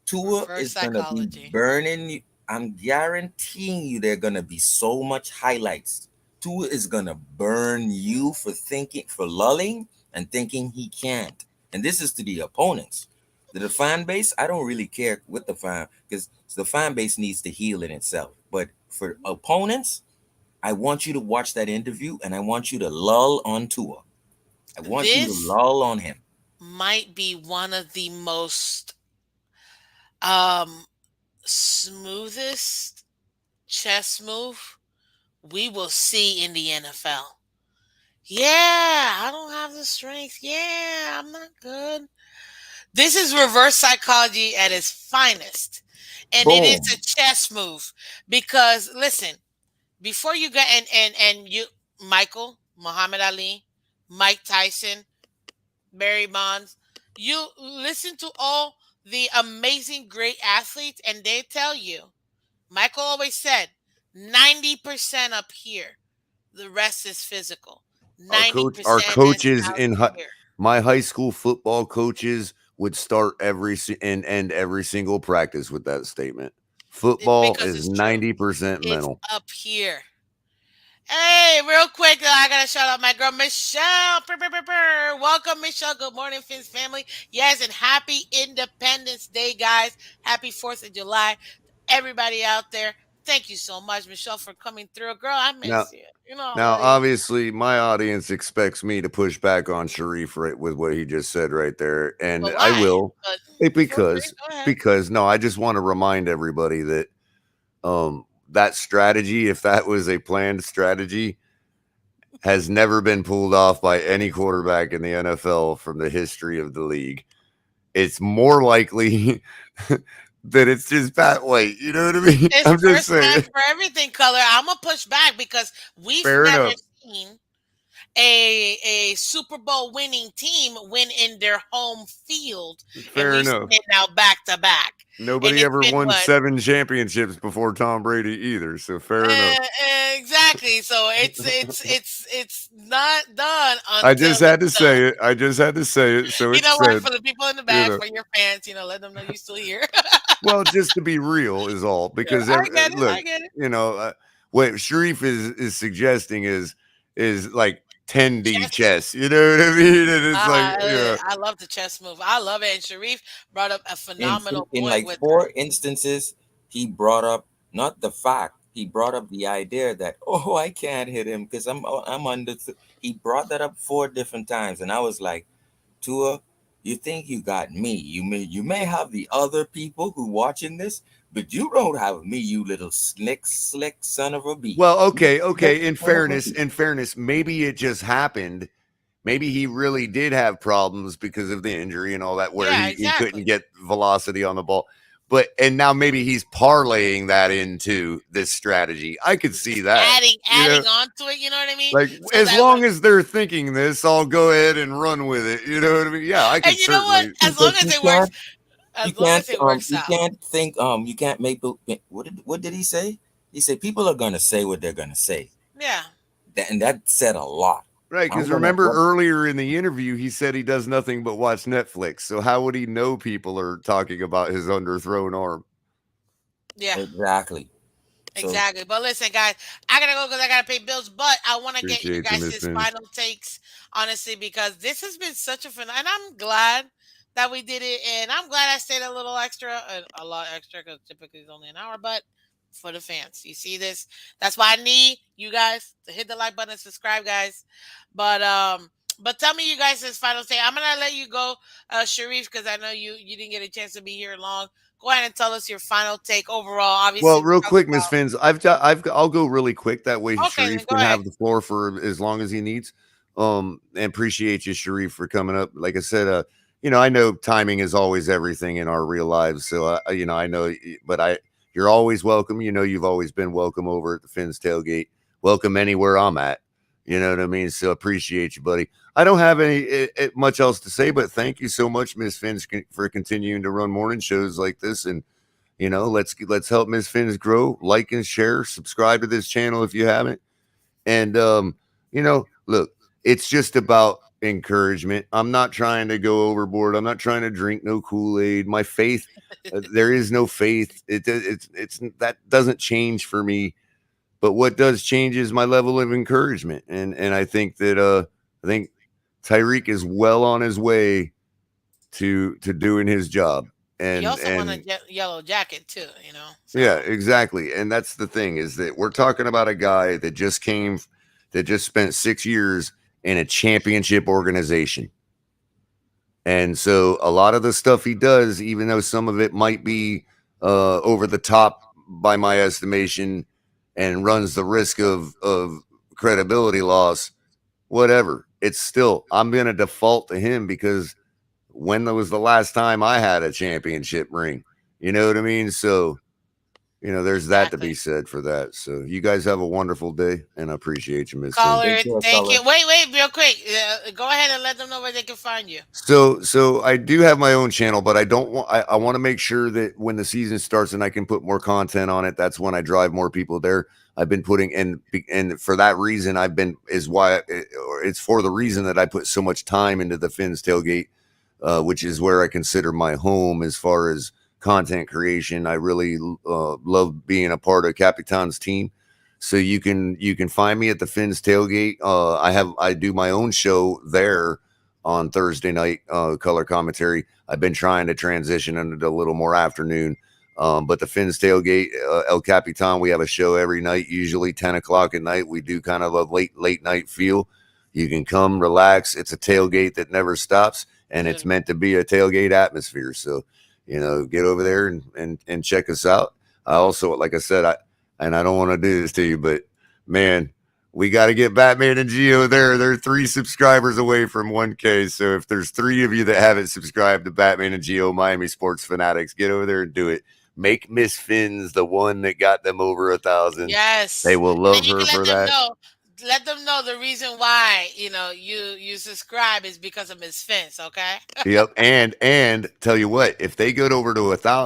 Tua Reverse is gonna be psychology. burning you. I'm guaranteeing you there are gonna be so much highlights. Tua is gonna burn you for lulling and thinking he can't. and this is to the opponents. To the fan base, I don't really care with the fan because the fan base needs to heal in itself. But for opponents, I want you to watch that interview and I want you to lull on Tua. I want you to This lull on him. might be one of the most um smoothest chess move we will see in the NFL. Yeah, I don't have the strength. Yeah, I'm not good. This is reverse psychology at its finest. And it is a Boom. chess move because listen, before you got and you Michael, Muhammad Ali, Mike Tyson, Barry Bonds, you listen to all the amazing great athletes and they tell you, Michael always said, 90% up here. The rest is physical. Our 90% is coaches out in here. my high school football coaches would start and end every single practice with that statement. Football Because is it's true. 90% It's mental. up here. Hey, real quick, I gotta shout out my girl Michelle. Brr, brr, brr, brr. Welcome, Michelle. Good morning, Finn's family. Yes, and happy Independence Day, guys. Happy 4th of July. Everybody out there, thank you so much, Michelle, for coming through. Girl, I Now, miss you. You know, I now, love you. obviously, my audience expects me to push back on Sharif right with what he just said right there, and But I why? will, But feel free. because Go ahead. no, I just want to remind everybody that that strategy, if that was a planned strategy, has never been pulled off by any quarterback in the NFL from the history of the league. It's more likely that it's just Pat White. You know what I mean? It's I'm just first time saying. for everything, color. I'm gonna push back because we've Fair never enough. seen a Super Bowl winning team win in their home field, and Fair we've seen enough. it now back to back, and Nobody it's ever been won what 7 championships before Tom Brady either. So fair enough. exactly. So it's not done I just until had to it's done. say it. I just had to say it. So You it's know what? said. For the people in the You back, know. for your fans, let them know you're still here. Well, just to be real is all. Because I get it. look, I get it. you know, what Sharif is suggesting is like 10D Chess. chess. You know what I mean? And it's like, I love the chess move. I love it. And Sharif brought up a phenomenal In point like with that. four instances, he brought up not the fact, he brought up the idea that oh, I can't hit him because I'm under. He brought that up four different times, and I was like, Tua, you think you got me? You may have the other people who watching this, but you don't have me, you little slick son of a bee. well, You slick okay. son of a bee. In fairness, maybe it just happened. Maybe he really did have problems because of the injury and all that, where Yeah, he couldn't exactly. get velocity on the ball. But and now maybe he's parlaying that into this strategy. I could see Just that. You know, adding on to it, you know what I mean? like So as that when long as they're thinking this, I'll go ahead and run with it. You know what I mean? Yeah, I and could you know what? certainly. As long Because as it works, as long as it works you out. can't think you can't make what did he say? He said people are gonna say what they're gonna say. Yeah. And that said a lot. Right, I'm because gonna remember what earlier in the interview, he said he does nothing but watch Netflix. So how would he know people are talking about his underthrown arm? Yeah. exactly. So Exactly. But listen, guys, I gotta go because I gotta pay bills. But I want to get your Appreciate you, Miss guys' Finch. final takes, honestly, because this has been such a fun. And I'm glad that we did it, and I'm glad I stayed a little extra, a lot extra, because typically it's only an hour. But for the fans, you see this. That's why I need you guys to hit the like button and subscribe, guys. But um. But tell me you guys' final say. I'm gonna let you go, Sharif, because I know you didn't get a chance to be here long. Go ahead and tell us your final take overall. Obviously, Well, we real talked quick, Miss Finns, I'll go really quick. That way, Okay, then Sharif go can ahead. have the floor for as long as he needs. And appreciate you, Sharif, for coming up. Like I said, I know timing is always everything in our real lives. So, I know, but you're always welcome. You know, you've always been welcome over at the Finns tailgate. Welcome anywhere I'm at. You know what I mean? So appreciate you, buddy. I don't have much else to say, but thank you so much, Miss Finns, for continuing to run morning shows like this. And let's help Miss Finns grow. Like and share. Subscribe to this channel if you haven't. And look, it's just about encouragement. I'm not trying to go overboard. I'm not trying to drink no Kool-Aid. My faith, there is no faith. It's that doesn't change for me. But what does change is my level of encouragement. And I think that I think Tyreek is well on his way to doing his job. He also won a And yellow jacket too, So yeah, exactly. And that's the thing, is that we're talking about a guy that that just spent 6 years in a championship organization. And so a lot of the stuff he does, even though some of it might be over the top by my estimation and runs the risk of credibility loss, whatever, it's still, I'm going to default to him, because when was the last time I had a championship ring? You know what I mean? So, there's that to be exactly. said for that. So you guys have a wonderful day, and I appreciate you, Miss Finn. Caller, Take care, thank caller. you. Wait, real quick. Go ahead and let them know where they can find you. So I do have my own channel, but I don't want. I want to make sure that when the season starts and I can put more content on it, that's when I drive more people there. I've been putting and for that reason, I've been is why or it's for the reason that I put so much time into the Phins tailgate, which is where I consider my home as far as content creation. I really love being a part of Capitan's team. So you can find me at the Phins tailgate. I do my own show there on Thursday night, color commentary. I've been trying to transition into a little more afternoon. But the Finns tailgate, El Capitan, we have a show every night, usually 10 o'clock at night. We do kind of a late night feel. You can come relax. It's a tailgate that never stops, and it's Beautiful. meant to be a tailgate atmosphere. So, get over there and check us out. I also, like I said, I don't want to do this to you, but man, we got to get Batman and Geo there. They're 3 subscribers away from 1K. So if there's 3 of you that haven't subscribed to Batman and Geo Miami Sports Fanatics, get over there and do it. Make Miss Finn's the one that got them over 1,000. They Yes, will and then love you her can for that. let them know the reason why you subscribe is because of Miss Fence. Okay. Yep. And tell you what, if they get over to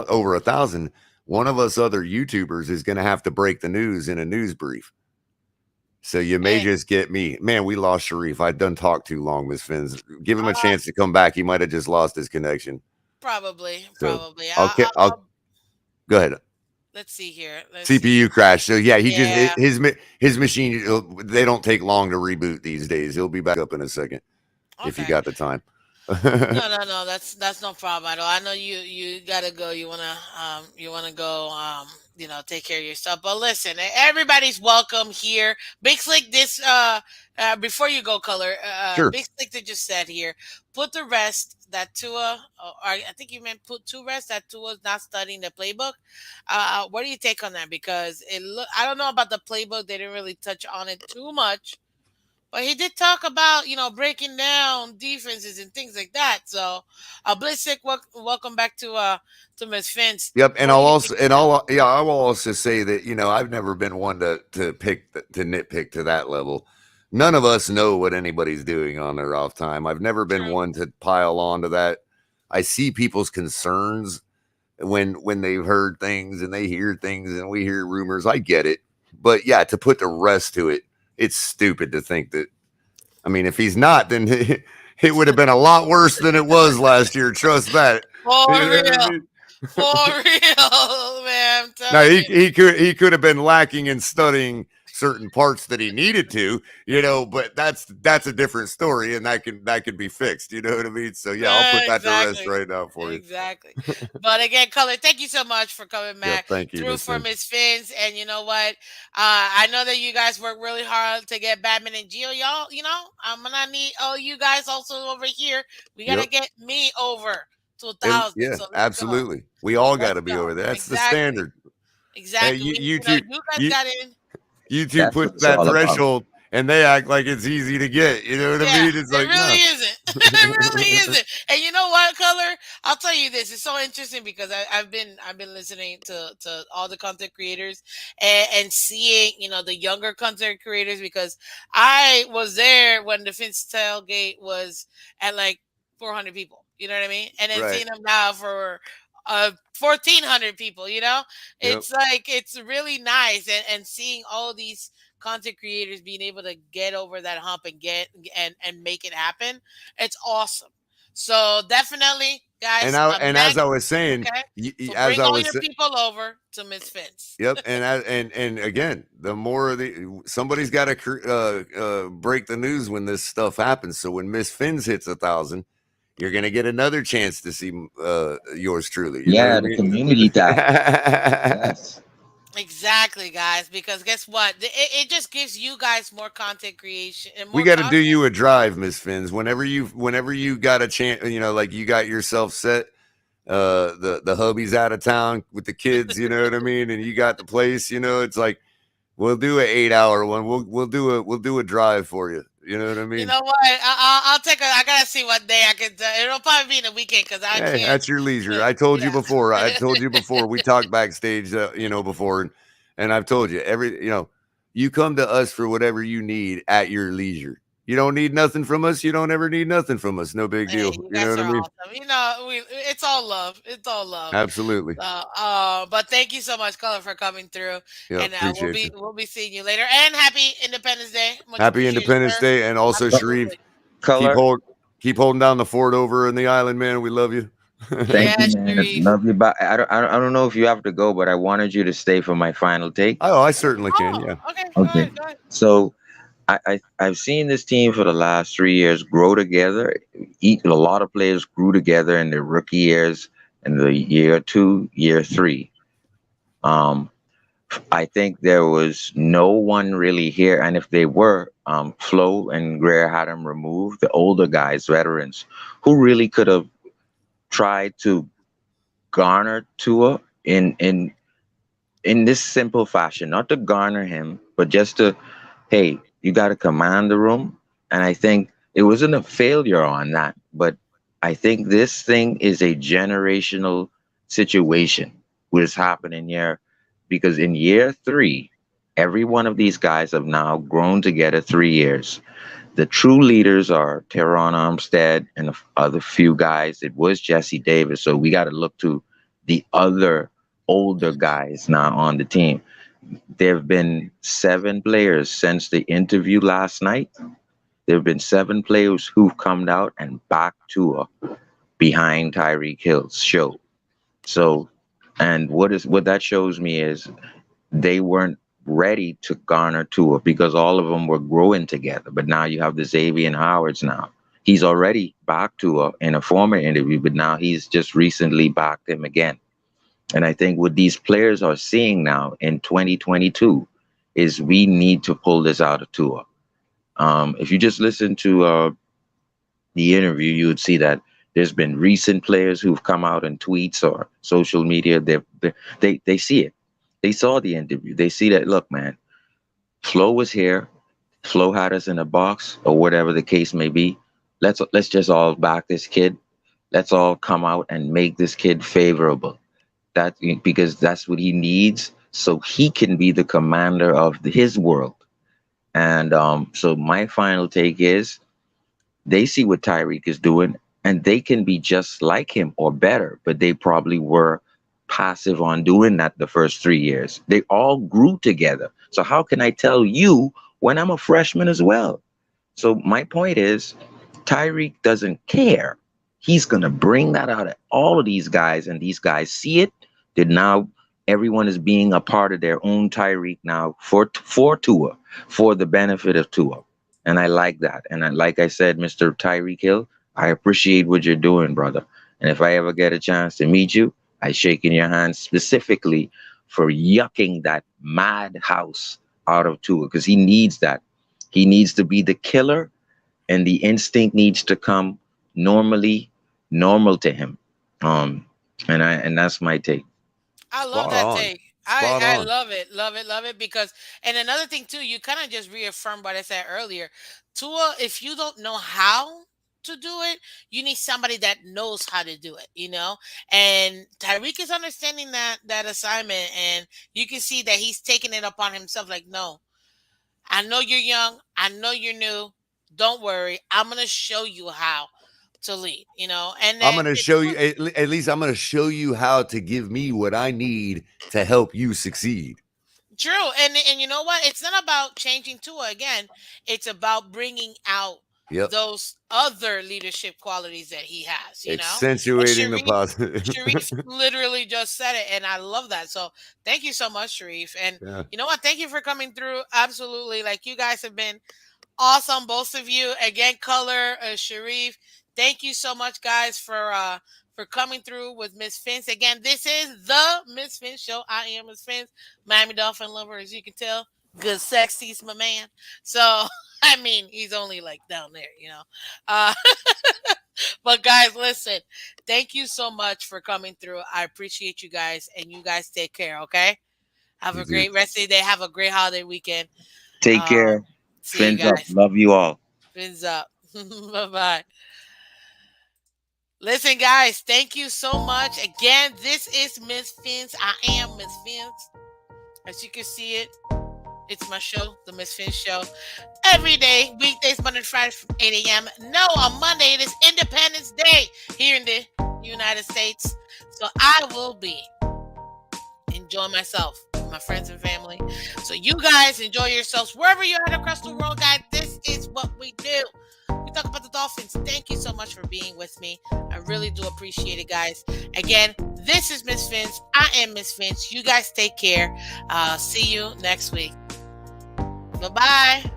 over 1,000, one of us other YouTubers is going to have to break the news in a news brief. So you may Hey, just get me. Man, we lost Sharif. I done talked too long, Miss Fins. Give him a uh, chance to come back. He might have just lost his connection. probably, So probably. I'll go ahead. Let's see here. Let's see. CPU crash. So yeah, he just Yeah. his machine. They don't take long to reboot these days. He'll be back up in a second if you Okay. got the time. No. That's no problem at all. I know you gotta go. You wanna go. Take care of yourself. But listen, everybody's welcome here. Big Slick, this before you go, color. Sure. Big Slick that just said here. Put the rest that Tua, or I think you meant put to rest that Tua's not studying the playbook. What do you take on that? Because I don't know about the playbook. They didn't really touch on it too much, but he did talk about, breaking down defenses and things like that. So, Blissik, welcome back to Miss Finch. Yep, and What do I'll you also think on that? yeah, I will also say that I've never been one to pick to nitpick to that level. None of us know what anybody's doing on their off time. I've never been True. one to pile on to that. I see people's concerns when they've heard things and they hear things and we hear rumors. I get it, but yeah, to put the rest to it, it's stupid to think that. I mean, if he's not, then it would have been a lot worse than it was last year. Trust that. You For know what I real, mean? for real, man. I'm Now telling you. he could have been lacking in studying certain parts that he needed to, but that's a different story, and that can be fixed. You know what I mean? So yeah, I'll put that to rest Exactly. right now for you. Exactly. But again, Color, thank you so much for coming Yeah, back thank you, through Miss for Finn. Miss Fins. And you know what? I know that you guys work really hard to get Batman and Geo. Y'all, I'm gonna need all you guys also over here. We gotta Yep, get me over to a and thousand. yeah, So let's go. absolutely. We all got Let's to be go. over there. That's the Exactly. standard. Hey, Exactly. you two, You guys you got in. you two That's what put it's that all about. threshold, and they act like it's easy to get. You know what I Yeah, mean? It's it like really no. isn't. It really isn't. And you know what, Color? I'll tell you this. It's so interesting because I've been listening to all the content creators and seeing the younger content creators because I was there when the Finch tailgate was at like 400 people. You know what I mean? And then Right. seeing them now for 1,400 people. Yep. It's like it's really nice and seeing all these content creators being able to get over that hump and get and make it happen. It's awesome. So definitely, guys, And as I was saying, okay. So as bring I all was your people over to Miss Fence. Yep, and again, the more somebody's got to break the news when this stuff happens. So when Miss Fins hits 1,000, you're gonna get another chance to see yours truly. You know what Yeah, I the mean? community tab. Yes. Exactly, guys. Because guess what? It just gives you guys more content creation and We more got to do content. you a drive, Miss Fins. Whenever you got a chance, like you got yourself set. The hubby's out of town with the kids. You know what I mean? And you got the place. It's like we'll do an 8 hour one. We'll do a drive for you. You know what I You mean? know what? I'll take a. I gotta see what day I can. It'll probably be in the weekend because I Hey, can't. that's your leisure. I told you before. I Yeah. told you before. We talked backstage, before, and I've told you you come to us for whatever you need at your leisure. You don't need nothing from us. You don't ever need nothing from us. No big Hey, deal. you You know guys what I are mean? awesome. It's all love. It's all love. Absolutely. But thank you so much, Colin, for coming through, Yeah, and we'll appreciate be you. we'll be seeing you later. And happy Independence Day. Much Happy appreciated, Independence sir. Day, and also Sharif, Absolutely. keep Color. hold, keep holding down the fort over in the island, man. We love you. Thank you, Yes, man. Sharif. Love you. But I don't know if you have to go, but I wanted you to stay for my final take. Oh, I certainly can. Oh, Yeah. okay. Go Okay. ahead. Go ahead. So I've seen this team for the last 3 years grow together. A lot of players grew together in their rookie years, in the year two, year three. Um, I think there was no one really here, and if they were, Flo and Greer had them removed, the older guys, veterans, who really could have tried to garner Tua in this simple fashion, not to garner him, but just to, hey, you got to command the room. And I think it wasn't a failure on that, but I think this thing is a generational situation what is happening here because in year three, every one of these guys have now grown together 3 years. The true leaders are Teron Armstead and the other few guys. It was Jesse Davis. So we got to look to the other older guys now on the team. There have been 7 players since the interview last night. There have been 7 players who've come out and backed Tua behind Tyreek Hill's show. So, and what that shows me is they weren't ready to garner Tua because all of them were growing together. But now you have the Xavier Howards now. He's already backed Tua in a former interview, but now he's just recently backed him again. And I think what these players are seeing now in 2022 is we need to pull this out of Tua. If you just listen to the interview, you would see that there's been recent players who've come out in tweets or social media. They see it. They saw the interview. They see that. Look, man, Flo was here. Flo had us in a box, or whatever the case may be. Let's just all back this kid. Let's all come out and make this kid favorable. That because that's what he needs, so he can be the commander of his world. And so my final take is they see what Tyreek is doing and they can be just like him or better, but they probably were passive on doing that the first 3 years. They all grew together. So how can I tell you when I'm a freshman as well? So my point is Tyreek doesn't care. He's gonna bring that out of all of these guys, and these guys see it. That now everyone is being a part of their own Tyreek now for Tua, for the benefit of Tua. And I like that. And like I said, Mr. Tyreek Hill, I appreciate what you're doing, brother. And if I ever get a chance to meet you, I shake in your hand specifically for yucking that madhouse out of Tua because he needs that. He needs to be the killer, and the instinct needs to come normally, normal to him. Um, and that's my take. I love Spot that on. take. Spot I on. love it, love it, love it. Because and another thing too, you kind of just reaffirmed what I said earlier. Tua, if you don't know how to do it, you need somebody that knows how to do it. And Tyreek is understanding that assignment, and you can see that he's taking it upon himself. Like, no, I know you're young, I know you're new. Don't worry, I'm gonna show you how to lead. And I'm then going to it's show you, at least I'm going to show you how to give me what I need to help you succeed. true, and you know what? It's not about changing Tua again. It's about bringing out Yep. those other leadership qualities that he has. And Accentuating the positive. Sharif literally just said it, and I love that. So thank you so much, Sharif. And Yeah. you know what? Thank you for coming through. Absolutely, like you guys have been Awesome, both of you. Again, Color, Sharif. Thank you so much, guys, for coming through with Miss Fins. Again, this is the Miss Fins show. I am Miss Fins, Miami Dolphin lover, as you can tell. Good sexy's my man. So I mean, he's only like down there, you know. Uh, but guys, listen. Thank you so much for coming through. I appreciate you guys, and you guys take care. Okay. Have You a do. great rest of the day. Have a great holiday weekend. Take Um, care. see you Fins up. guys. Love you all. Fins up. Bye bye. Listen, guys, thank you so much. Again, this is Miss Fins. I am Miss Fins. As you can see it, it's my show, the Miss Fins Show. Every day, weekdays, Monday to Friday from 8 a.m. No, on Monday, it is Independence Day here in the United States. So I will be enjoying myself with my friends and family. So you guys enjoy yourselves wherever you're at across the world, guys. This is what we do. We talk about the Dolphins. Thank you so much for being with me. I really do appreciate it, guys. Again, this is Miss Fins. I am Miss Fins. You guys take care. See you next week. Bye bye.